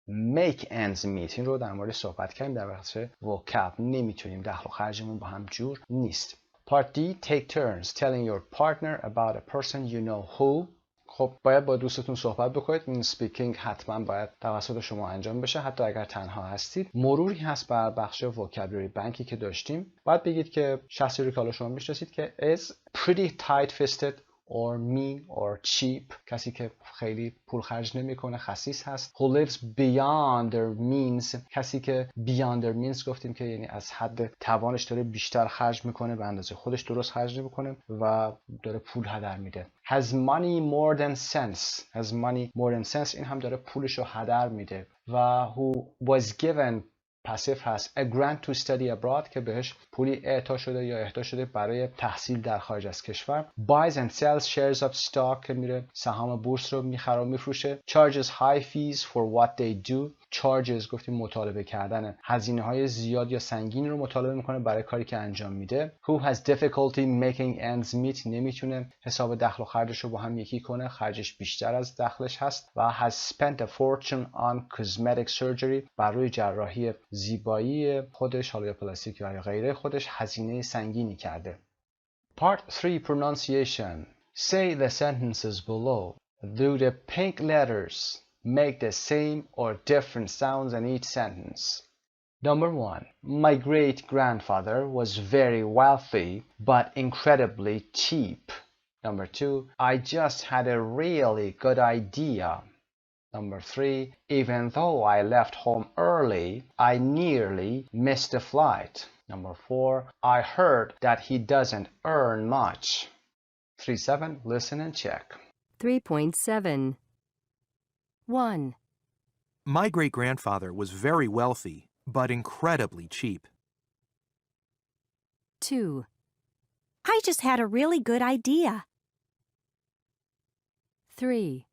make ends meet. این رو در مورد صحبت کردیم در بخش vocab. نمیتونیم دخل و خرجمون با هم جور نیست. Part D, take turns telling your partner about a person you know who. خب باید با دوستتون صحبت بکنید. این سپیکینگ حتما باید توسط شما انجام بشه حتی اگر تنها هستید. مروری هست بر بخش وکابولری بانکی که داشتیم. باید بگید که شخصی رو که حالا شما میشناسید که is pretty tight-fisted or mean or cheap. کسی که خیلی پول خرج نمیکنه، خسیس هست. Who lives beyond their means. کسی که beyond their means گفتیم که یعنی از حد توانش داره بیشتر خرج میکنه، به اندازه خودش درست خرج نمیکنه و داره پول هدر میده. Has money more than sense. Has money more than sense این هم داره پولش رو هدر میده. و who was given پاسیو هست a grant to study abroad که بهش پولی اعطا شده یا اهدا شده برای تحصیل در خارج از کشور. buys and sells shares of stock که میره سهام بورس رو میخره و میفروشه. charges high fees for what they do. charges گفتیم مطالبه کردن، هزینه های زیاد یا سنگین رو مطالبه میکنه برای کاری که انجام میده. who has difficulty making ends meet نمیتونه حساب دخل و خرجش رو با هم یکی کنه، خرجش بیشتر از دخلش هست. و has spent a fortune on cosmetic surgery بر روی جراحی زیبایی خودش، حالا یا پلاستیک یا غیره خودش هزینه سنگینی کرده. Part 3, pronunciation. Say the sentences below. Do the pink letters make the same or different sounds in each sentence? Number 1. My great-grandfather was very wealthy but incredibly cheap. Number 2. I just had a really good idea. Number 3. Even though I left home early, I nearly missed the flight. Number 4. I heard that he doesn't earn much. 3.7. Listen and check. 3.7. 1, My great-grandfather was very wealthy, but incredibly cheap. 2, I just had a really good idea. 3,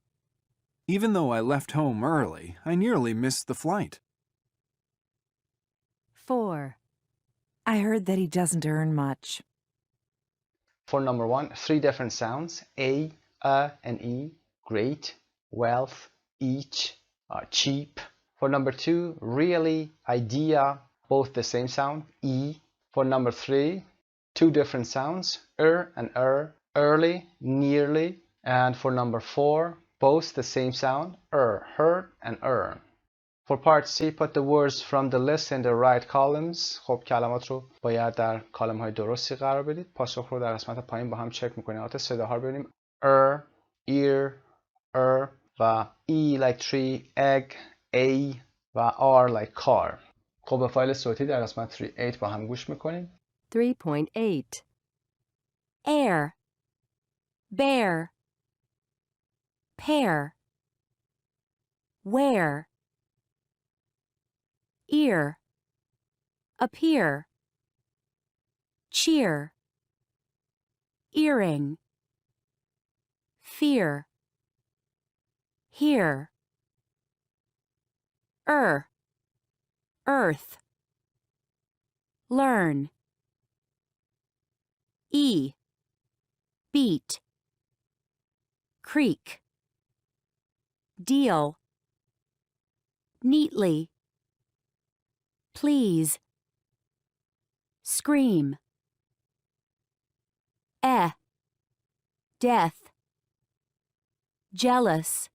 Even though I left home early, I nearly missed the flight. 4, I heard that he doesn't earn much. For number 1, 3 different sounds, A, and E, great, wealth, each, cheap. For number 2, really, idea, both the same sound, E. For number 3, 2 different sounds, and early, nearly. And for number 4, both the same sound, heard, and For part C, put the words from the list in the right columns. خب کلمات رو باید در کالم های درستی قرار بدید. پاسخ رو در قسمت پایین با هم چک میکنیم. البته صداها رو ببینیم. ear, و E like tree, egg, A و R like car. خب به فایل صوتی در قسمت 3.8 با هم گوش میکنیم. 3.8 Air, bear, pair, wear, ear, appear, cheer, earring, fear, hear, earth, learn, beat, creek, deal, neatly, please, scream, death, jealous,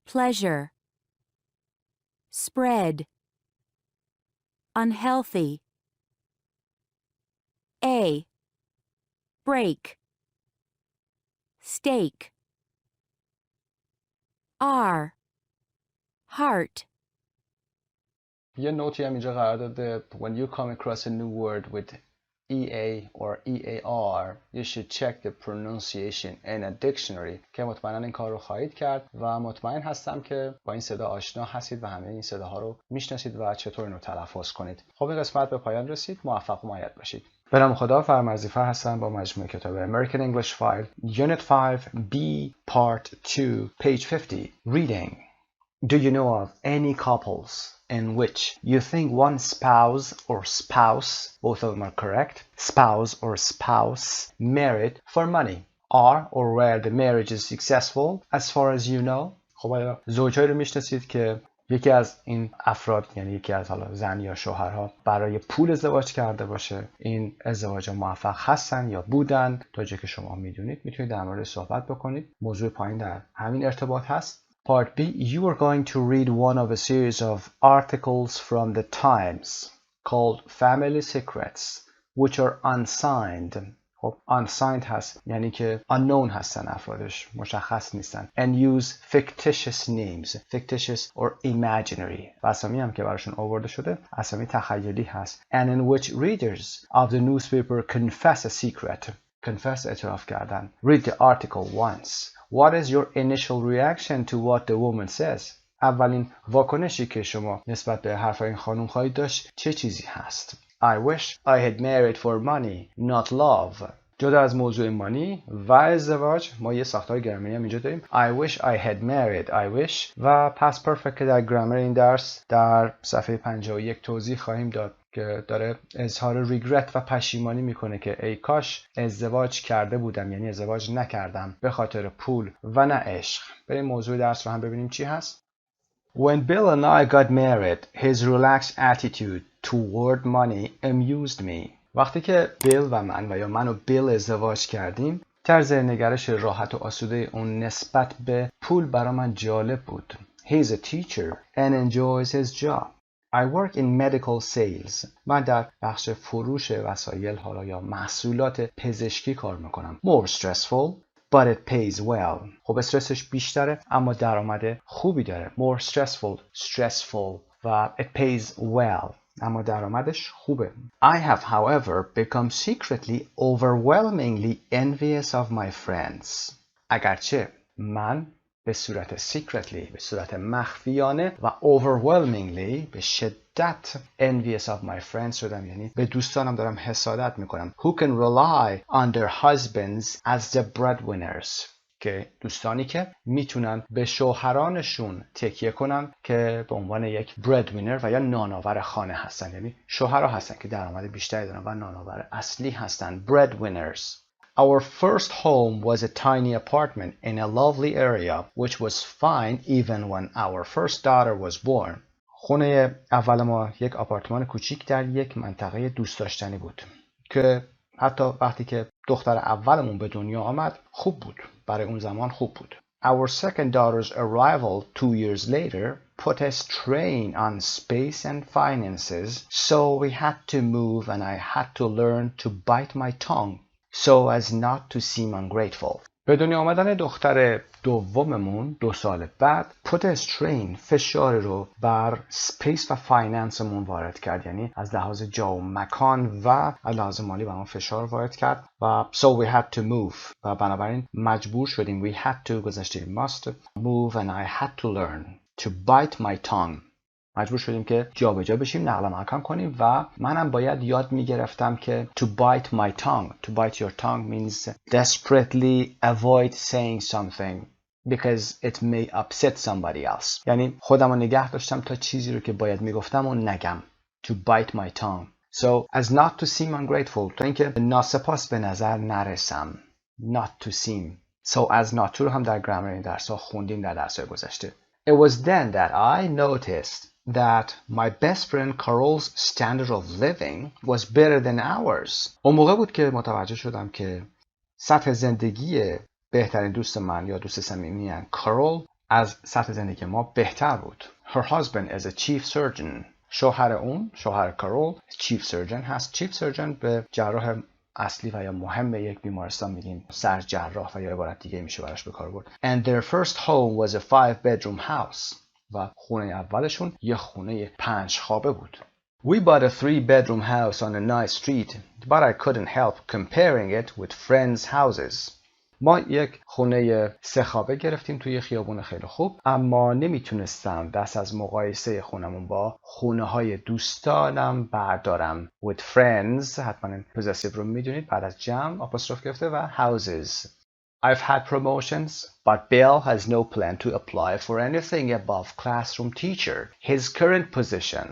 pleasure, spread, unhealthy, break, stake, heart. یه نوتی هم اینجا قرار داده when you come across a new word with EA or EAR you should check the pronunciation in a dictionary که مطمئنا این کار رو خواهید کرد و مطمئن هستم که با این صدا آشنا هستید و همه این صداها رو میشناسید و چطور اینو تلفظ کنید. خب این قسمت به پایان رسید. موفق و مؤید باشید. به نام خدا، فرامرزی هستم با مجموعه کتاب امریکن انگلیش فایل Unit 5B Part 2 Page 50 Reading. Do you know of any couples in which you think one spouse or spouse, both of them are correct, spouse or spouse, married for money, are or where the marriage is successful as far as you know? خب آیا زوجهایی رو میشناسید که یکی از این افراد، یعنی یکی از حالا زن یا شوهرها، برای پول ازدواج کرده باشه؟ این ازدواج موفق هستن یا بودن؟ تا جایی که شما میدونید میتونید در مورد صحبت بکنید. موضوع پایین در همین ارتباط هست. Part B, you are going to read one of a series of articles from the Times called Family Secrets, which are unsigned. خب unsigned هست یعنی که unknown هستن، افرادش مشخص نیستن. And use fictitious names, fictitious or imaginary. و اسامی هم که براشون آورده شده اسامی تخیلی هست. And in which readers of the newspaper confess a secret. Confess اعتراف کردن. Read the article once. What is your initial reaction to what the woman says? اولین واکنشی که شما نسبت به حرف این خانم خواهید داشت چه چیزی هست؟ I wish I had married for money, not love. جدا از موضوع مانی و ازدواج ما یه ساختار گرامری هم اینجا داریم. I wish I had married, I wish و past perfect که در گرامر این درس در صفحه 51 توضیح خواهیم داد که داره اظهار ریگرت و پشیمانی میکنه که ای کاش ازدواج کرده بودم، یعنی ازدواج نکردم به خاطر پول و نه عشق. بریم موضوع درس رو هم ببینیم چی هست. When Bill and I got married, his relaxed attitude toward money amused me. وقتی که بیل و من و یا من و بیل ازدواج کردیم، طرز نگرش راحت و آسوده اون نسبت به پول برای من جالب بود. He's a teacher and enjoys his job. I work in medical sales. من در بخش فروش وسایل حالا یا محصولات پزشکی کار میکنم. More stressful, but it pays well. خب استرسش بیشتره اما درآمد خوبی داره. More stressful و it pays well. اما درآمدش خوبه. I have however become secretly overwhelmingly envious of my friends. اگرچه من به صورت secretly، به صورت مخفیانه و overwhelmingly به شدت envious of my friends شدم، یعنی به دوستانم دارم حسادت میکنم. Who can rely on their husbands as the breadwinners. که دوستانی که میتونن به شوهرانشون تکیه کنن که به عنوان یک breadwinner و یا نانآور خانه هستن، یعنی شوهرها هستن که درآمد بیشتری دارن و نانآور اصلی هستن، breadwinners. Our first home was a tiny apartment in a lovely area which was fine even when our first daughter was born. خونه اول ما یک آپارتمان کوچیک در یک منطقه دوست داشتنی بود که حتی وقتی که دختر اولمون به دنیا آمد خوب بود، برای اون زمان خوب بود. Our second daughter's arrival 2 years later put a strain on space and finances, so we had to move and I had to learn to bite my tongue so as not to seem ungrateful. به دنیا آمدن دختر دوممون 2 سال بعد put a strain فشار رو بر سپیس و فایننسمون وارد کرد، یعنی از لحاظ جا و مکان و از لحاظ مالی برامون فشار وارد کرد و so we had to move و بنابراین مجبور شدیم we had to گذشته must move and I had to learn to bite my tongue. مجبور شدیم که جابجا بشیم، نقل مکان کنیم و منم باید یاد میگرفتم که to bite my tongue. To bite your tongue means desperately avoid saying something because it may upset somebody else. یعنی خودم رو نگه داشتم تا چیزی رو که باید میگفتم و نگم. To bite my tongue. So as not to seem ungrateful. تا اینکه ناسپاس به نظر نرسم. Not to seem. So as not to رو هم در گرامر این درس ها خوندیم در درس های گذشته. It was then that I noticed that my best friend Carol's standard of living was better than ours. اون موقع بود که متوجه شدم که سطح زندگی بهترین دوست من یا دوست صمیمی کارول از سطح زندگی ما بهتر بود. Her husband is a chief surgeon. شوهر کارول chief surgeon هست. chief surgeon به جراح اصلی و یا مهم یک بیمارستان میگیم سرجراح و یا عبارت دیگه میشه براش به کار برد. And their first home was a 5-bedroom house. و خونه اولشون یه خونه 5 خوابه بود. We bought a 3-bedroom house on a nice street, but I couldn't help comparing it with friends' houses. ما یک خونه 3 خوابه گرفتیم توی خیابون خیلی خوب، اما نمیتونستم دست از مقایسه خونمون با خونه های دوستانم بردارم. With friends حتما possessive رو میدونید بعد از جمع آپوستروف گرفته و houses. I've had promotions, but Bill has no plan to apply for anything above classroom teacher. His current position,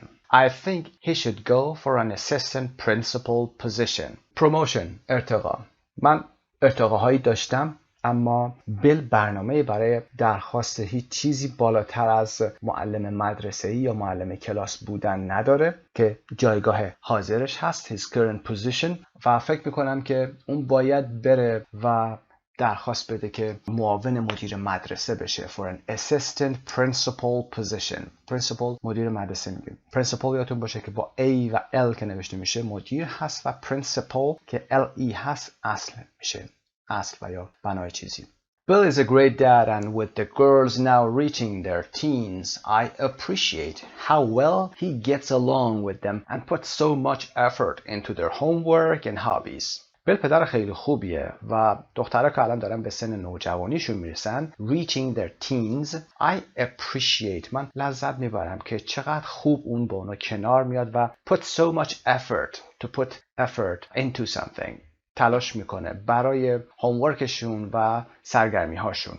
I think he should go for an assistant principal position. Promotion, ارتقا. من ارتقاهایی داشتم، اما بیل برنامه برای درخواست هیچ چیزی بالاتر از معلم مدرسه‌ای یا معلم کلاس بودن نداره که جایگاه حاضرش هست. His current position. و فکر میکنم که اون باید بره و درخواست بده که معاون مدیر مدرسه بشه for an assistant principal position. principal مدیر مدرسه میگیم. principal یادتون باشه که با A و L که نوشته میشه مدیر هست و principal که LE هست اصل میشه. اصل و یا بنای چیزی. Bill is a great dad and with the girls now reaching their teens, I appreciate how well he gets along with them and puts so much effort into their homework and hobbies. بیل پدر خیلی خوبیه و دخترها که الان دارن به سن نوجوانیشون میرسن reaching their teens I appreciate من لذت میبرم که چقدر خوب اون با اونا کنار میاد و put so much effort to put effort into something تلاش میکنه برای homeworkشون و سرگرمی هاشون.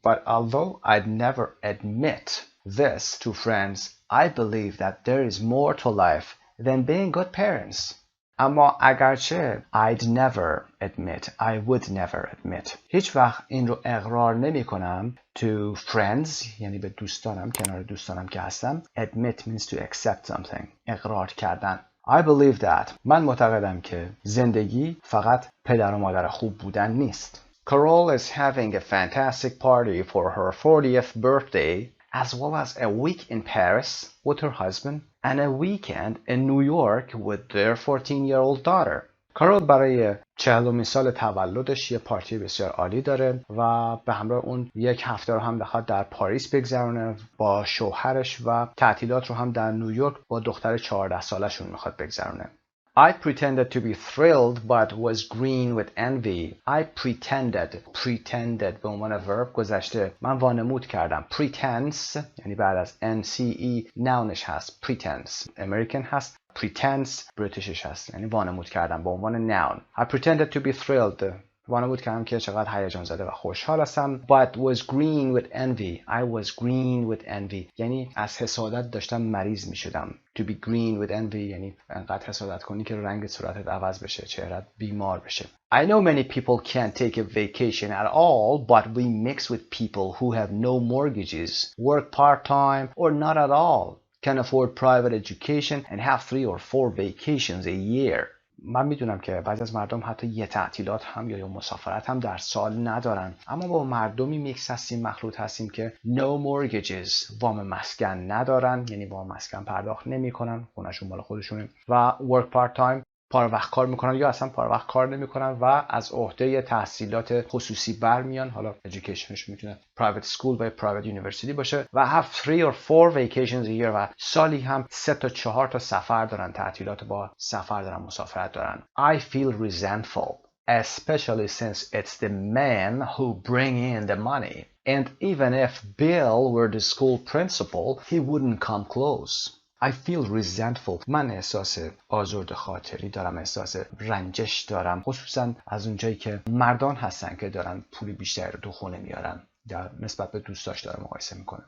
But although I'd never admit this to friends, I believe that there is more to life than being good parents. اما اگرچه I'd never admit, I would never admit. هیچ وقت این رو اقرار نمی کنم to friends یعنی به دوستانم، کنار دوستانم که هستم. Admit means to accept something. اقرار کردن. I believe that. من معتقدم که زندگی فقط پدر و مادر خوب بودن نیست. Carol is having a fantastic party for her 40th birthday as well as a week in Paris with her husband and a weekend in New York with their 14-year-old daughter. کارول برای 40مین سال تولدش یه پارتی بسیار عالی داره و به همراه اون یک هفته رو هم بخواد در پاریس بگذرونه با شوهرش و تعطیلات رو هم در نیویورک با دختر 14 سالشون میخواد بگذرونه. I pretended to be thrilled but was green with envy. I pretended به عنوان verb گذشته من وانمود کردم. Pretense یعنی بعد از NCE nounش هست. Pretense American هست. Pretense بریتیشش هست یعنی وانمود کردم به عنوان noun. I pretended to be thrilled وانمود کردم که چقدر هیجان زده و خوشحال هستم. But was green with envy. I was green with envy یعنی از حسادت داشتم مریض می شدم. To be green with envy یعنی انقدر حسادت کنی که رنگ صورتت عوض بشه، چهرت بیمار بشه. I know many people can't take a vacation at all, but we mix with people who have no mortgages, work part-time or not at all, can afford private education and have 3 or 4 vacations a year. من میدونم که بعضی از مردم حتی یه تعطیلات هم یا مسافرت هم در سال ندارن، اما با مردمی میکس هستیم، مخلوط هستیم که no mortgages وام مسکن ندارن، یعنی وام مسکن پرداخت نمیکنن، خونهشون مال خودشونه، و work part time پاره وقت کار میکنن یا اصلا پاره وقت کار نمیکنن و از عهده تحصیلات خصوصی برمیان. حالا educationش میتونه private school و private university باشه و have 3 or 4 vacations a year و سالی هم 3 تا 4 تا سفر دارن، تعطیلات با سفر دارن، مسافرت دارن. I feel resentful, especially since it's the men who bring in the money. And even if Bill were the school principal, he wouldn't come close. I feel resentful. من احساس آزرده خاطری دارم، احساس رنجش دارم، خصوصا از اونجایی که مردان هستن که دارن پول بیشتری رو تو خونه میارن، در نسبت به دوستاش داره مقایسه میکنه.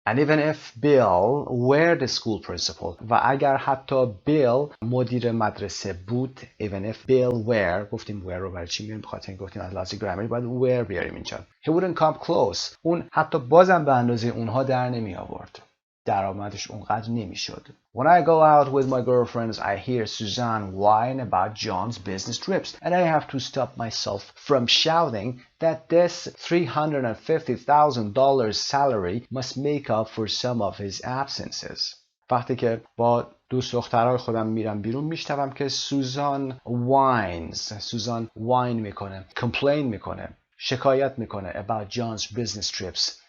And even if Bill were the school principal و اگر حتی بیل مدیر مدرسه بود، even if Bill were، گفتیم were رو برای چی میاریم؟ بخاطر اینکه گفتیم از لحاظ گرامری باید were بیاریم اینجا. He wouldn't come close. اون حتی بازم به اندازه اونها در نمی آورد. درآمدش اونقدر نمیشد. When I go out with my girlfriends, I hear Suzanne whine about John's business trips, and I have to stop myself from shouting that this $350,000 salary must make up for some of his absences. وقتی که با دوست دخترای خودم میرم بیرون میشنوم که سوزان whine میکنه، complain میکنه، شکایت میکنه about John's business trips.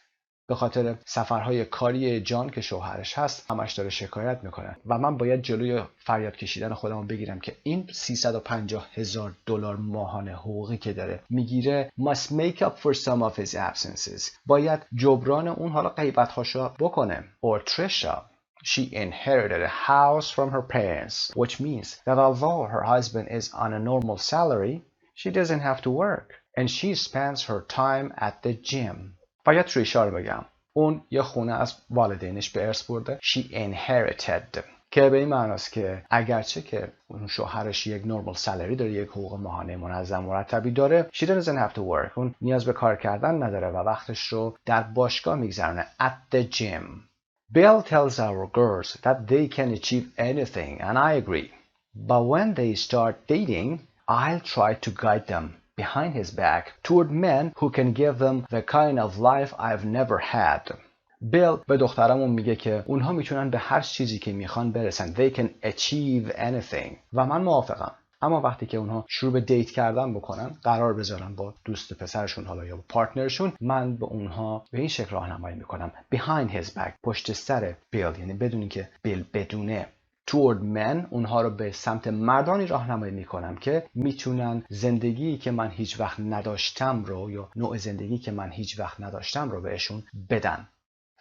به خاطر سفرهای کاری جان که شوهرش هست همش داره شکایت میکنه و من باید جلوی فریاد کشیدن خودم رو بگیرم که این $350,000 ماهانه حقوقی که داره میگیره must make up for some of his absences. باید جبران اون حالا غیبت‌هاشو بکنه. Or Trisha, she inherited a house from her parents, which means that although her husband is on a normal salary, she doesn't have to work and she spends her time at the gym. باید تریشا رو بگم. اون یه خونه از والدینش به ارث برده. She inherited. که به این معناست که اگرچه که اون شوهرش یک normal salary داره، یک حقوق ماهانه منظم مرتبی داره، she doesn't have to work. اون نیاز به کار کردن نداره و وقتش رو در باشگاه میگذرونه. At the gym. Bill tells our girls that they can achieve anything and I agree. But when they start dating, I'll try to guide them behind his back toward men who can give them the kind of life I've never had. بیل به دخترمون میگه که اونها میتونن به هر چیزی که میخوان برسن. They can achieve anything. و من موافقم. اما وقتی که اونها شروع به دیت کردن بکنن، قرار بذارن با دوست پسرشون حالا یا با پارتنرشون، من به اونها به این شکل راهنمایی میکنم. Behind his back. پشت سر بیل، یعنی بدون اینکه بیل بدونه. Toward men، اونها رو به سمت مردانی راهنمایی میکنم که میتونن زندگی که من هیچ وقت نداشتم رو یا نوع زندگی که من هیچ وقت نداشتم رو بهشون بدن.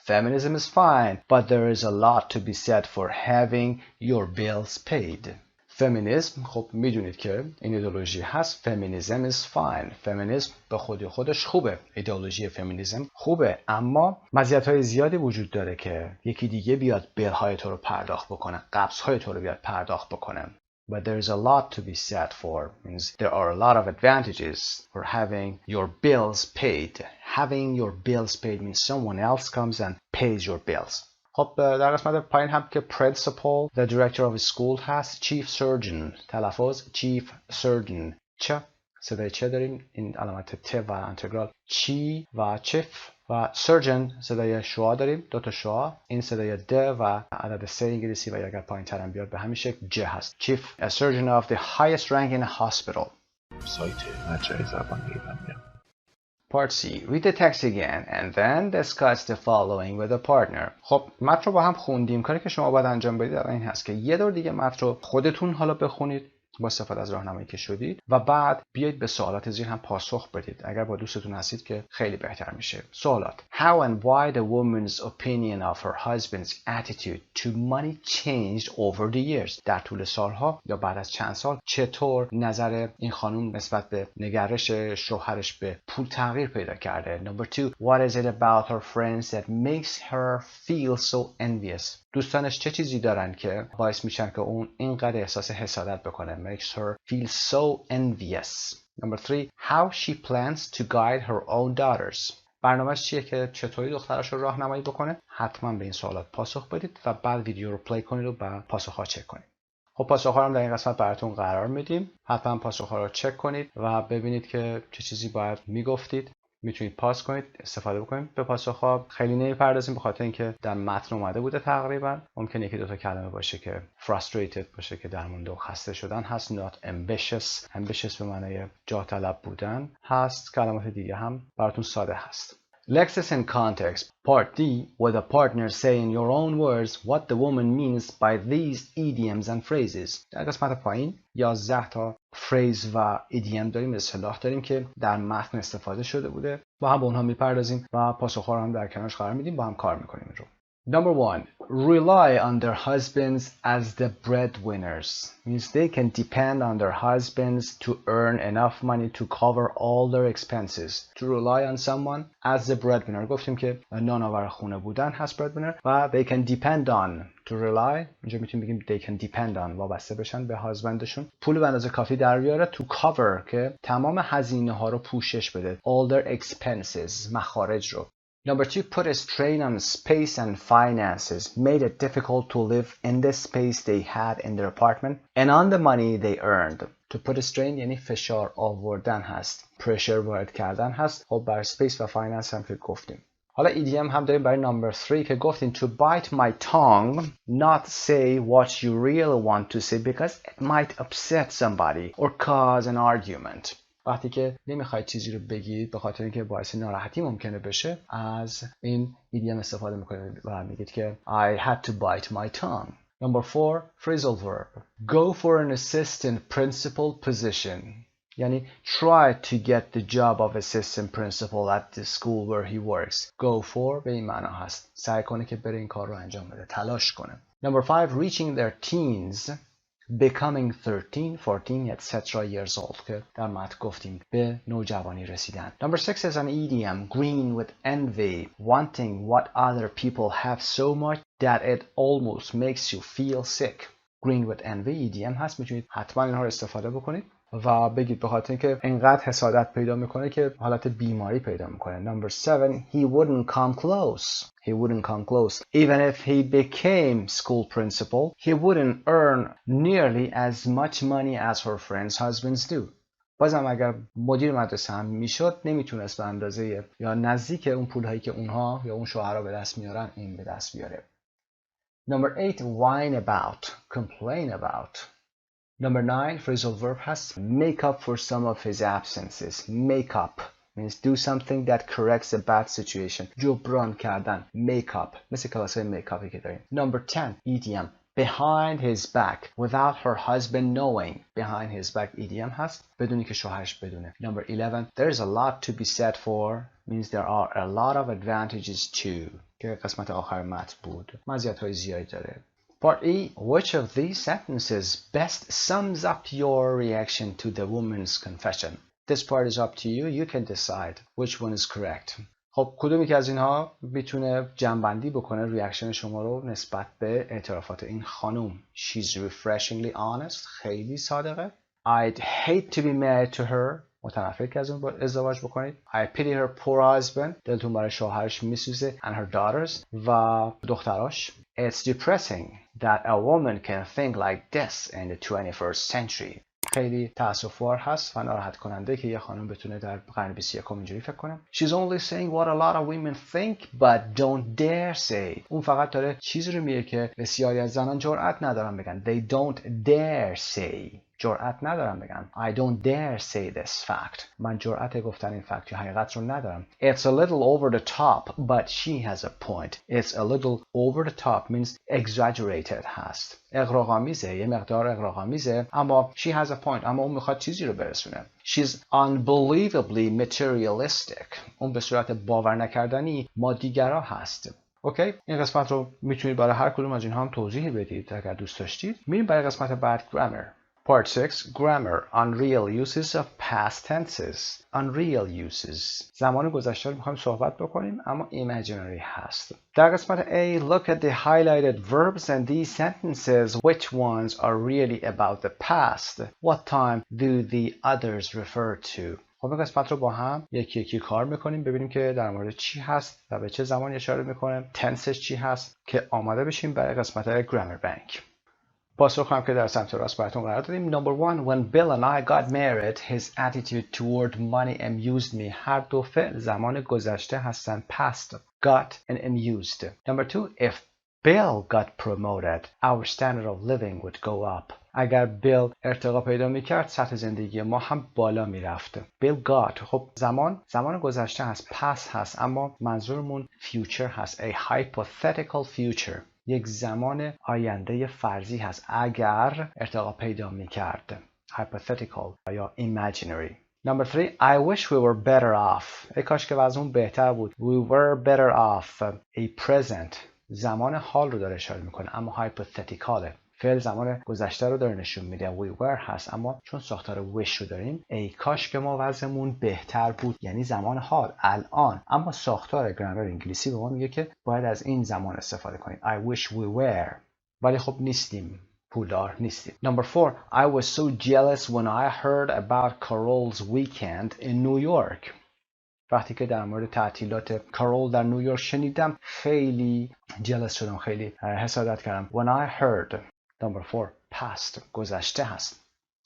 Feminism is fine, but there is a lot to be said for having your bills paid. فمینیسم، خب میدونید که این ایدئولوژی هست. فمینیسم is fine. فمینیسم به خودش خوبه. ایدئولوژی فمینیسم خوبه، اما مزیت‌های زیادی وجود داره که یکی دیگه بیاد بیل‌های تو رو پرداخت بکنه، قبض‌های تو رو بیاد پرداخت بکنه. But there's a lot to be said for. Means there are a lot of advantages for having your bills paid. Having your bills paid means someone else comes and pays your bills. خب در قسمت پایین هم که principal, the director of a school هست. chief surgeon، تلفظ chief surgeon. صدای چه داریم؟ این علامت ت و انتگرال. چی و chief و surgeon صدای شعا داریم، 2 تا شعا. این صدای د و عدد 3 انگلیسی و اگر پایین ترم بیاد به همین شکل ج هست. chief a surgeon of the highest rank in a hospital. سایت مجموعه زبان ایرانی. Part C. Read the text again and then discuss the following with a partner. خب متن رو با هم خوندیم. کاری که شما باید انجام بدید این هست که یه دور دیگه متن رو خودتون حالا بخونید با استفاده از راهنمایی که شدید و بعد بیایید به سوالات زیر هم پاسخ بدید. اگر با دوستتون هستید که خیلی بهتر میشه. سوالات: How and why the woman's opinion of her husband's attitude to money changed over the years. در طول سالها یا بعد از چند سال چطور نظر این خانم نسبت به نگرش شوهرش به پول تغییر پیدا کرده. Number 2. What is it about her friends that makes her feel so envious. دوستانش چه چیزی دارن که باعث میشن که اون اینقدر احساس حسادت بکنه. Makes her feel so envious. Number 3. How she plans to guide her own daughters. برنامه‌اش چیه که چطوری دخترش رو راهنمایی بکنه؟ حتما به این سوالات پاسخ بدید و بعد ویدیو رو پلی کنید و بعد پاسخ‌ها چک کنید. خب پاسخ‌ها رو هم در این قسمت براتون قرار میدیم. حتما پاسخ‌ها رو چک کنید و ببینید که چه چیزی باید میگفتید میتونید پاس کنید، استفاده بکنید. به پاسخ‌ها خیلی نمی‌پردازیم به خاطر اینکه در متن اومده بوده تقریبا. ممکنه یکی دو تا کلمه باشه که frustrated باشه که در مورد خسته شدن هست. not ambitious به معنای جاه طلب بودن هست. کلمات دیگه هم براتون ساده هست. Lexis in context. Part D. With a partner say in your own words what the woman means by these idioms and phrases. در قسمت پایین 11 تا فریز و ایدیم داریم، اصطلاح داریم که در متن استفاده شده بوده. با هم به اونها میپردازیم و پاسخ‌ها رو هم در کنارش قرار میدیم، با هم کار میکنیم این رو. Number 1. Rely on their husbands as the breadwinners. Means they can depend on their husbands to earn enough money to cover all their expenses. To rely on someone as the breadwinner. گفتیم که نانآور خونه بودن هست breadwinner و they can depend on. To rely اینجا میتونیم بگیم they can depend on، وابسته بشن به هازبندشون. پول به اندازه کافی در بیاره. To cover که تمام هزینه ها رو پوشش بده. All their expenses، مخارج رو. Number 2, put a strain on space and finances, made it difficult to live in the space they had in their apartment and on the money they earned. To put a strain یعنی فشار آوردن هست. pressure وارد کردن هست. خب بر space و finance هم که گفتیم. حالا ایدیم هم داریم برای number 3 که گفتیم to bite my tongue, not say what you really want to say because it might upset somebody or cause an argument. وقتی که نمیخواید چیزی رو بگید به خاطر اینکه باعث ناراحتی ممکنه بشه، از این ایدیم استفاده میکنید و میگید که I had to bite my tongue. Number 4, phrasal verb. Go for an assistant principal position. یعنی try to get the job of assistant principal at the school where he works. Go for به این معنا هست. سعی کنه که بره این کار رو انجام بده. تلاش کنه. Number 5, reaching their teens. Becoming 13, 14, etc. years old که در متن گفتیم به نوجوانی رسیدن. Number 6 is an idiom, green with envy, wanting what other people have so much that it almost makes you feel sick. Green with envy idiom هست، میتونید حتما اینها رو استفاده بکنید و بگید به خاطر اینکه انقدر حسادت پیدا میکنه که حالت بیماری پیدا میکنه. Number 7, he wouldn't come close. He wouldn't come close. Even if he became school principal, he wouldn't earn nearly as much money as her friends' husbands do. بازم اگر مدیر مدرسه هم میشد نمیتونست به اندازه یا نزدیک اون پولهایی که اونها یا اون شوهرها به دست میارن این به دست بیاره. Number 8, whine about, complain about. Number 9, phrasal verb has make up for some of his absences. Make up means do something that corrects a bad situation. جبران کردن. Make up. مثل کلاسای make upی که داریم. Number 10, idiom. Behind his back without her husband knowing. Behind his back idiom هست بدونی که شوهرش بدونه. Number 11, there's a lot to be said for means there are a lot of advantages too. که قسمت آخر متن بود. مزیت‌های زیادی داره. Part E, which of these sentences best sums up your reaction to the woman's confession? This part is up to you. You can decide which one is correct. خب کدومی که از اینها میتونه جمع‌بندی بکنه ریاکشن شما رو نسبت به اعترافات این خانم. She's refreshingly honest. خیلی صادقه. I'd hate to be married to her. متنفر که از اون ازدواج بکنید. I pity her poor husband. دلتون برای شوهرش میسوزه. And her daughters. و دختراش. It's depressing that a woman can think like this in the 21st century. خیلی تأسف‌بار هست و ناراحت کننده که یه خانم بتونه در قرن 21 اینجوری فکر کنه. She's only saying what a lot of women think but don't dare say. اون فقط داره چیزی رو میگه که بسیاری از زنان جرأت ندارن بگن. They don't dare say. جرأت ندارم بگم. I don't dare say this fact. من جرأت گفتن این فکت یا حقیقت رو ندارم. It's a little over the top, but she has a point. It's a little over the top means exaggerated هست. اغراق‌آمیزه، یه مقدار اغراق‌آمیزه، اما she has a point. اما اون میخواد چیزی رو برسونه. She's unbelievably materialistic. اون به صورت باور نکردنی مادیگرا هست. اوکی، این قسمت رو میتونید برای هر کدوم از اینها هم توضیح بدید اگر دوست داشتید. میریم برای قسمت بعد grammar. Part 6, grammar, unreal uses of past tenses. Unreal uses. زمان گذشته رو میخوایم صحبت بکنیم اما imaginary هست. در قسمت A, look at the highlighted verbs and these sentences. Which ones are really about the past? What time do the others refer to? خب این قسمت رو با هم یکی یکی کار میکنیم ببینیم که در مورد چی هست و به چه زمانی اشاره میکنه. تنسش چی هست که آماده بشیم برای قسمت grammar bank. پاسخ هم که در سمت راست براتون قرار دادیم. Number 1. When Bill and I got married, his attitude toward money amused me. هر دو فعل زمان گذشته هستن. Past. Got and amused. Number 2. If Bill got promoted, our standard of living would go up. اگر بیل ارتقا پیدا میکرد سطح زندگی ما هم بالا میرفت. بیل got خب زمان گذشته هست. past هست اما منظورمون future هست. A hypothetical future. یک زمان آینده فرضی هست اگر ارتقا پیدا میکرد. hypothetical یا imaginary. Number 3. I wish we were better off. ای کاش که وضعمون بهتر بود. We were better off. A present. زمان حال رو داره اشاره میکنه اما hypotheticalه. فعل زمان گذشته رو داره نشون میده. We were هست اما چون ساختار wish رو داریم ای کاش که ما وضعمون بهتر بود یعنی زمان حال الان. اما ساختار گرامر انگلیسی به ما میگه که باید از این زمان استفاده کنیم. I wish we were. ولی خب نیستیم. پولدار نیستیم. Number 4. I was so jealous when I heard about Carol's weekend in New York. وقتی که در مورد تعطیلات کارول در نیویورک شنیدم خیلی jealous شدم. خیلی حسادت کردم. When I heard. Number 4. Past. گذشته هست.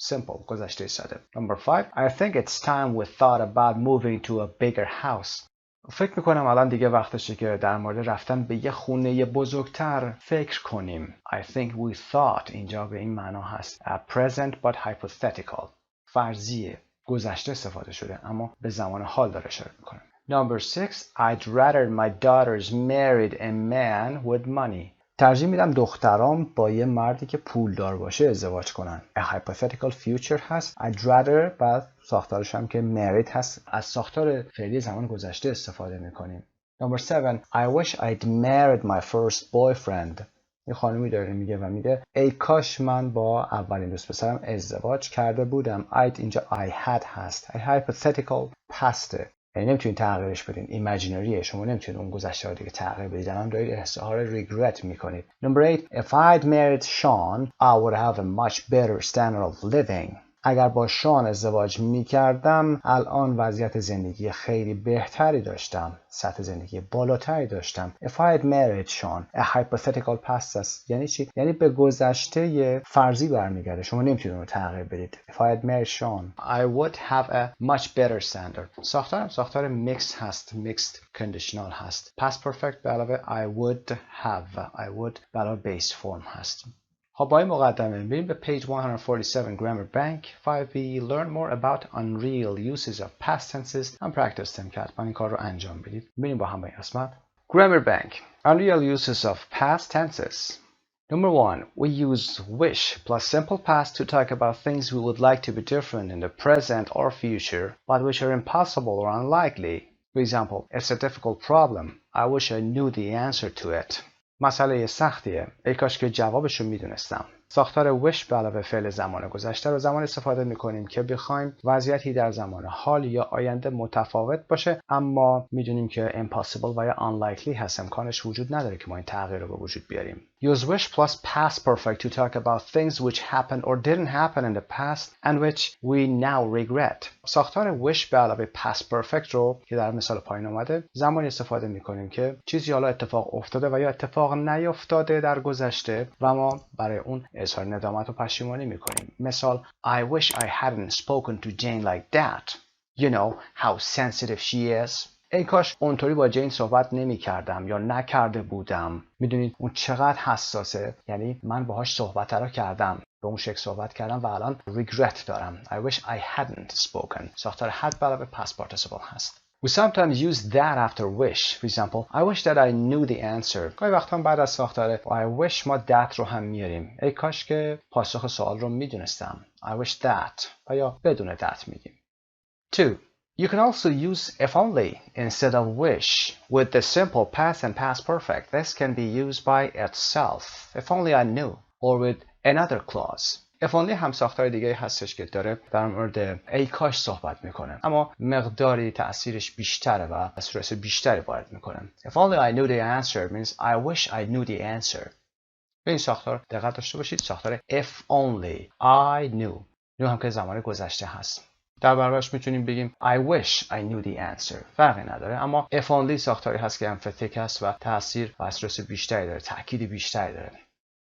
Simple. گذشته ساده. Number 5. I think it's time we thought about moving to a bigger house. فکر میکنم الان دیگه وقتشه که در مورد رفتن به یه خونه بزرگتر فکر کنیم. I think we thought اینجا به این معنا هست. Present but hypothetical. فرضیه. گذشته استفاده شده اما به زمان حال داره اشاره میکنه. Number 6. I'd rather my daughters married a man with money. ترجیح میدم دخترام با یه مردی که پولدار باشه ازدواج کنن. A hypothetical future هست. I'd rather بعد ساختارش هم که married هست. از ساختار فعلی زمان گذشته استفاده میکنیم. Number 7. I wish I'd married my first boyfriend. یه خانمی داره میگه و میگه ای کاش من با اولین دوست پسرم ازدواج کرده بودم. I'd اینجا I had هست. A hypothetical past. یعنی نمیتونید تغییرش بدین. ایمیجینریه. شما نمیتونید اون گذشته ها دیگه تغییر بدید. الان دارید احساس ریگرت میکنید. Number 8. If I'd married Sean, I would have a much better standard of living. اگر با شان ازدواج میکردم الان وضعیت زندگی خیلی بهتری داشتم. سطح زندگی بالاتری داشتم. If I had married Sean. A hypothetical past است. یعنی چی؟ یعنی به گذشته فرضی برمیگرده. شما نمیتونید اون رو تغییر بدید. If I had married Sean. I would have a much better standard. ساختار mixed هست. Mixed conditional هست. Past perfect به علاوه I would have. I would به علاوه base form هست. خب با این مقدمه بریم به page 147 Grammar Bank 5B. Learn more about unreal uses of past tenses and practice them که حتما این کار رو انجام بدید. بریم با هم به این قسمت. Grammar Bank. Unreal uses of past tenses. Number 1. We use wish plus simple past to talk about things we would like to be different in the present or future but which are impossible or unlikely. For example, it's a difficult problem. I wish I knew the answer to it. مسئله سختیه. ای کاش که جوابشو میدونستم. ساختار wish به علاوه فعل زمان گذشته رو زمان استفاده میکنیم که بخوایم وضعیتی در زمان حال یا آینده متفاوت باشه اما میدونیم که impossible و یا unlikely هست. امکانش وجود نداره که ما این تغییر رو به وجود بیاریم. Use wish plus past perfect to talk about things which happened or didn't happen in the past and which we now regret. ساختار wish به علاوه past perfect رو که در مثال پایین اومده زمانی استفاده میکنیم که چیزی حالا اتفاق افتاده و یا اتفاق نیفتاده در گذشته و ما برای اون اظهار ندامت و پشیمانی میکنیم. مثال I wish I hadn't spoken to Jane like that. You know how sensitive she is. ای کاش اونطوری با جین صحبت نمی کردم یا نکرده بودم. میدونید اون چقدر حساسه. یعنی من باهاش صحبت را کردم. به اون شکل صحبت کردم و الان regret دارم. I wish I hadn't spoken. ساختار had علاوه past participle هست. We sometimes use that after wish. For example, I wish that I knew the answer. گاهی وقتا بعد از ساختار I wish ما that رو هم میاریم. ای کاش که پاسخ سوال رو میدونستم. I wish that. و یا بدون that میگیم. 2. You can also use if only instead of wish with the simple past and past perfect. This can be used by itself. If only I knew. Or with another clause. if only هم ساختار دیگه هستش که داره در مورد ای کاش صحبت میکنه اما مقداری تأثیرش بیشتره و استرس بیشتری وارد میکنه. If only I knew the answer means I wish I knew the answer. به این ساختار دقت داشته باشید. ساختار if only I knew. نو هم که زمان گذشته هست. در برابرش میتونیم بگیم I wish I knew the answer. فرقی نداره اما if only ساختاری هست که emphatic هست و تأثیر و استرس بیشتری داره. تأکید بیشتری داره.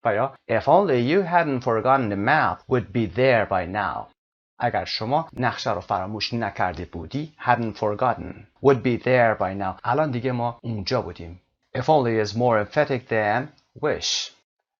و یا If only you hadn't forgotten the map would be there by now. اگر شما نقشه رو فراموش نکرده بودی hadn't forgotten would be there by now. الان دیگه ما اونجا بودیم. If only is more emphatic than wish.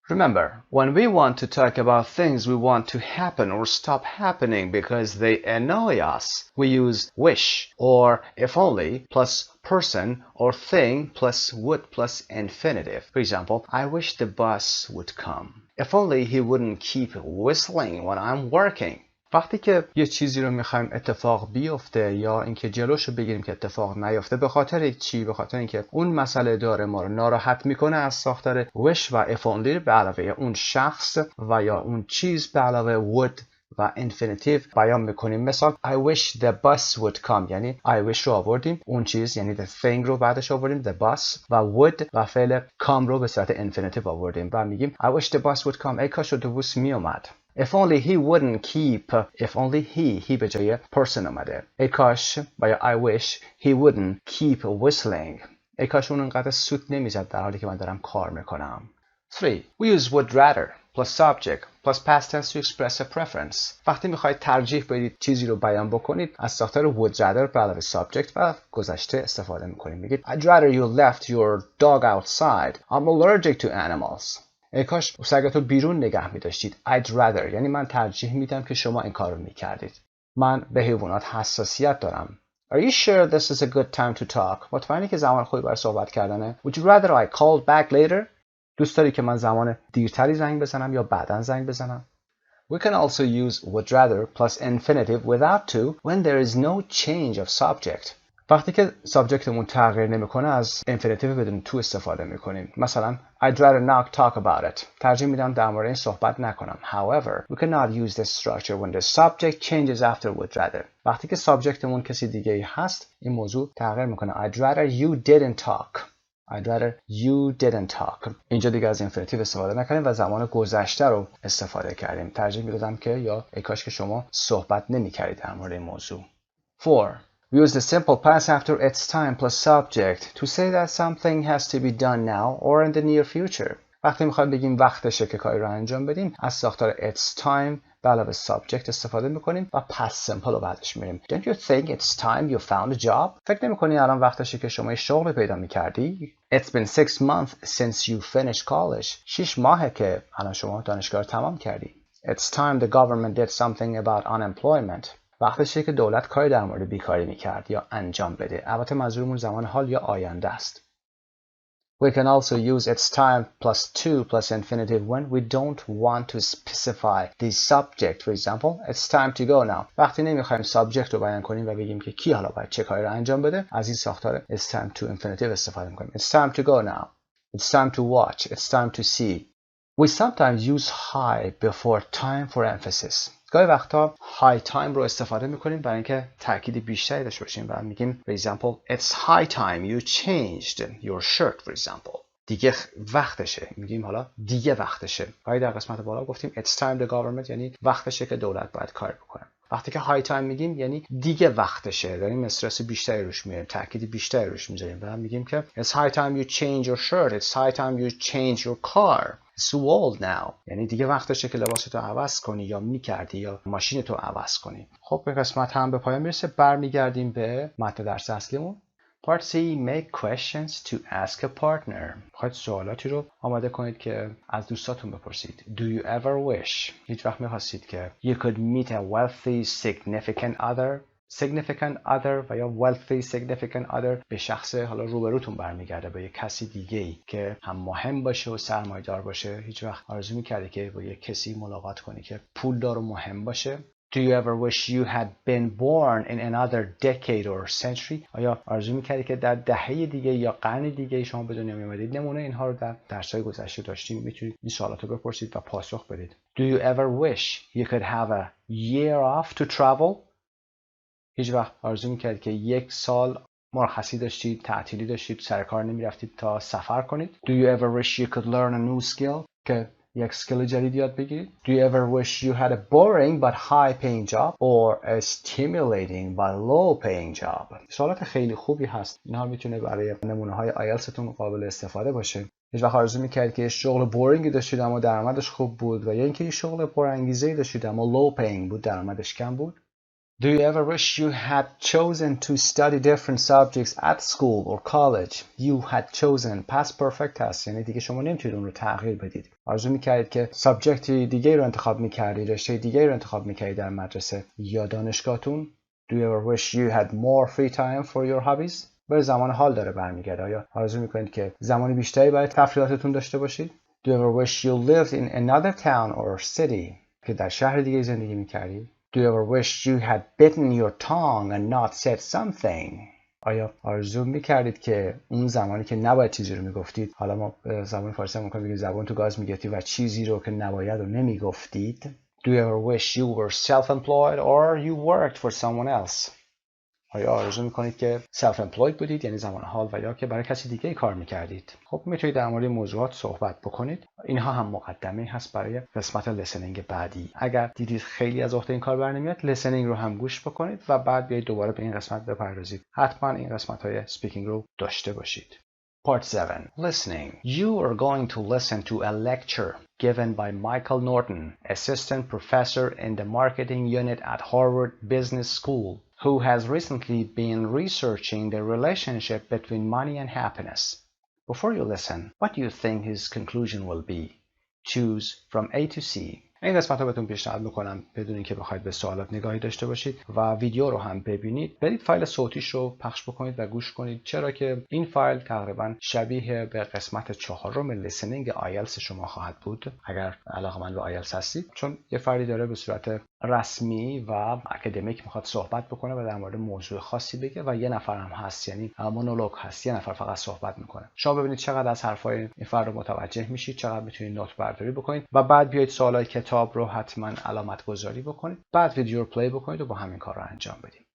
Remember, when we want to talk about things we want to happen or stop happening because they annoy us, we use wish or if only plus person or thing plus would plus infinitive. For example, I wish the bus would come. If only he wouldn't keep whistling when I'm working. وقتی که یه چیزی رو میخوایم اتفاق بیفته یا اینکه جلوش رو بگیریم که اتفاق نیفته به خاطر چی؟ به خاطر اینکه اون مسئله داره ما رو ناراحت میکنه، از ساختار wish و if only به علاوه اون شخص و یا اون چیز به علاوه would و infinitive بیان میکنیم. مثال I wish the bus would come، یعنی I wish رو آوردیم، اون چیز یعنی the thing رو بعدش آوردیم the bus و would و فعل come رو به صورت infinitive آوردیم و میگیم I wish the bus would come. ای کاش اتوبوس میومد. If only he wouldn't keep. If only he به جای person اومده. ای کاش و یا I wish he wouldn't keep whistling. ای کاش اون انقدر سوت نمیزد در حالی که من دارم کار میکنم. 3. We use would rather plus subject plus past tense to express a preference. وقتی میخواید ترجیح بدید چیزی رو بیان بکنید از ساختار would rather به علاوه subject و گذشته استفاده میکنید. میگید I'd rather you left your dog outside. I'm allergic to animals. ای کاش سگتو بیرون نگه می‌داشتید. I'd rather یعنی من ترجیح میدم که شما این کارو می‌کردید. من به حیوانات حساسیت دارم. Are you sure this is a good time to talk? مطمئنی که زمان خوبی برای صحبت کردنه؟ Would you rather I call back later? دوست داری که من زمان دیرتری زنگ بزنم یا بعداً زنگ بزنم؟ We can also use would rather plus infinitive without to when there is no change of subject. وقتی که سابجکتمون تغییر نمیکنه از infinitive بدون to استفاده میکنیم. مثلا I'd rather not talk about it. ترجیح میدم در مورد این صحبت نکنم. However, we cannot use this structure when the subject changes after would rather. وقتی که سابجکتمون کسی دیگه ای هست این موضوع تغییر میکنه. I'd rather you didn't talk. I'd rather you didn't talk. اینجا دیگه از infinitive استفاده نکنیم و زمان گذشته رو استفاده کردیم. ترجیح میدادم که یا ای کاش که شما صحبت نمیکردید در مورد این موضوع. 4. We use the simple past after its time plus subject to say that something has to be done now or in the near future. وقتی میخوایم بگیم وقتشه که کاری رو انجام بدیم از ساختار its time به علاوه subject استفاده میکنیم و past simple رو بعدش میریم. Don't you think it's time you found a job? فکر نمیکنی الان وقتشه که شما شغل پیدا میکردی؟ It's been 6 months since you finished college. 6 ماهه که الان شما دانشگاه رو تمام کردی. It's time the government did something about unemployment. وقتشه که دولت کاری در مورد بیکاری میکرد یا انجام بده. البته منظورمون زمان حال یا آینده است. We can also use its time plus to plus infinitive when we don't want to specify the subject. For example, it's time to go now. وقتی نمیخوایم subject رو بیان کنیم و بگیم که کی حالا باید چه کاری رو انجام بده از این ساختار it's time to infinitive استفاده میکنیم. It's time to go now. It's time to watch. It's time to see. We sometimes use high before time for emphasis. گاهی وقتا high time رو استفاده میکنیم برای اینکه تاکید بیشتری داشته باشیم و میگیم for example it's high time you changed your shirt for example. دیگه وقتشه. میگیم حالا دیگه وقتشه. گاهی در قسمت بالا گفتیم it's time the government یعنی وقتشه که دولت باید کار بکنه. وقتی که high time میگیم یعنی دیگه وقتشه. داریم استرس بیشتری روش میاریم، تاکید بیشتری روش میذاریم و میگیم که it's high time you change your shirt. It's high time you change your car. It's too old now. یعنی دیگه وقتشه که لباستو عوض کنی یا میکردی یا ماشینتو عوض کنی. خب به قسمت هم به پایان میرسه. برمیگردیم به متن درس اصلیمون. Part C. Make questions to ask a partner. خواهید سوالاتی رو آماده کنید که از دوستاتون بپرسید. Do you ever wish هیچ وقت میخواستید که you could meet a wealthy significant other. significant other و یا wealthy significant other به شخص حالا روبروتون برمیگرده، به یک کسی دیگه‌ای که هم مهم باشه و سرمایه‌دار باشه. هیچ وقت آرزو می‌کردی که با یک کسی ملاقات کنی که پولدار و مهم باشه؟ Do you ever wish you had been born in another decade or century? آیا آرزو می‌کردی که در دهه دیگه یا قرن دیگه شما به دنیا می‌آمدید؟ نمونه اینها رو در درس‌های گذشته داشتیم. می‌تونید این سوالات رو بپرسید و پاسخ بدید. Do you ever wish you could have a year off to travel? هیچ وقت آرزو می‌کردید که یک سال مرخصی داشتید، تعطیلی داشتید، سر کار نمی‌رفتید تا سفر کنید؟ Do you ever wish you could learn a new skill? که یک اسکیل جدید یاد بگیرید. Do you ever wish you had a boring but high paying job or a stimulating but low paying job? سوالات خیلی خوبی هست. اینها میتونه برای نمونه‌های آیلتستون قابل استفاده باشه. هیچ وقت آرزو میکردید که شغل بورینگی داشتید اما درآمدش خوب بود و یا اینکه یه شغل پرانگیزه‌ای داشتید اما low paying بود، درآمدش کم بود؟ Do you ever wish you had chosen to study different subjects at school or college? You had chosen past perfect هست، یعنی دیگه شما نمیتونید اون رو تغییر بدید. آرزو میکردید که سابجکتی دیگه رو انتخاب میکردید، رشته دیگه رو انتخاب میکردید در مدرسه یا دانشگاهتون. Do you ever wish you had more free time for your hobbies? به زمان حال داره برمیگرده. آیا آرزو میکنید که زمان بیشتری برای تفریحاتتون داشته باشید؟ Do you ever wish you lived in another town or city? که در شهر دیگه زندگی میکردید؟ Do you ever wish you had bitten your tongue and not said something? آیا آرزو میکردید که اون زمانی که نباید چیزی رو میگفتید، حالا ما زبان فارسی هم میکنیم بگیم زبان تو گاز میگفتید و چیزی رو که نباید رو نمیگفتید؟ Do you ever wish you were self-employed or you worked for someone else? آیا آرزو میکنید که self-employed بودید، یعنی زمان حال، و یا که برای کسی دیگه کار میکردید؟ خب میتونید در مورد موضوعات صحبت بکنید. اینها هم مقدمه هست برای قسمت لسنینگ بعدی. اگر دیدید خیلی از عهده این کار برنمیاد، لسنینگ رو هم گوش بکنید و بعد بیایید دوباره به این قسمت بپردازید. حتما این قسمت های سپیکینگ رو داشته باشید. Part 7. Listening. You are going to listen to a lecture given by Michael Norton, assistant professor in the marketing unit at Harvard Business School, who has recently been researching the relationship between money and happiness. Before you listen, what do you think his conclusion will be? Choose from A to C. این قسمت رو بهتون پیشنهاد میکنم بدون اینکه بخواید به سوالات نگاهی داشته باشید و ویدیو رو هم ببینید، برید فایل صوتیش رو پخش بکنید و گوش کنید، چرا که این فایل تقریبا شبیه به قسمت 4 لیسنینگ آیلتس شما خواهد بود اگر علاقه‌مند به آیلتس هستید، چون یه فردی داره به صورت رسمی و اکادمیک میخواد صحبت بکنه و در مورد موضوع خاصی بگه و یه نفر هم هست، یعنی مونولوگ هست، یه نفر فقط صحبت میکنه. شما ببینید چقدر از حرفای این فرد رو متوجه میشید، چقدر میتونید نوت برداری بکنید و بعد بیاید سوالای کتاب رو حتما علامت گذاری بکنید، بعد ویدیو رو پلی بکنید و با همین کار رو انجام بدید.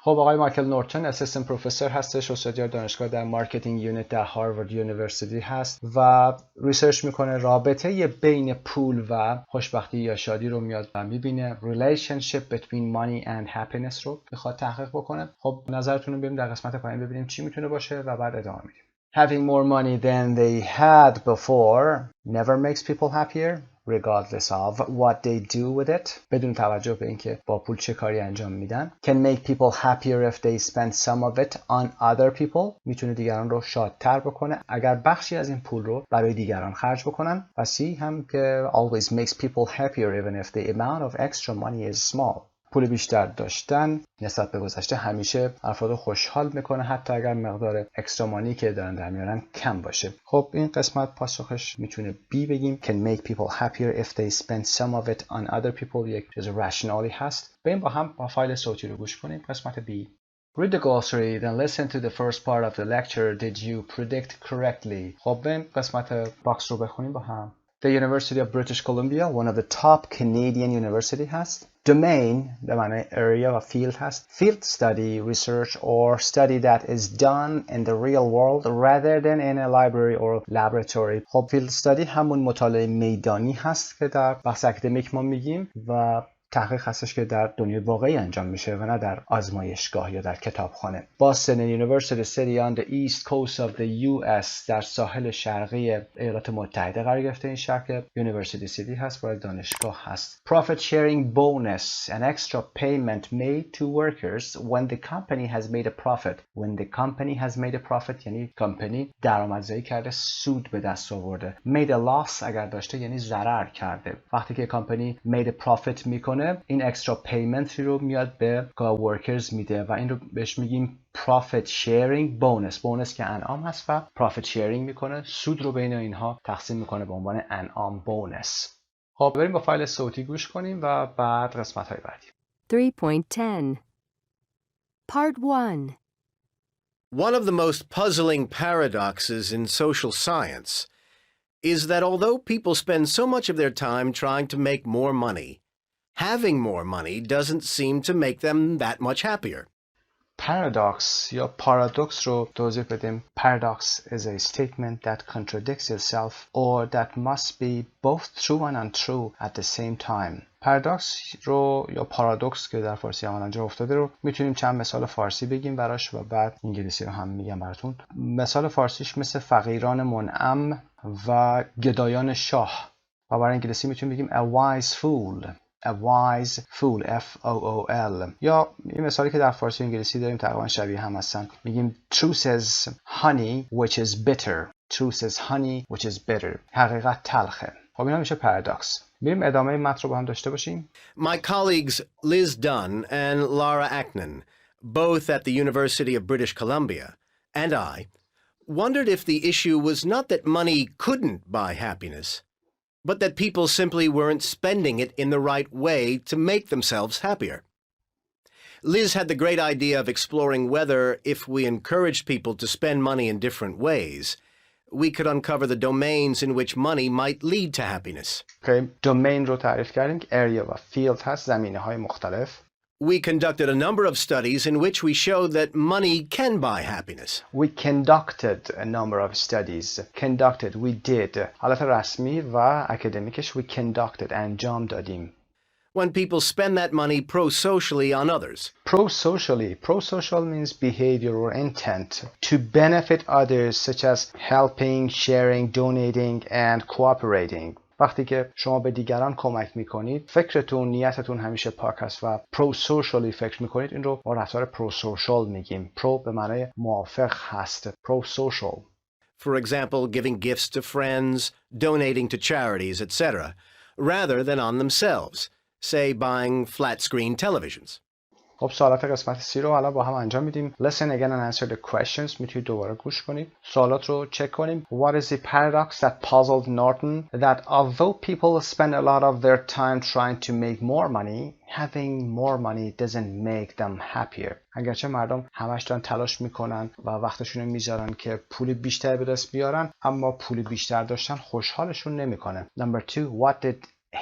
خب آقای مایکل نورتون اسیستنت پروفسور هستش، استاد دانشگاه در مارکتینگ یونیت در هاروارد یونیورسیتی هست و ریسرچ میکنه رابطه بین پول و خوشبختی یا شادی رو میاد و میبینه relationship between money and happiness رو میخواد تحقیق بکنه. خب نظرتون رو بریم در قسمت پایین ببینیم چی میتونه باشه و بعد ادامه میدیم. Having more money than they had before never makes people happier regardless of what they do with it. بدون توجه به اینکه با پول چه کاری انجام میدن. Can make people happier if they spend some of it on other people. میتونه دیگران رو شادتر بکنه اگر بخشی از این پول رو برای دیگران خرج بکنن. و C هم که always makes people happier even if the amount of extra money is small. پول بیشتر داشتن نسبت به گذشته همیشه افراد خوشحال میکنه حتی اگر مقدار اکسترا مانی که دارن در میارن کم باشه. خب این قسمت پاسخش میتونه B بگیم. Can make people happier if they spend some of it on other people. یک چیز رشنالی هست. بریم با هم با فایل صوتی رو گوش کنیم. قسمت B. Read the glossary, then listen to the first part of the lecture. Did you predict correctly? خب بریم قسمت باکس رو بخونیم با هم. The University of British Columbia, one of the top Canadian university هست. Domain به معنی area و field هست. Field study, research or study that is done in the real world rather than in a library or laboratory. خب field study همون مطالعه میدانی هست که در بحث اکادمیک ما میگیم و تحقیق هستش که در دنیای واقعی انجام میشه و نه در آزمایشگاه یا در کتابخانه. Boston University City on the east coast of the US در ساحل شرقی ایالات متحده قرار گرفته. این شهر که University City هست و دانشگاه هست. Profit sharing bonus, an extra payment made to workers when the company has made a profit. When the company has made a profit یعنی کمپانی درآمدزایی کرده، سود به دست آورده. Made a loss اگر داشته یعنی ضرر کرده. وقتی که کمپانی made a profit میکنه این اکسترا پیمنت رو میاد به ورکرز میده و این رو بهش میگیم profit sharing bonus. بونس که انعام هست و profit sharing میکنه، سود رو بین اینها تقسیم میکنه به عنوان انعام بونس. خب بریم با فایل صوتی گوش کنیم و بعد قسمت های بعدی. 3.10 Part 1 One of the most puzzling paradoxes in social science is that although people spend so much of their time trying to make more money, having more money doesn't seem to make them that much happier. Paradox یا paradox رو توضیح بدیم. Paradox is a statement that contradicts itself or that must be both true and untrue at the same time. پارادوکس رو یا پارادوکس که در فارسی عملاً جا افتاده رو میتونیم چند مثال فارسی بگیم براش و بعد انگلیسی رو هم میگم براتون. مثال فارسیش مثل فقیران منعم و گدایان شاه. و برای انگلیسی میتونیم بگیم a wise fool. A wise fool. F-O-O-L. یا این مثالی که در فارسی و انگلیسی داریم تقریبا شبیه هم هستن. میگیم truth is honey which is bitter. Truth is honey which is bitter. حقیقت تلخه. خب اینا میشه پارادوکس. بریم ادامه متن رو با هم داشته باشیم. My colleagues Liz Dunn and Laura Aknan, both at the University of British Columbia, and I, wondered if the issue was not that money couldn't buy happiness, but that people simply weren't spending it in the right way to make themselves happier. Liz had the great idea of exploring whether, if we encouraged people to spend money in different ways, we could uncover the domains in which money might lead to happiness. Okay. domain رو تعریف کردیم که area و field هست، زمینه های مختلف. We conducted a number of studies in which we showed that money can buy happiness. We conducted a number of studies. Conducted, we did. حالت رسمی و اکادمیکش we conducted، انجام دادیم. When people spend that money pro-socially on others. Pro-socially. Pro-social means behavior or intent to benefit others, such as helping, sharing, donating, and cooperating. وقتی که شما به دیگران کمک میکنید، فکرتون، نیتتون همیشه پاک است و pro-socially فکر میکنید، این رو با رفتار pro-social میگیم. pro به معنای موافق هست. pro-social. For example, giving gifts to friends, donating to charities, etc., rather than on themselves. Say buying flat-screen televisions. خب سوالات قسمت 30 رو حالا با هم انجام میدیم. Listen again and answer the questions. میتونید دوباره گوش کنید. سوالات رو چک کنیم. What is the paradox that puzzled Norton? That although people spend a lot of their time trying to make more money, having more money doesn't make them happier. اگرچه مردم همش دارن تلاش میکنن و وقتشون رو میذارن که پول بیشتر به دست بیارن، اما پول بیشتر داشتن خوشحالشون نمیکنه. Number 2, what did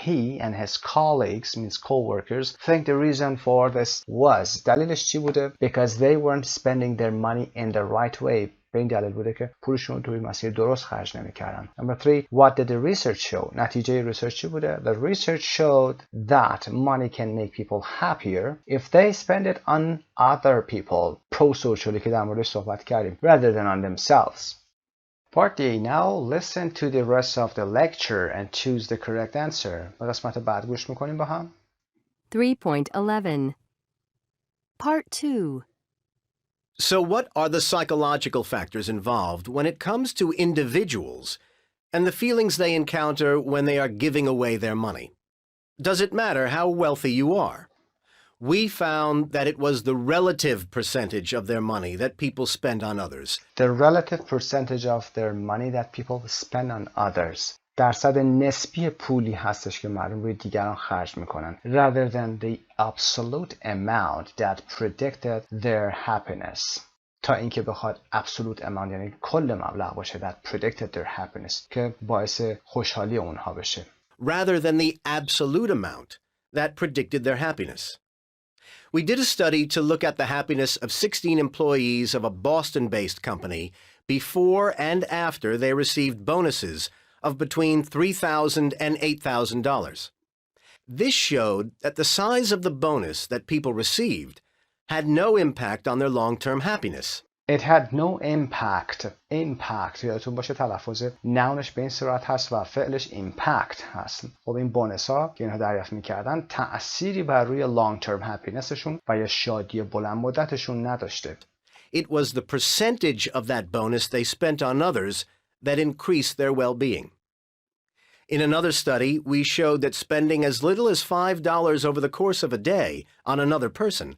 he and his colleagues, means co-workers, think the reason for this was. دلیلش چی بوده؟ Because they weren't spending their money in the right way. به این دلیل بوده که پولشون رو توی مسیر درست خرج نمی‌کردن. Number 3, what did the research show? نتیجه ریسرچ چی بوده؟ The research showed that money can make people happier if they spend it on other people. Pro-socially که در موردش صحبت کردیم. Rather than on themselves. Part A. Now listen to the rest of the lecture and choose the correct answer. به قسمت بعد گوش میکنیم با هم. 3.11 Part 2 So what are the psychological factors involved when it comes to individuals and the feelings they encounter when they are giving away their money? Does it matter how wealthy you are? We found that it was the relative percentage of their money that people spend on others. The relative percentage of their money that people spend on others. درصد نسبی پولی هستش که مردم روی دیگران خرج میکنن. Rather than the absolute amount that predicted their happiness. تا اینکه بخواد absolute amount یعنی کل مبلغ باشه that predicted their happiness که باعث خوشحالی اونها بشه. Rather than the absolute amount that predicted their happiness. We did a study to look at the happiness of 16 employees of a Boston-based company before and after they received bonuses of between $3,000 and $8,000. This showed that the size of the bonus that people received had no impact on their long-term happiness. It had no impact. Impact یادتون باشه تلفظ نونش به این صورت هست و فعلش impact هست. خب این بونس ها که اینها دریافت میکردن تأثیری بر روی long term happinessشون و یا شادی بلند مدتشون نداشته. It was the percentage of that bonus they spent on others that increased their well-being. In another study, we showed that spending as little as $5 over the course of a day on another person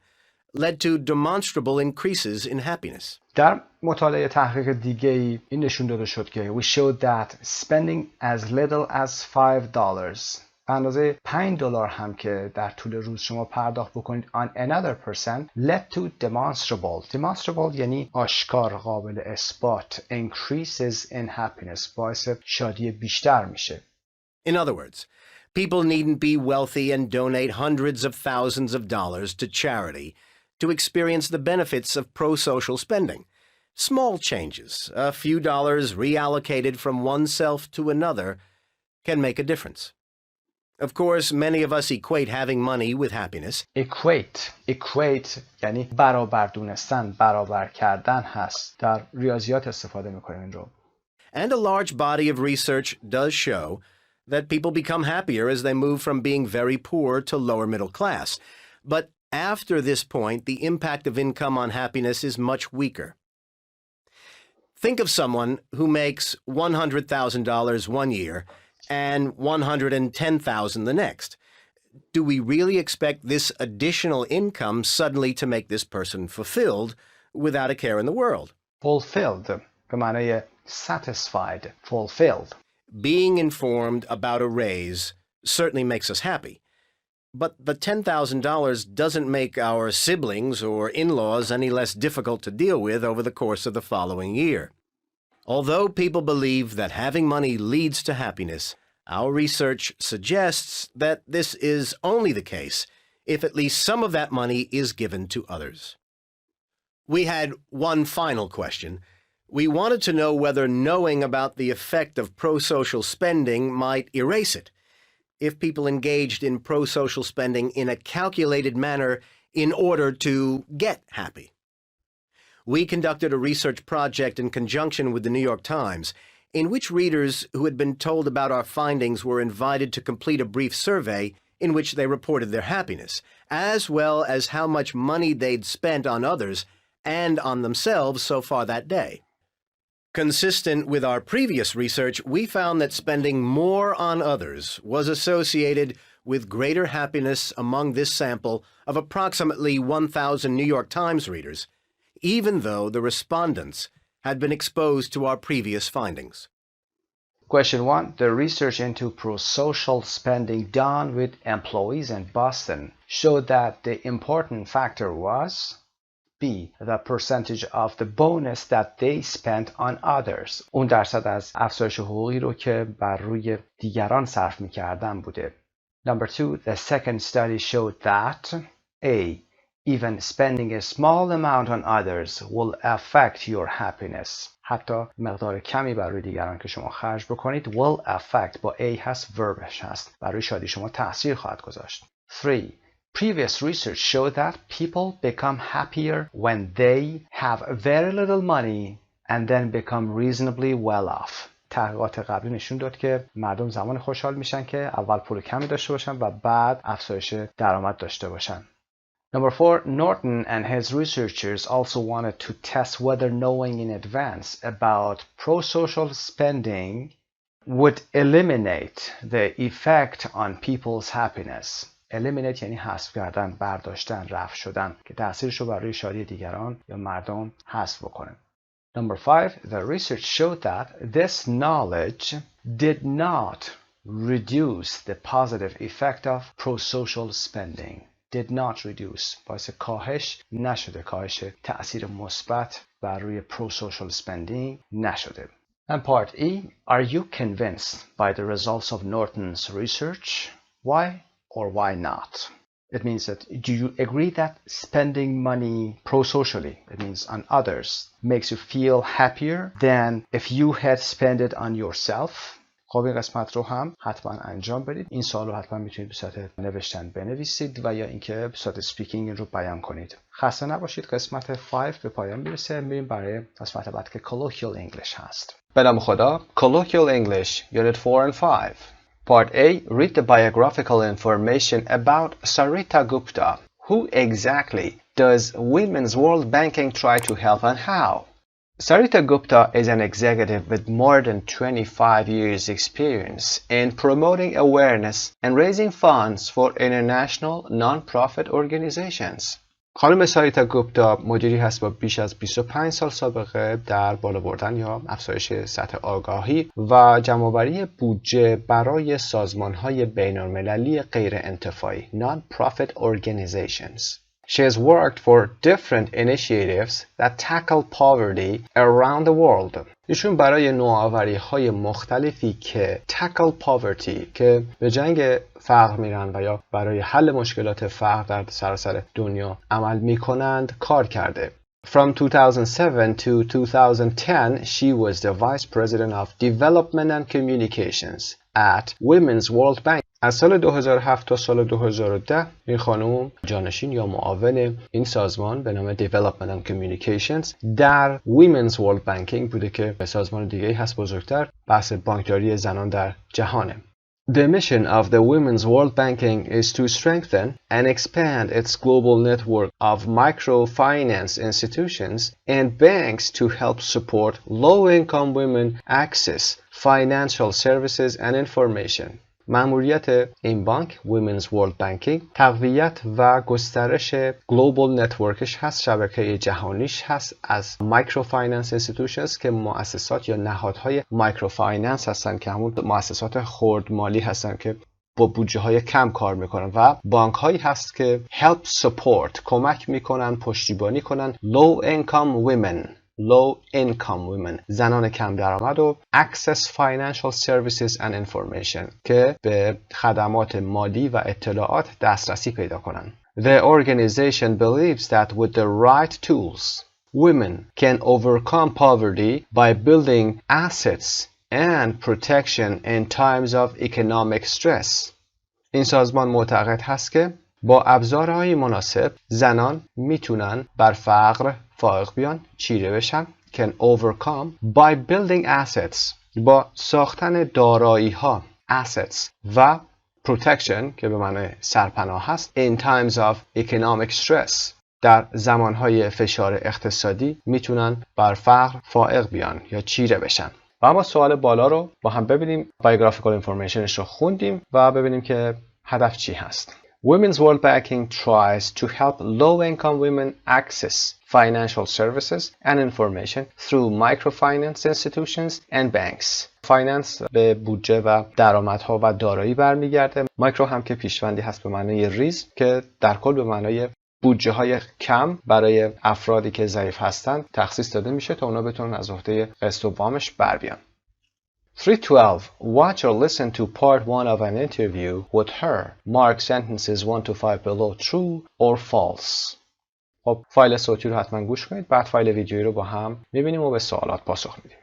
led to demonstrable increases in happiness. در مطالعه تحقیق دیگه‌ای این نشون داده شد که we showed that spending as little as $5 به اندازه $5 هم که در طول روز شما پرداخت بکنید on another person led to demonstrable یعنی آشکار قابل اثبات increases in happiness باعث شادی بیشتر میشه. In other words, people needn't be wealthy and donate hundreds of thousands of dollars to charity to experience the benefits of pro-social spending. Small changes, a few dollars reallocated from oneself to another, can make a difference. Of course, many of us equate having money with happiness. Equate یعنی برابر دونستن، برابر کردن هست. در ریاضیات استفاده میکنیم این رو. And a large body of research does show that people become happier as they move from being very poor to lower middle class. But after this point, the impact of income on happiness is much weaker. Think of someone who makes $100,000 one year and $110,000 the next. Do we really expect this additional income suddenly to make this person fulfilled without a care in the world? fulfilled به معنای satisfied, fulfilled. Being informed about a raise certainly makes us happy. But the $10,000 doesn't make our siblings or in-laws any less difficult to deal with over the course of the following year. Although people believe that having money leads to happiness, our research suggests that this is only the case if at least some of that money is given to others. We had one final question. We wanted to know whether knowing about the effect of pro-social spending might erase it, if people engaged in pro-social spending in a calculated manner in order to get happy. We conducted a research project in conjunction with the New York Times, in which readers who had been told about our findings were invited to complete a brief survey in which they reported their happiness, as well as how much money they'd spent on others and on themselves so far that day. Consistent with our previous research, we found that spending more on others was associated with greater happiness among this sample of approximately 1,000 New York Times readers, even though the respondents had been exposed to our previous findings. Question 1. The research into pro-social spending done with employees in Boston showed that the important factor was B. The percentage of the bonus that they spent on others. اون درصد از افزایش حقوقی رو که بر روی دیگران صرف می‌کردن بوده. Number 2. The second study showed that A. Even spending a small amount on others will affect your happiness. حتی مقدار کمی برای دیگران که شما خرج بکنید will affect با A هست verbش هست. برای شادی شما تأثیر خواهد گذاشت. 3. Previous research showed that people become happier when they have very little money and then become reasonably well off. تحقیقات قبلی نشون داد که مردم زمان خوشحال میشن که اول پول کمی داشته باشن و بعد افزایش درآمد داشته باشن. Number 4, Norton and his researchers also wanted to test whether knowing in advance about pro-social spending would eliminate the effect on people's happiness. eliminate یعنی حذف کردن، برداشتن، رفع شدن که تأثیرش رو برای شادی دیگران یا مردم حذف بکنه. Number 5, the research showed that this knowledge did not reduce the positive effect of pro-social spending. Did not reduce باعث کاهش نشده، کاهش تأثیر مثبت بر روی pro-social spending نشده. And part E, are you convinced by the results of Norton's research? Why or why not? It means that do you agree that spending money pro-socially, it means on others, makes you feel happier than if you had spent it on yourself? خب این قسمت رو هم حتما انجام بدید. این سوال رو حتما میتونید به صورت نوشتن بنویسید و یا اینکه به صورت سپیکینگ رو بیان کنید. خسته نباشید. قسمت 5 به پایان میرسه. میریم برای قسمت بعد که colloquial English هست. به نام خدا. Colloquial English Unit 4 and 5. Part A. Read the biographical information about Sarita Gupta. Who exactly does Women's World Banking try to help and how? Sarita Gupta is an executive with more than 25 years experience in promoting awareness and raising funds for international non-profit organizations. خانم ساریتا گوپتا مدیری هست با بیش از 25 سال سابقه در بالا بردن یا افزایش سطح آگاهی و جمع‌آوری بودجه برای سازمان‌های بین‌المللی غیر انتفاعی non-profit organizations. She has worked for different initiatives that tackle poverty around the world. ایشون برای نوآوری‌های مختلفی که tackle poverty که به جنگ فقر میرن و یا برای حل مشکلات فقر در سراسر دنیا عمل میکنند کار کرده. From 2007 to 2010, she was the Vice President of Development and Communications at Women's World Bank. از سال 2007 تا سال 2010 این خانم جانشین یا معاون این سازمان به نام Development and Communications در Women's World Banking بوده که سازمان دیگه‌ای هست بزرگتر، بحث بانکداری زنان در جهانه. The mission of the Women's World Banking is to strengthen and expand its global network of microfinance institutions and banks to help support low-income women access financial services and information. مأموریت این بانک Women's World Banking تقویت و گسترش گلوبال نتورکش هست، شبکه جهانیش هست از مایکروفایننس اینستیتوشنز که مؤسسات یا نهادهای مایکروفایننس هستن که همون مؤسسات خردمالی هستن که با بودجه های کم کار میکنن و بانک هایی هست که help support کمک میکنن، پشتیبانی کنن low income women زنان کم درآمد و access financial services and information که به خدمات مالی و اطلاعات دسترسی پیدا کنن. The organization believes that with the right tools women can overcome poverty by building assets and protection in times of economic stress. این سازمان معتقد هست که با ابزارهای مناسب زنان میتونن بر فقر فائق بیان، چیره بشن، can overcome by building assets با ساختن دارایی ها assets و protection که به معنی سرپناه هست in times of economic stress در زمانهای فشار اقتصادی میتونن بر فقر فائق بیان یا چیره بشن. و اما سوال بالا رو با هم ببینیم، biographical informationش رو خوندیم و ببینیم که هدف چی هست. Women's World Banking tries to help low-income women access financial services and information through microfinance institutions and banks. فایننس به بودجه و درآمدها و دارایی برمیگرده. مایکرو هم که پیشوندی هست به معنای ریز که در کل به معنای بودجه های کم برای افرادی که ضعیف هستند تخصیص داده میشه تا اونا بتونن از عهده قسط و وامش بر بیان. 3.12. Watch or listen to part 1 of an interview with her. Mark sentences 1 to 5 below true or false. خب فایل صوتی رو حتما گوش کنید، بعد فایل ویدیویی رو با هم میبینیم و به سوالات پاسخ میدیم.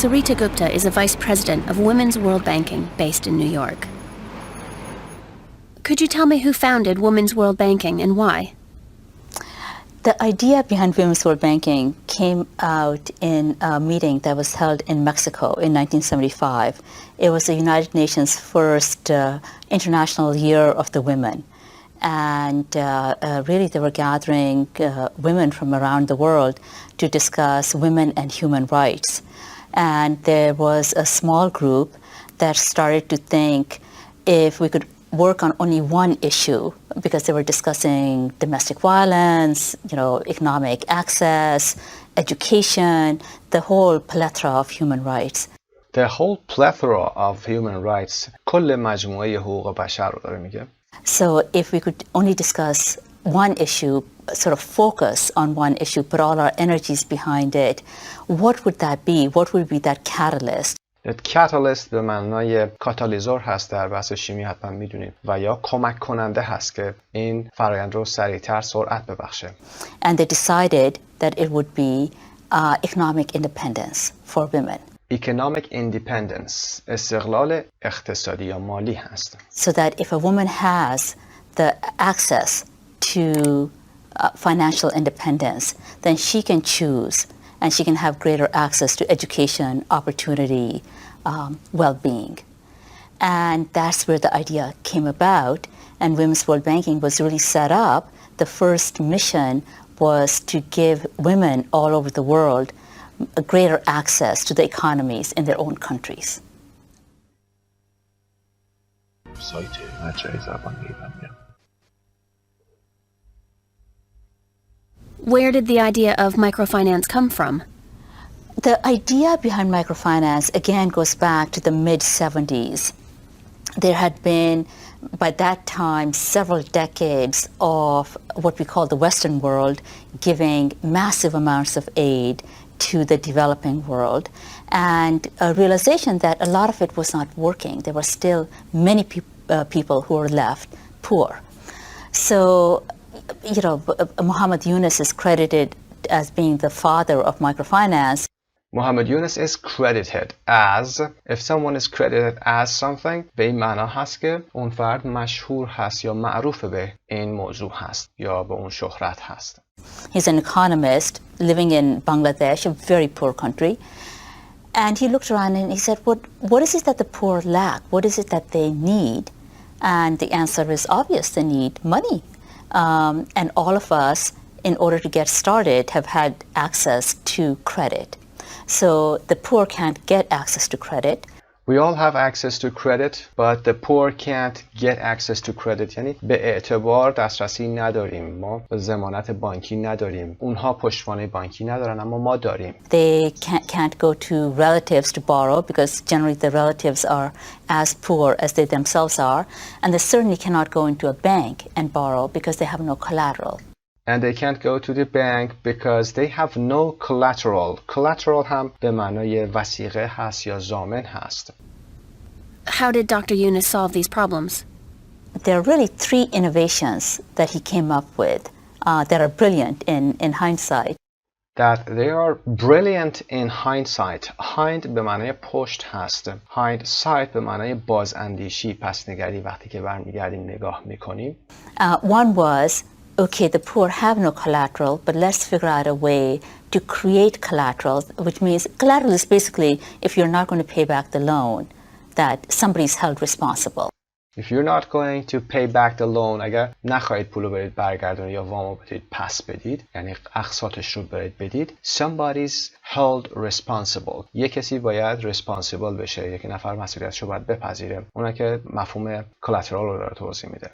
Sarita Gupta is a vice president of Women's World Banking based in New York. Could you tell me who founded Women's World Banking and why? The idea behind Women's World Banking came out in a meeting that was held in Mexico in 1975. It was the United Nations' first International Year of the Women. And really they were gathering women from around the world to discuss women and human rights. And there was a small group that started to think if we could work on only one issue, because they were discussing domestic violence, economic access, education, the whole plethora of human rights. The whole plethora of human rights. کل مجموعه حقوق بشر رو داره میگه. So if we could only discuss one issue, sort of focus on one issue, put all our energies behind it, what would that be? What would be that catalyst? catalyst به معنای کاتالیزور هست در بحث شیمی حتما میدونید و یا کمک کننده هست که این فرآیند رو سریعتر سرعت ببخشه. And they decided that it would be economic independence for women. Economic independence استقلال اقتصادی یا مالی هست. So that if a woman has the access to financial independence, then she can choose and she can have greater access to education, opportunity, well-being. And that's where the idea came about, and Women's World Banking was really set up. The first mission was to give women all over the world a greater access to the economies in their own countries. سایت مجموعه زبان میگم. Where did the idea of microfinance come from? The idea behind microfinance, again, goes back to the mid-70s. There had been, by that time, several decades of what we call the Western world giving massive amounts of aid to the developing world, and a realization that a lot of it was not working. There were still many people who are left poor. So, Muhammad Yunus is credited as being the father of microfinance. Muhammad Yunus is credited as. If someone is credited as something به این معنا هست که اون فرد مشهور هست یا معروف به این موضوع هست یا به اون شهرت هست. He's an economist living in Bangladesh, a very poor country. And he looked around and he said, what is it that the poor lack? What is it that they need? And the answer is obvious. They need money. And all of us, in order to get started, have had access to credit. So the poor can't get access to credit. We all have access to credit, but the poor can't get access to credit. یعنی به اعتبار دسترسی نداریم. ما ضمانت بانکی نداریم. اونها پشتوانه بانکی ندارن اما ما داریم. They can't go to relatives to borrow because generally the relatives are as poor as they themselves are, and they certainly cannot go into a bank and borrow because they have no collateral. And they can't go to the bank because they have no collateral. Collateral هم به معنای وثیقه هست یا ضامن هست. How did Dr. Yunus solve these problems? There are really 3 innovations that he came up with that are brilliant in hindsight. That they are brilliant in hindsight. Hind به معنای پشت هست. Hindsight به معنای بازاندیشی، پس‌نگری. وقتی که برمیگردیم نگاه میکنیم. One was, okay, the poor have no collateral, but let's figure out a way to create collateral, which means collateral is basically if you're not going to pay back the loan, that somebody's held responsible. If you're not going to pay back the loan, اگر نخواهید پولو برید برگردونید یا وامو بدید پس بدید، یعنی اقساطش رو برید بدید، somebody's held responsible. یک کسی باید responsible بشه، یک نفر مسئولیتش رو باید بپذیره. اونها که مفهوم collateral رو داره توضیح میده.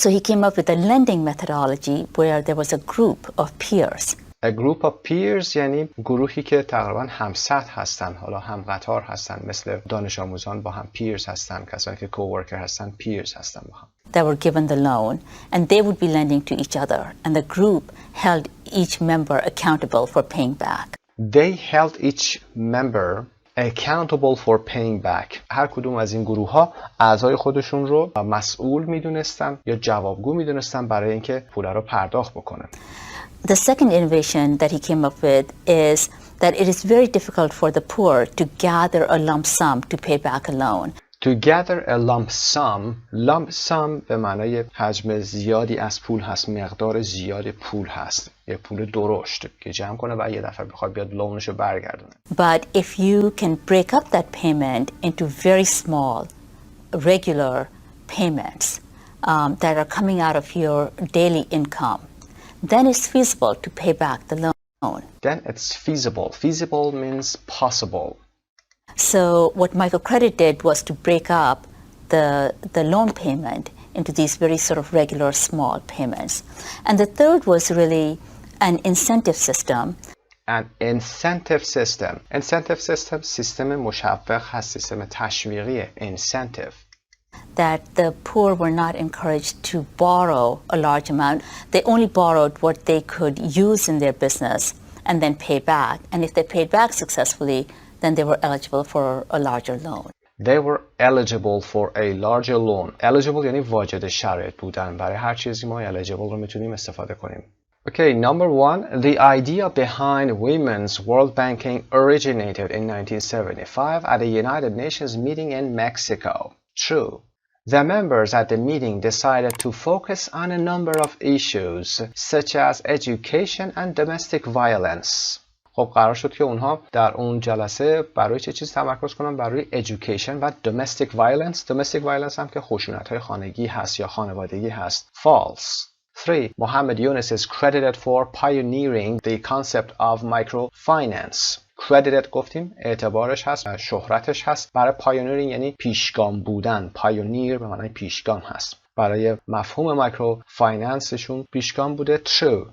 So he came up with a lending methodology where there was a group of peers. A group of peers یعنی گروهی که تقریبا هم سطح هستن، حالا هم قطار هستن، مثل دانش آموزان با هم peers هستن، کسانی که coworker هستن peers هستن با هم. That were given the loan and they would be lending to each other and the group held each member accountable for paying back. They held each member accountable for paying back. هر کدوم از این گروه ها اعضای خودشون رو مسئول میدونستن یا جوابگو میدونستن برای اینکه پول رو پرداخت بکنن. The second innovation that he came up with is that it is very difficult for the poor to gather a lump sum to pay back a loan. To gather a lump sum به معنای حجم زیادی از پول هست، مقدار زیاد پول هست، یه پول درشت که جمع کنه و یه دفعه بخواد بیاد لونش رو برگردونه. But if you can break up that payment into very small, regular payments that are coming out of your daily income, then it's feasible to pay back the loan. Then it's feasible. Feasible means possible. So what microcredit did was to break up the loan payment into these very sort of regular small payments. And the third was really an incentive system. An incentive system. Incentive system سیستم مشوق هست، سیستم تشویقی. Incentive. That the poor were not encouraged to borrow a large amount. They only borrowed what they could use in their business and then pay back. And if they paid back successfully, then they were eligible for a larger loan. They were eligible for a larger loan. Eligible یعنی واجد شرایط بودن. برای هر چیزی ما eligible رو میتونیم استفاده کنیم. Okay, number 1. The idea behind women's world banking originated in 1975 at a United Nations meeting in Mexico. True. The members at the meeting decided to focus on a number of issues such as education and domestic violence. خب قرار شد که اونها در اون جلسه برای چه چیز تمرکز کنن؟ برای education و domestic violence. Domestic violence هم که خشونت‌های خانگی هست یا خانوادگی هست. False. 3. Muhammad Yunus is credited for pioneering the concept of microfinance. Credited گفتیم اعتبارش هست، شهرتش هست. برای pioneering یعنی پیشگام بودن. Pioneer به معنای پیشگام هست. برای مفهوم مایکروفایننسشون پیشگام بوده. True.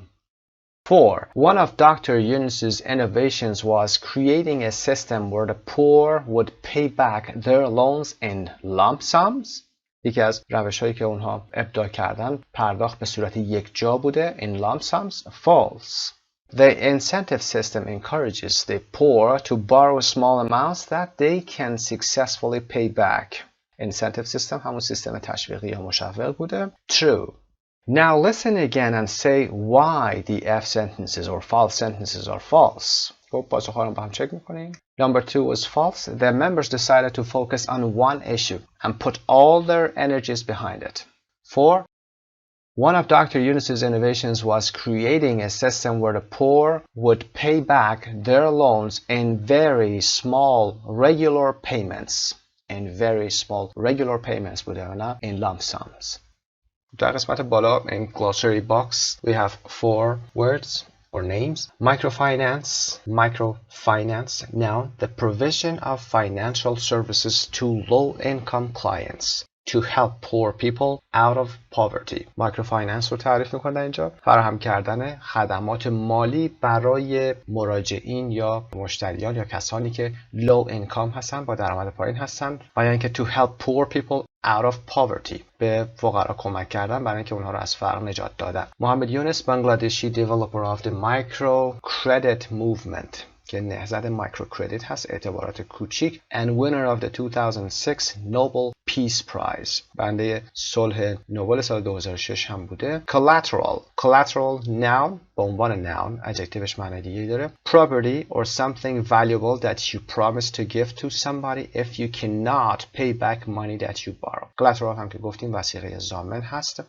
4. One of Dr. Yunus's innovations was creating a system where the poor would pay back their loans in lump sums. یکی از روش‌هایی که اونها ابداع کردن پرداخت به صورت یک جا بوده. In lump sums. False. The incentive system encourages the poor to borrow small amounts that they can successfully pay back. incentive system همون سیستم تشویقی یا مشوق بوده. True. Now listen again and say why the F sentences or false sentences are false. خب پاسخ‌ها رو با هم چک می‌کنیم. Number 2 was false. The members decided to focus on one issue and put all their energies behind it. 4. One of Dr. Yunus's innovations was creating a system where the poor would pay back their loans in very small regular payments. In very small regular payments بوده و نه in lump sums. در قسمت بالا in glossary box we have 4 words or names. Microfinance, noun, the provision of financial services to low-income clients to help poor people out of poverty. Microfinance رو تعریف می‌کنه اینجا. فراهم کردن خدمات مالی برای مراجعین یا مشتریان یا کسانی که low income هستن، با درآمد پایین هستن، و یا اینکه to help poor people out of poverty، به فقرا کمک کردن برای اینکه اونها رو از فقر نجات دادن. محمد یونس بنگلادشی developer of the micro credit movement که نهضت مایکرو کردیت هست، اعتبارات کوچیک، and winner of the 2006 Nobel Peace Prize، برنده صلح نوبل سال 2006 هم بوده. collateral noun، به عنوان noun adjectiveش معنی دیگه داره. property or something valuable that you promise to give to somebody if you cannot pay back money that you borrow. collateral هم که گفتیم وثیقه ضامن هست.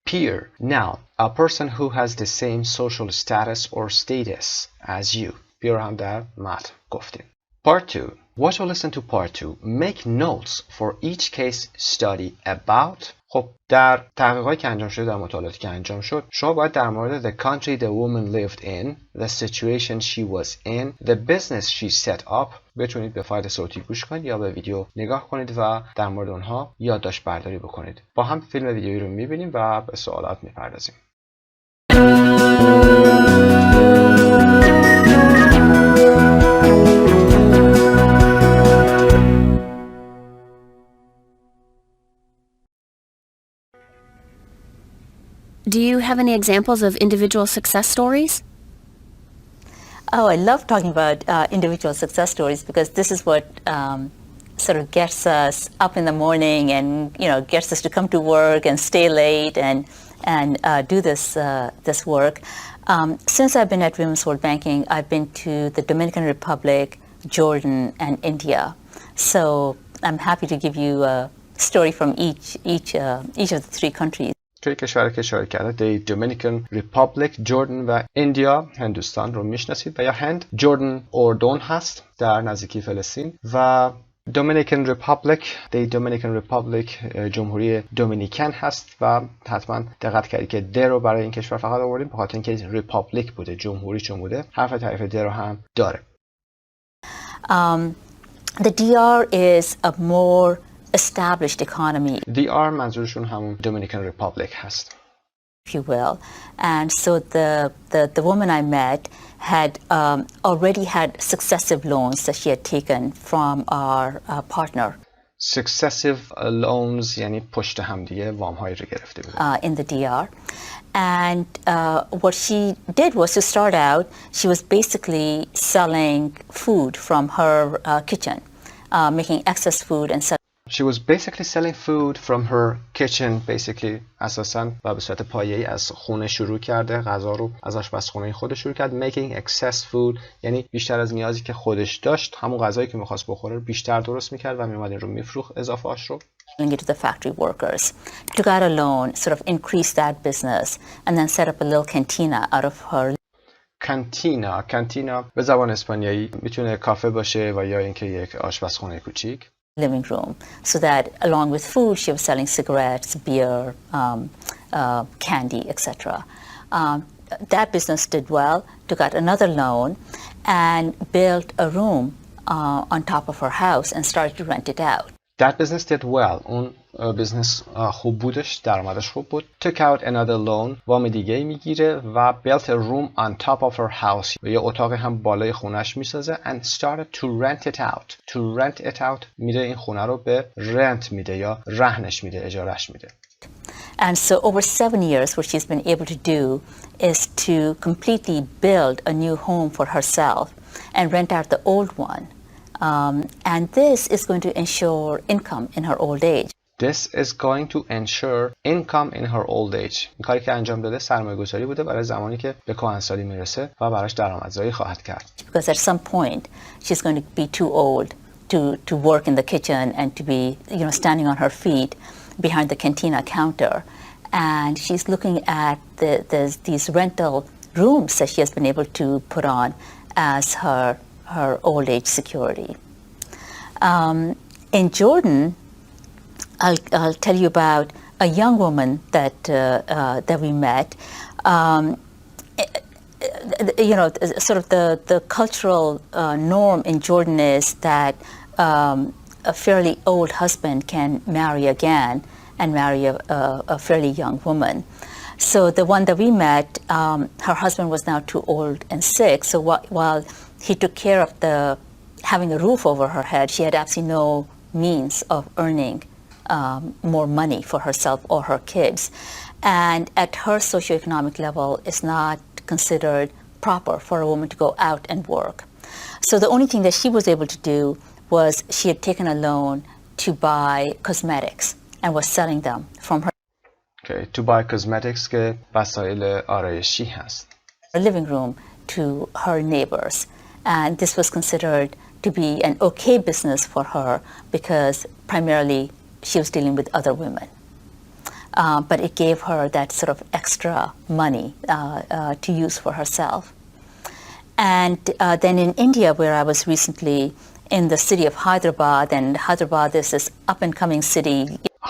peer noun، a person who has the same social status or status as you. peer هم در متن گفتیم. part 2. Watch or listen to part 2. Make notes for each case study about. خب در تحقیقاتی که انجام شده، در مطالعاتی که انجام شد، شما باید در مورد the country the woman lived in, the situation she was in, the business she set up بتونید به فایل صوتی گوش کنید یا به ویدیو نگاه کنید و در مورد اونها یادداشت برداری بکنید. با هم فیلم ویدیویی رو میبینیم و به سوالات میپردازیم. Do you have any examples of individual success stories? Oh, I love talking about individual success stories because this is what sort of gets us up in the morning and, you know, gets us to come to work and stay late and do this work. Since I've been at Women's World Banking, I've been to the Dominican Republic, Jordan, and India. So I'm happy to give you a story from each of the 3 countries. توی کشور که اشاره کرده The Dominican Republic، جردن و ایندیا، هندوستان رو میشناسید و یا هند. جردن اردن هست در نزدیکی فلسطین و Dominican Republic جمهوری دومینیکن هست و حتما دقت کردید که د رو برای این کشور فقط آوردیم به خاطر اینکه ریپابلیک بوده، جمهوری چون بوده، حرف تعریف د رو هم داره. The DR is a more established economy. DR منظورشون همون Dominican Republic هست. If you will. And so the woman I met had already had successive loans that she had taken from our partner. Successive loans یعنی پشت هم دیگه وام‌هایی رو گرفته بوده. In the DR. And what she did was to start out, she was basically selling food from her kitchen, making excess food and selling. She was basically selling food from her kitchen. Basically اساساً و به صورت پایه‌ای از خونه شروع کرده، غذا رو از آشپزخونه خودش شروع کرد. Making excess food یعنی بیشتر از نیازی که خودش داشت، همون غذایی که می‌خواست بخوره رو بیشتر درست می‌کرد و می‌اومد این رو می‌فروخت، اضافه‌اش رو. It to the factory workers, took out a loan, sort of increased that business, and then set up a little cantina out of her. کانتینا به زبان اسپانیایی میتونه کافه باشه و یا اینکه یک آشپزخونه کوچیک. Living room, so that along with food, she was selling cigarettes, beer, candy, etc. That business did well. Took out another loan and built a room on top of her house and started to rent it out. That business did well. اون بیزنس خوب بودش، درآمدش خوب بود. Took out another loan. وام دیگه میگیره و built a room on top of her house. و یه اتاق هم بالای خونش میسازه and started to rent it out. To rent it out میره این خونه رو به رنت میده یا رهنش میده، اجارهش میده. And so over 7 years, what she's been able to do is to completely build a new home for herself and rent out the old one And this is going to ensure income in her old age. This is going to ensure income in her old age. این کاری که انجام داده سرمایه‌گذاری بوده برای زمانی که به کهنسالی میرسه و براش درآمدزایی خواهد کرد. Because at some point she's going to be too old to work in the kitchen and to be, standing on her feet behind the cantina counter. And she's looking at these rental rooms that she has been able to put on as her old age security. In Jordan, I'll tell you about a young woman that we met. Sort of the cultural norm in Jordan is that a fairly old husband can marry again and marry a fairly young woman. So the one that we met, her husband was now too old and sick. So while he took care of having a roof over her head, she had absolutely no means of earning more money for herself or her kids. And at her socioeconomic level, it's not considered proper for a woman to go out and work. So the only thing that she was able to do was she had taken a loan to buy cosmetics and was selling them from her to buy cosmetics که وسایل آرایشی هست. Her living room to her neighbors. And this was considered to be an okay business for her because primarily she was dealing with other women. But it gave her that sort of extra money to use for herself. And then in India, where I was recently in the city of Hyderabad, and Hyderabad is this up-and-coming city.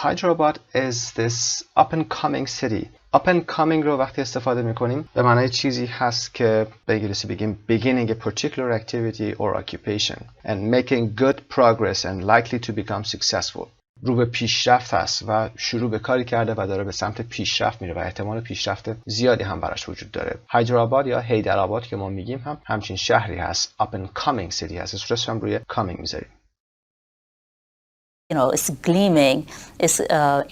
Hyderabad is this up-and-coming city. Up-and-coming رو وقتی استفاده میکنیم به معنای چیزی هست که به انگلیسی بگیم beginning a particular activity or occupation and making good progress and likely to become successful. رو به پیشرفت هست و شروع به کاری کرده و داره به سمت پیشرفت میره و احتمال پیشرفت زیادی هم براش وجود داره. هیدرآباد یا حیدرآباد که ما میگیم هم همچین شهری هست. up and coming city هست. اسمش هم روی coming میذاریم. It's gleaming.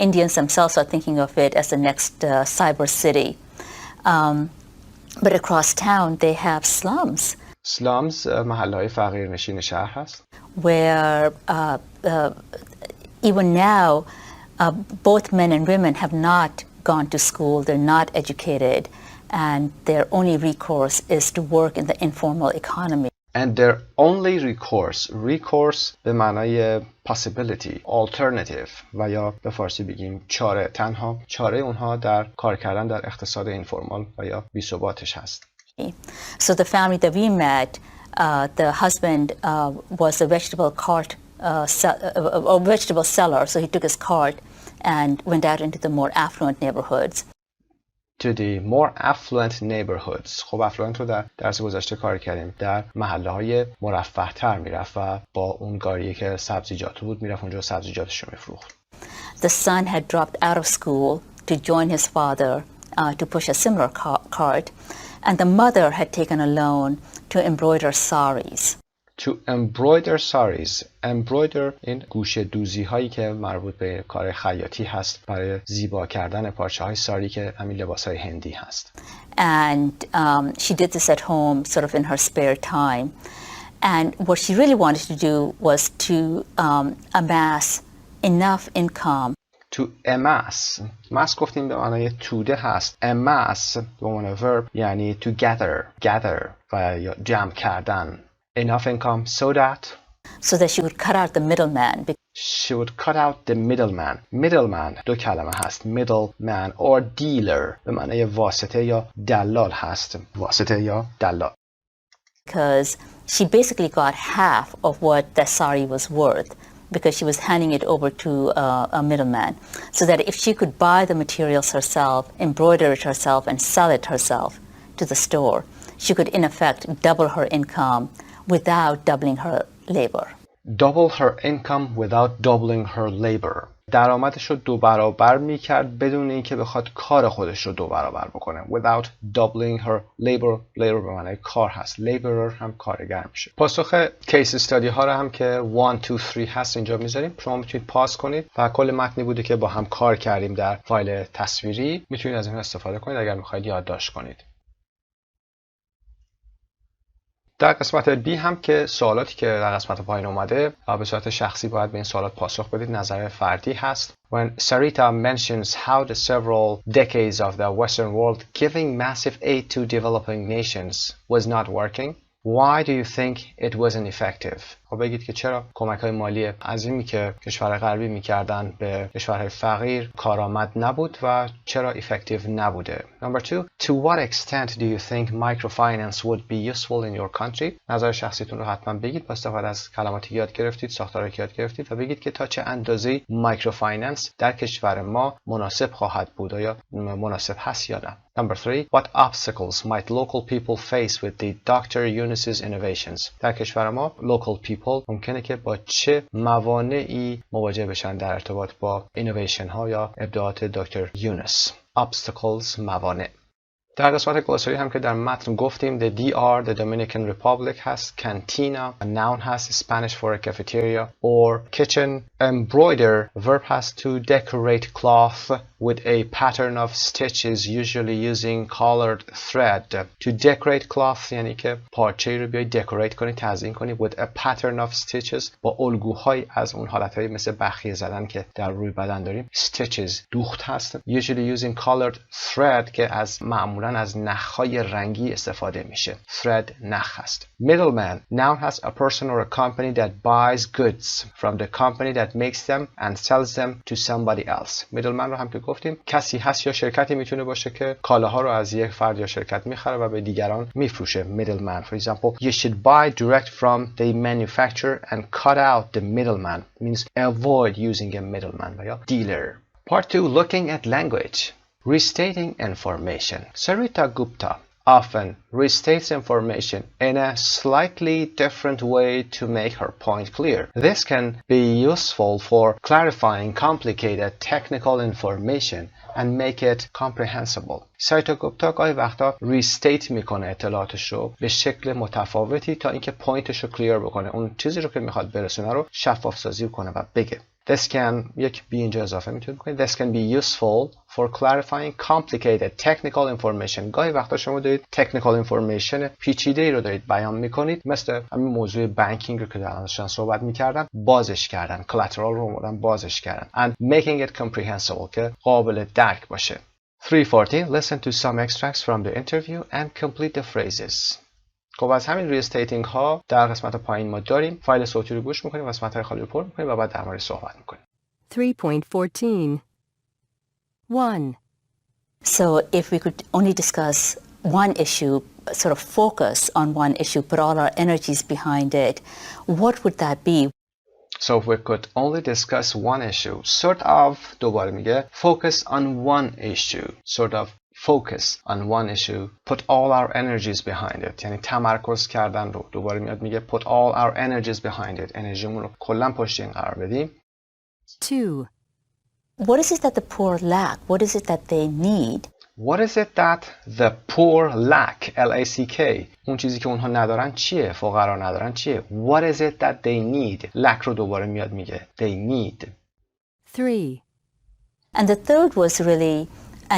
Indians themselves are thinking of it as the next cyber city. But across town they have slums. Slums محله‌های فقیرنشین شهر هست. Where even now, both men and women have not gone to school, they're not educated, and their only recourse is to work in the informal economy. And their only recourse به معنای possibility, alternative و یا به فارسی بگیم چاره، تنها چاره اونها در کار کردن در اقتصاد اینفورمال و یا بی‌ثباتش هست. So the family that we met, the husband was a vegetable cart a vegetable seller, so he took his cart and went out into the more affluent neighborhoods. To the more affluent neighborhoods. خب affluent رو در درس گذشته کار کردیم. در محله‌های مرفه‌تر میرفت و با اون گاریه که سبزیجات بود میرفت اونجا سبزیجاتش رو میفروخت. The son had dropped out of school to join his father to push a similar cart, and the mother had taken a loan to embroider saris. To embroider saris. Embroider این گوشه دوزی هایی که مربوط به کار خیاطی هست برای زیبا کردن پارچه های ساری که همین لباس های هندی هست. And she did this at home sort of in her spare time. And what she really wanted to do was to amass enough income. To amass. mass گفتیم به معنای توده هست. amass به معنای verb یعنی to gather و یا جمع کردن. Enough income so that she would cut out the middleman. She would cut out the middleman. Middleman دو کلمه هست. Middleman or dealer به معنای واسطه یا دلال هست. واسطه یا دلال. Because she basically got half of what the sari was worth because she was handing it over to a middleman. So that if she could buy the materials herself, embroider it herself and sell it herself to the store, she could in effect double her income without doubling her labor. Double her income without doubling her labor. درآمدش رو 2 برابر میکرد بدون اینکه بخواد کار خودش رو 2 برابر بکنه. Without doubling her labor. labor به معنای کار هست. laborer هم کارگر میشه. پاسخ کیس استادی ها رو هم که 1, 2, 3 هست اینجا میذاریم. شما میتونید پاس کنید و کل متنی بوده که با هم کار کردیم در فایل تصویری. میتونید از این استفاده کنید اگر میخواید یادداشت کنید. در قسمت B هم که سوالاتی که در قسمت پایین اومده به صورت شخصی باید به این سوالات پاسخ بدید، نظر فردی هست. When Sarita mentions how the several decades of the Western world giving massive aid to developing nations was not working, why do you think it wasn't effective? خب بگید که چرا کمک‌های مالی عظیمی که کشورهای غربی می‌کردن به کشورهای فقیر کارآمد نبود و چرا effective نبوده. Number 2, to what extent do you think microfinance would be useful in your country? نظر شخصیتون رو حتما بگید با استفاده از کلماتی یاد گرفتید، ساختاری که یاد گرفتید و بگید که تا چه اندازه‌ای مایکروفایننس در کشور ما مناسب خواهد بود یا مناسب هست یا نه. Number 3, what obstacles might local people face with the Dr. Yunus's innovations? در کشور ما local people ممکنه که با چه موانعی مواجه بشن در ارتباط با innovation ها یا ابداعات دکتر یونس. Obstacles، موانع. در قسمت گلاساری هم که در متن گفتیم the DR the Dominican Republic هست، cantina noun هست، Spanish for a cafeteria or kitchen. Embroider verb هست to decorate cloth with a pattern of stitches usually using colored thread. To decorate cloth یعنی که پارچه‌ای رو بیای decorate کنی، تزیین کنی with a pattern of stitches با الگوهای از اون حالتهای مثل بخیه زدن که در روی بدن داریم. Stitches دوخت هست. Usually using colored thread که از معمولا از نخهای رنگی استفاده میشه. Thread نخ هست. Middleman noun هست a person or a company that buys goods from the company that makes them and sells them to somebody else. Middleman رو هم که گفتیم کسی هست یا شرکتی میتونه باشه که کالاها رو از یک فرد یا شرکت میخره و به دیگران میفروشه. Middleman. For example, you should buy direct from the manufacturer and cut out the middleman. Means avoid using a middleman یا dealer. Part 2, looking at language. Restating information. Sarita Gupta often restates information in a slightly different way to make her point clear. This can be useful for clarifying complicated technical information and make it comprehensible. ساریتا گوپتا گاهی وقتا ریستیت میکنه اطلاعاتش رو به شکل متفاوتی تا اینکه پوینتش رو کلیر بکنه، اون چیزی رو که میخواد برسونه رو شفاف سازی کنه و بگه. This can یک بی اینجا اضافه میتونید کنید. This can be useful for clarifying complicated technical information. گاهی وقتا شما دارید technical information پیچیده ای رو دارید بیان میکنید، مثل همین موضوع بانکینگ رو که در داشتن صحبت میکردن، بازش کردن، collateral رو اومدن بازش کردن. And making it comprehensible که قابل درک باشه. 314. Listen to some extracts from the interview and complete the phrases. خب از همین ریستیتینگ ها در قسمت پایین ما داریم. فایل صوتی رو گوش میکنیم، قسمت های خالی رو پر میکنیم و بعد در مورد صحبت میکنیم. 3.14 1. So if we could only discuss one issue, sort of focus on one issue, put all our energies behind it, what would that be? So if we could only discuss one issue, sort of دوباره میگه focus on one issue, sort of focus on one issue, put all our energies behind it. یعنی تمرکز کردن رو دوباره میاد میگه put all our energies behind it. انرژیمون رو کلا پشت این قرار بدیم. 2. What is it that the poor lack? What is it that they need? What is it that the poor lack? L-A-C-K. اون چیزی که اونها ندارن چیه؟ فقرا ندارن چیه؟ What is it that they need? lack رو دوباره میاد میگه they need. 3. And the third was really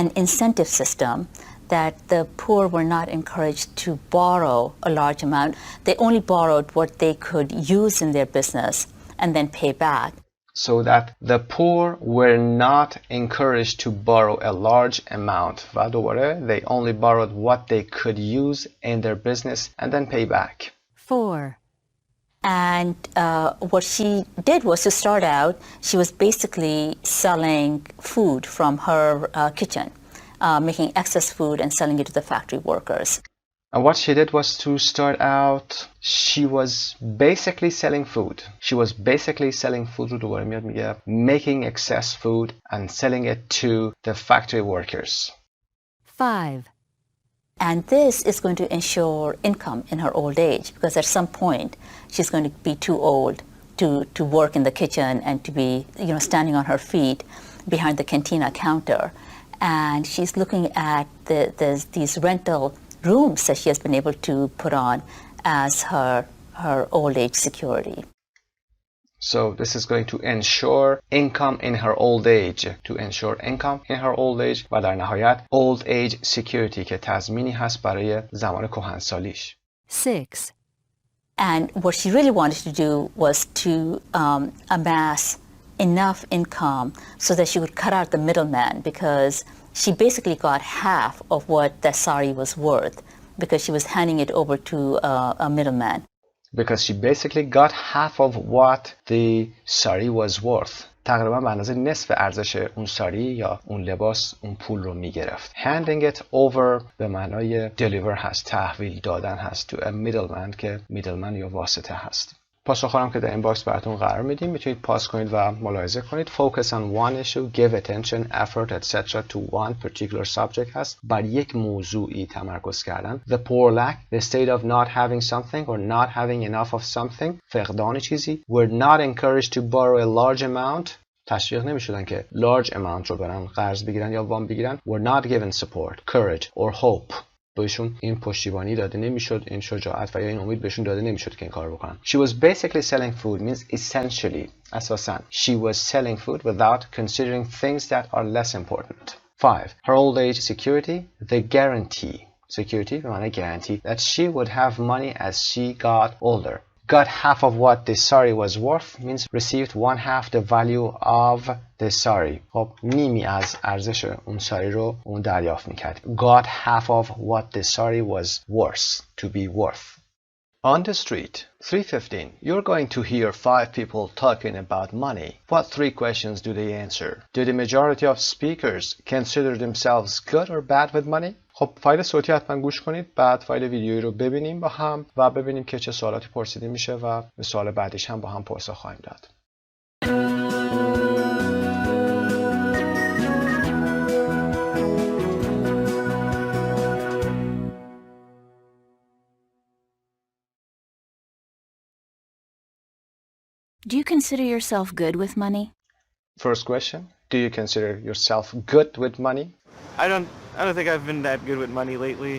an incentive system that the poor were not encouraged to borrow a large amount. They only borrowed what they could use in their business and then pay back. So that the poor were not encouraged to borrow a large amount. و دوباره they only borrowed what they could use in their business and then pay back. 4. And what she did was to start out, she was basically selling food from her kitchen, making excess food and selling it to the factory workers. And what she did was to start out, she was basically selling food. She was basically selling food رو دوباره میاد میگه making excess food and selling it to the factory workers. 5. And this is going to ensure income in her old age, because at some point she's going to be too old to work in the kitchen and to be, standing on her feet behind the cantina counter. And she's looking at these rental rooms that she has been able to put on as her old age security. So this is going to ensure income in her old age. To ensure income in her old age و در نهایت old age security که تضمینی هست برای زمان کهنسالیش. 6. And what she really wanted to do was to amass enough income so that she would cut out the middleman, because she basically got half of what the sari was worth because she was handing it over to a middleman. Because she basically got half of what the sari was worth. تقریبا به اندازه نصف ارزش اون ساری یا اون لباس اون پول رو میگرفت. Handing it over به معنای deliver هست، تحویل دادن هست، to a middleman که middleman یا واسطه هست. پاسخ‌ها که در این باکس براتون قرار میدیم، میتونید پاس کنید و ملاحظه کنید. Focus on one issue, give attention, effort, etc. to one particular subject هست. بر یک موضوعی تمرکز کردن. The poor lack, the state of not having something or not having enough of something. فقدان چیزی. Were not encouraged to borrow a large amount. تشویق نمی‌شدن که large amount رو برن قرض بگیرن یا وام بگیرن. Were not given support, courage or hope. بهشون این پشتیبانی داده نمیشد، این شجاعت و یا این امید بهشون داده نمیشد که این کار بکنن. She was basically selling food means essentially اساساً she was selling food without considering things that are less important. 5. Her old age security, the guarantee. Security به معنی guarantee that she would have money as she got older. Got half of what the sari was worth means received one half the value of the sari. خب نیمی از ارزش اون ساری رو اون دریافت میکرد. Got half of what the sari was worth, to be worth. On the street, 3:15. You're going to hear 5 people talking about money. What 3 questions do they answer? Do the majority of speakers consider themselves good or bad with money? خب فایل صوتی حتما گوش کنید، بعد فایل ویدیویی رو ببینیم با هم و ببینیم که چه سوالاتی پرسیده میشه و به سوال بعدیش هم با هم پاسخ خواهیم داد. Do you consider yourself good with money? First question, do you consider yourself good with money? I don't think I've been that good with money lately.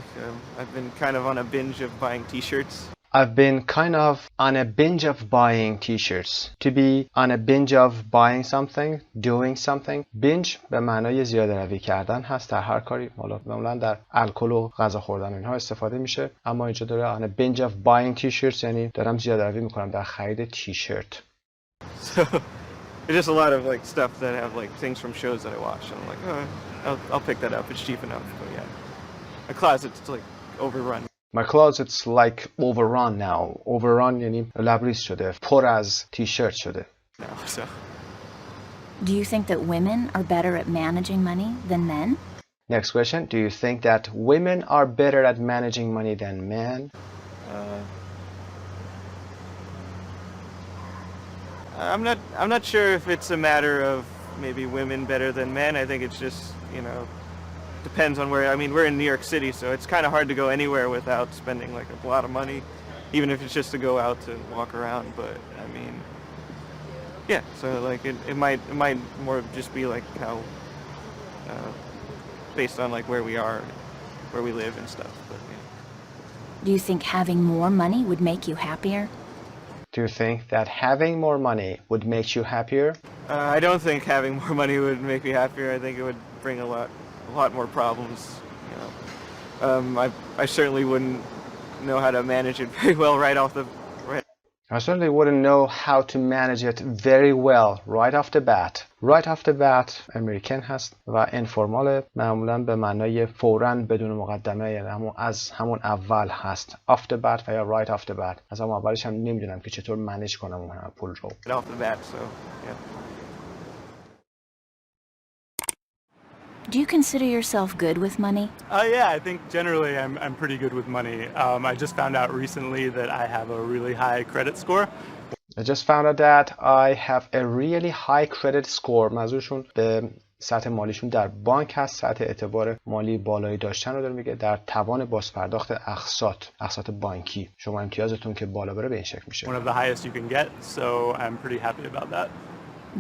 I've been kind of on a binge of buying t-shirts. I've been kind of on a binge of buying t-shirts. To be on a binge of buying something, doing something. Binge به معنای زیاده روی کردن هست در هر کاری. معمولا در الکل و غذا خوردن اینها استفاده میشه. اما اینجا داره on a binge of buying t-shirts یعنی دارم زیاده روی میکنم در خرید تیشرت. So there's just a lot of like stuff that have like things from shows that I watch, and I'm like, oh, I'll pick that up. It's cheap enough. But yeah, my closet's like overrun. My closet's like overrun now. Overrun یعنی لبریز شده، پر از تیشرت شده. No, so. Do you think that women are better at managing money than men? Next question, do you think that women are better at managing money than men? I'm not sure if it's a matter of maybe women better than men. I think it's just, you know, depends on where. I mean, we're in New York City, so it's kind of hard to go anywhere without spending like a lot of money, even if it's just to go out to walk around. But I mean, yeah. So like it might more just be like how based on like where we are, where we live and stuff. But yeah. Do you think having more money would make you happier? Do you think that having more money would make you happier? I don't think having more money would make me happier. I think it would bring a lot more problems. You know, I certainly wouldn't know how to manage it very well right off the. I certainly wouldn't know how to manage it very well right off the bat. Right off the bat امریکن هست و informal معمولا به معنای فوراً بدون مقدمه، یعنی از همون اول هست. Off the bat و یا right off the bat. از همون اولش هم نمیدونم که چطور منیج کنم اون پول رو. Right off the bat, so yeah. Do you consider yourself good with money? Yeah, I think generally I'm pretty good with money. I just found out recently that I have a really high credit score. I just found out that I have a really high credit score. منظورشون به سطح مالیشون در بانک هست، سطح اعتبار مالی بالایی داشتن رو داره میگه، در توان بازپرداخت اقساط بانکی. شما امتیازتون که بالا بره به این شکل میشه. One of the highest you can get, so I'm pretty happy about that.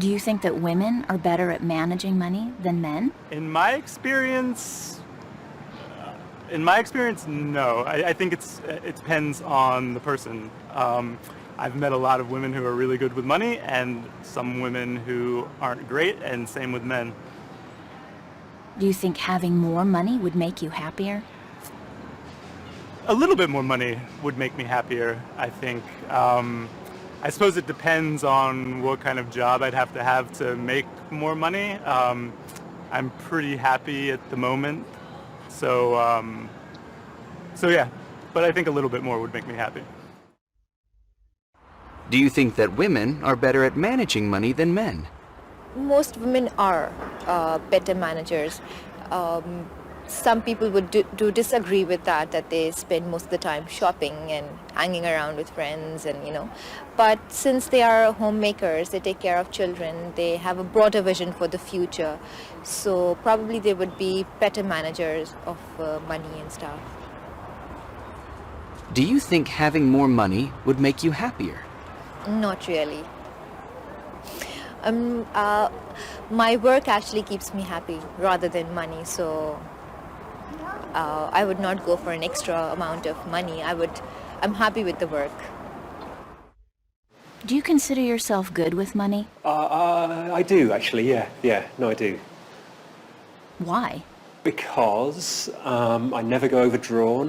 Do you think that women are better at managing money than men? In my experience, no. I think it depends on the person. I've met a lot of women who are really good with money and some women who aren't great, and same with men. Do you think having more money would make you happier? A little bit more money would make me happier, I think. I suppose it depends on what kind of job I'd have to make more money. I'm pretty happy at the moment, so yeah, but I think a little bit more would make me happy. Do you think that women are better at managing money than men? Most women are better managers. Some people would disagree with that they spend most of the time shopping and hanging around with friends and but since they are homemakers, they take care of children, they have a broader vision for the future, so probably they would be better managers of money and stuff. Do you think having more money would make you happier? Not really. My work actually keeps me happy rather than money, so I would not go for an extra amount of money. I'm happy with the work. Do you consider yourself good with money? I do, actually, yeah. No, I do. Why? Because I never go overdrawn.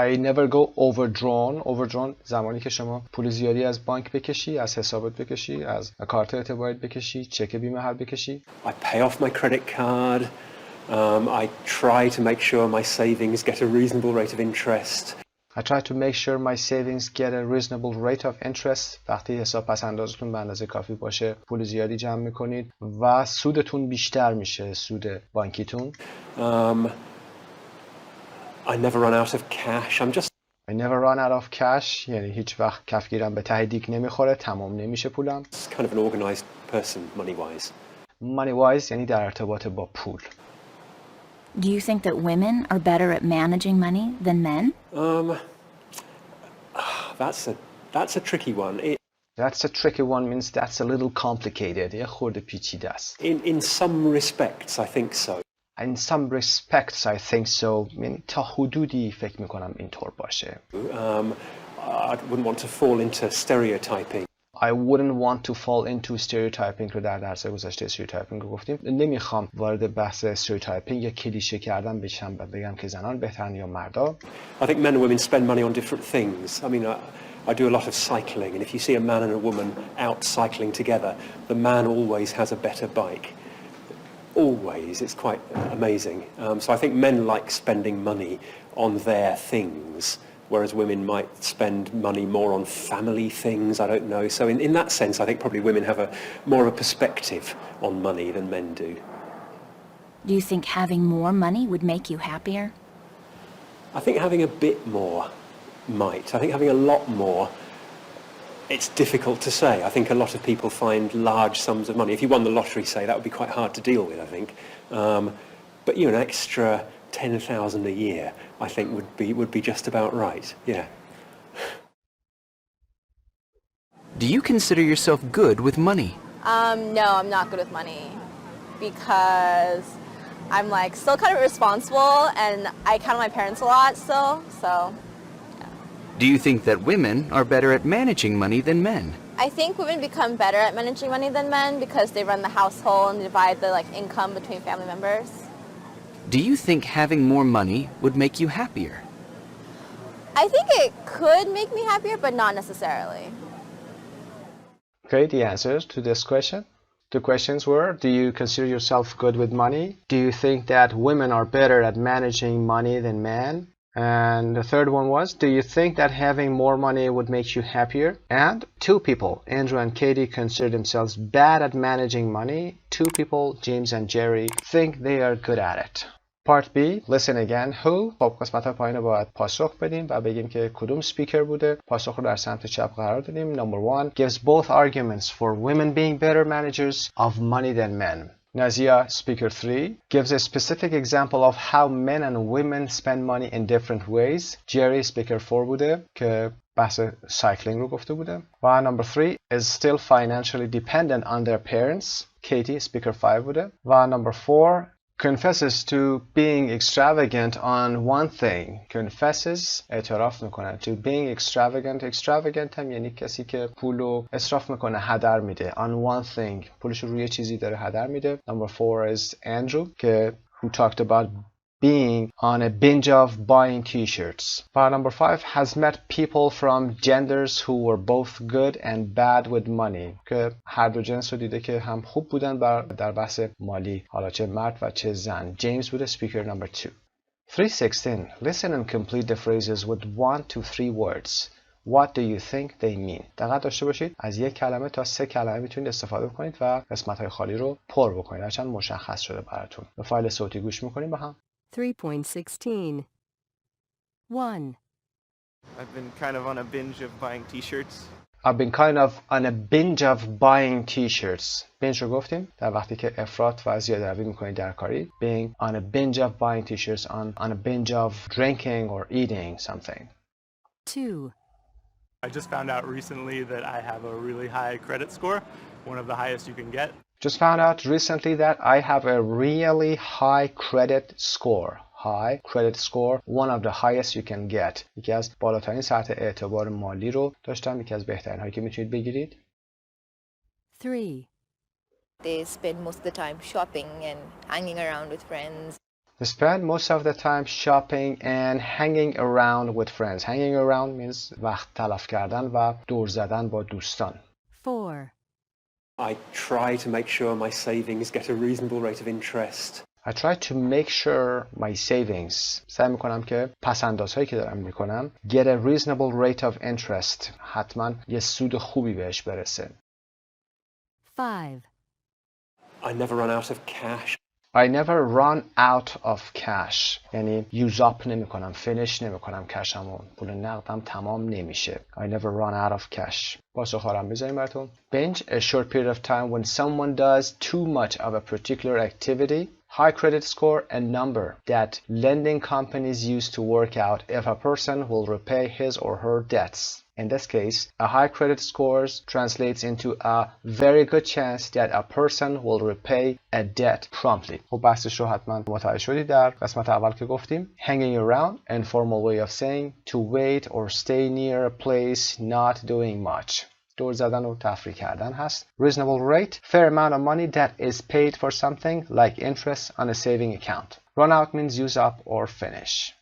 I never go overdrawn. Overdrawn زمانی که شما پول زیادی از بانک بکشی، از حسابت بکشی، از کارت اعتباریت بکشی، چک بی‌محل بکشی. I pay off my credit card. I try to make sure my savings get a reasonable rate of interest. I try to make sure my savings get a reasonable rate of interest. وقتی حساب پس اندازتون به اندازه کافی باشه، پول زیادی جمع میکنید و سودتون بیشتر میشه، سود بانکیتون. I never run out of cash. I never run out of cash. یعنی هیچ وقت کفگیرم به ته دیگ نمیخوره، تمام نمیشه پولم. Kind of an organized person, money-wise. Money-wise یعنی در ارتباط با پول. Do you think that women are better at managing money than men? That's a tricky one. That's a tricky one means that's a little complicated. یه خورده پیچیده است. In some respects, I think so. In some respects, I think so. یعنی تا حدودی فکر میکنم اینطور باشه. I wouldn't want to fall into stereotyping. I wouldn't want to fall into stereotyping رو در درس گذشته stereotyping رو گفتیم. نمیخوام وارد بحث stereotyping یا کلیشه کردن بشم و بگم که زنان بهترن یا مردا. I think men and women spend money on different things. I mean, I do a lot of cycling, and if you see a man and a woman out cycling together, the man always has a better bike. Always. It's quite amazing. So I think men like spending money on their things, whereas women might spend money more on family things. I don't know. So in that sense, I think probably women have more of a perspective on money than men do. Do you think having more money would make you happier? I think having a bit more might. I think having a lot more, it's difficult to say. I think a lot of people find large sums of money. If you won the lottery, say, that would be quite hard to deal with, I think. But an extra 10,000 a year, I think would be just about right. Yeah. Do you consider yourself good with money? No, I'm not good with money because I'm still kind of responsible and I count on my parents a lot still, so. Do you think that women are better at managing money than men? I think women become better at managing money than men because they run the household and divide the income between family members. Do you think having more money would make you happier? I think it could make me happier, but not necessarily. Okay, the answers to this question. The questions were, do you consider yourself good with money? Do you think that women are better at managing money than men? And the third one was, do you think that having more money would make you happier? And two people, Andrew and Katie, consider themselves bad at managing money. Two people, James and Jerry, think they are good at it. Part B, listen again, who. خب قسمت پایین رو باید پاسخ بدیم و بگیم که کدوم سپیکر بوده. پاسخ رو در سمت چپ قرار دادیم. Number one, gives both arguments for women being better managers of money than men. Nazia, speaker 3, gives a specific example of how men and women spend money in different ways. Jerry, speaker 4 بوده که بحث cycling رو گفته بوده. و number 3 is still financially dependent on their parents. Katie, speaker 5 بوده. و number 4 confesses to being extravagant on one thing. Confesses, اعتراف میکنه. To being extravagant. Extravagant هم یعنی کسی که پولو اسراف میکنه، هدر میده. On one thing. پولش روی چیزی داره هدر میده. Number 4 is Andrew که who talked about being on a binge of buying t-shirts. File number 5 has met people from genders who were both good and bad with money. که هر دو جنس رو دیده که هم خوب بودن در بحث مالی، حالا چه مرد و چه زن. جیمز بوده speaker number 2. 316. Listen and complete the phrases with 1 to 3 words. What do you think they mean? دقت داشته باشید از یک کلمه تا 3 کلمه میتونید استفاده کنید و قسمت‌های خالی رو پر بکنید. هرچند مشخص شده براتون. به فایل صوتی گوش می‌کنیم با هم. 3.16 1. I've been kind of on a binge of buying t-shirts. I've been kind of on a binge of buying t-shirts. binge رو گفتیم در وقتی که افراط و زیاده‌روی می‌کنید در کاری. Being on a binge of buying t-shirts, on a binge of drinking or eating something. 2. I just found out recently that I have a really high credit score, one of the highest you can get. Just found out recently that I have a really high credit score. High credit score, one of the highest you can get. یکی از بالاترین سطح اعتبار مالی رو داشتم، یکی از بهترین هایی که میتونید بگیرید. 3. They spend most of the time shopping and hanging around with friends. They spend most of the time shopping and hanging around with friends. Hanging around means وقت تلف کردن و دور زدن با دوستان. 4. I try to make sure my savings get a reasonable rate of interest. I try to make sure my savings. سعی میکنم که پسندازهایی که دارم میکنم get a reasonable rate of interest. حتما یه سود خوبی بهش برسه. 5. I never run out of cash. I never run out of cash. یعنی use up نمیکنم، finish نمیکنم کشمو. پول نقدم تمام نمیشه. I never run out of cash. پاسخارم بذاریم براتون. Binge, a short period of time when someone does too much of a particular activity. High credit score, a number that lending companies use to work out if a person will repay his or her debts. In this case, a high credit score translates into a very good chance that a person will repay a debt promptly. خب بحثش رو حتما متوجه شدید در قسمت اول که گفتیم. Hanging around, informal way of saying to wait or stay near a place not doing much. دور زدن و تفریح کردن هست. Reasonable rate, fair amount of money that is paid for something like interest on a saving account. Run out means use up or finish.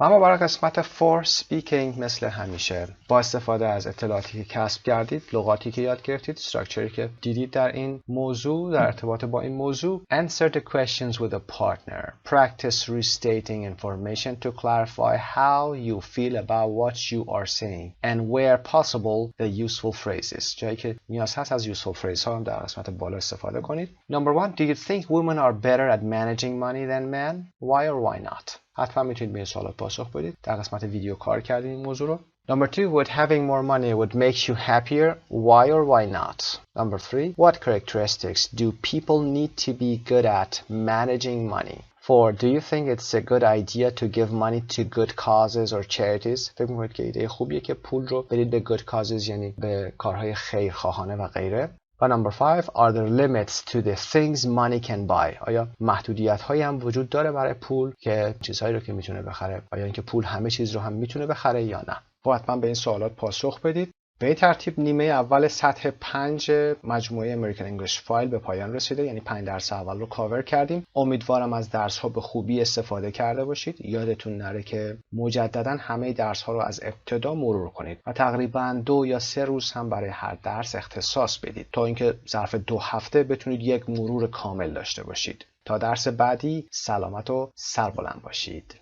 و اما برای قسمت for speaking مثل همیشه با استفاده از اطلاعاتی که کسب کردید، لغاتی که یاد گرفتید، استراکچری که دیدید در این موضوع، در ارتباط با این موضوع، answer the questions with a partner. Practice restating information to clarify how you feel about what you are saying and where possible the useful phrases. جایی که نیاز هست از useful phrases ها هم در قسمت بالا استفاده کنید. Number 1. Do you think women are better at managing money than men? Why or why not? حتما میتونید به این سوالات پاسخ بدید. در قسمت ویدیو کار کردیم این موضوع رو. Number 2, would having more money would make you happier? Why or why not? Number 3, what characteristics do people need to be good at managing money? 4, do you think it's a good idea to give money to good causes or charities? فکر می‌کنید که ایده خوبیه که پول رو بدید به good causes، یعنی به کارهای خیرخواهانه و غیره. و number 5, are there limits to the things money can buy? آیا محدودیت هایی هم وجود داره برای پول که چیزهایی رو که میتونه بخره؟ آیا اینکه پول همه چیز رو هم میتونه بخره یا نه؟ حتما به این سوالات پاسخ بدید. به این ترتیب نیمه اول سطح 5 مجموعه امریکن انگلیش فایل به پایان رسیده، یعنی 5 درس اول رو کاور کردیم. امیدوارم از درس ها به خوبی استفاده کرده باشید. یادتون نره که مجددا همه درس ها رو از ابتدا مرور کنید و تقریبا 2 یا 3 روز هم برای هر درس اختصاص بدید تا اینکه ظرف 2 هفته بتونید یک مرور کامل داشته باشید. تا درس بعدی سلامت و سربلند باشید.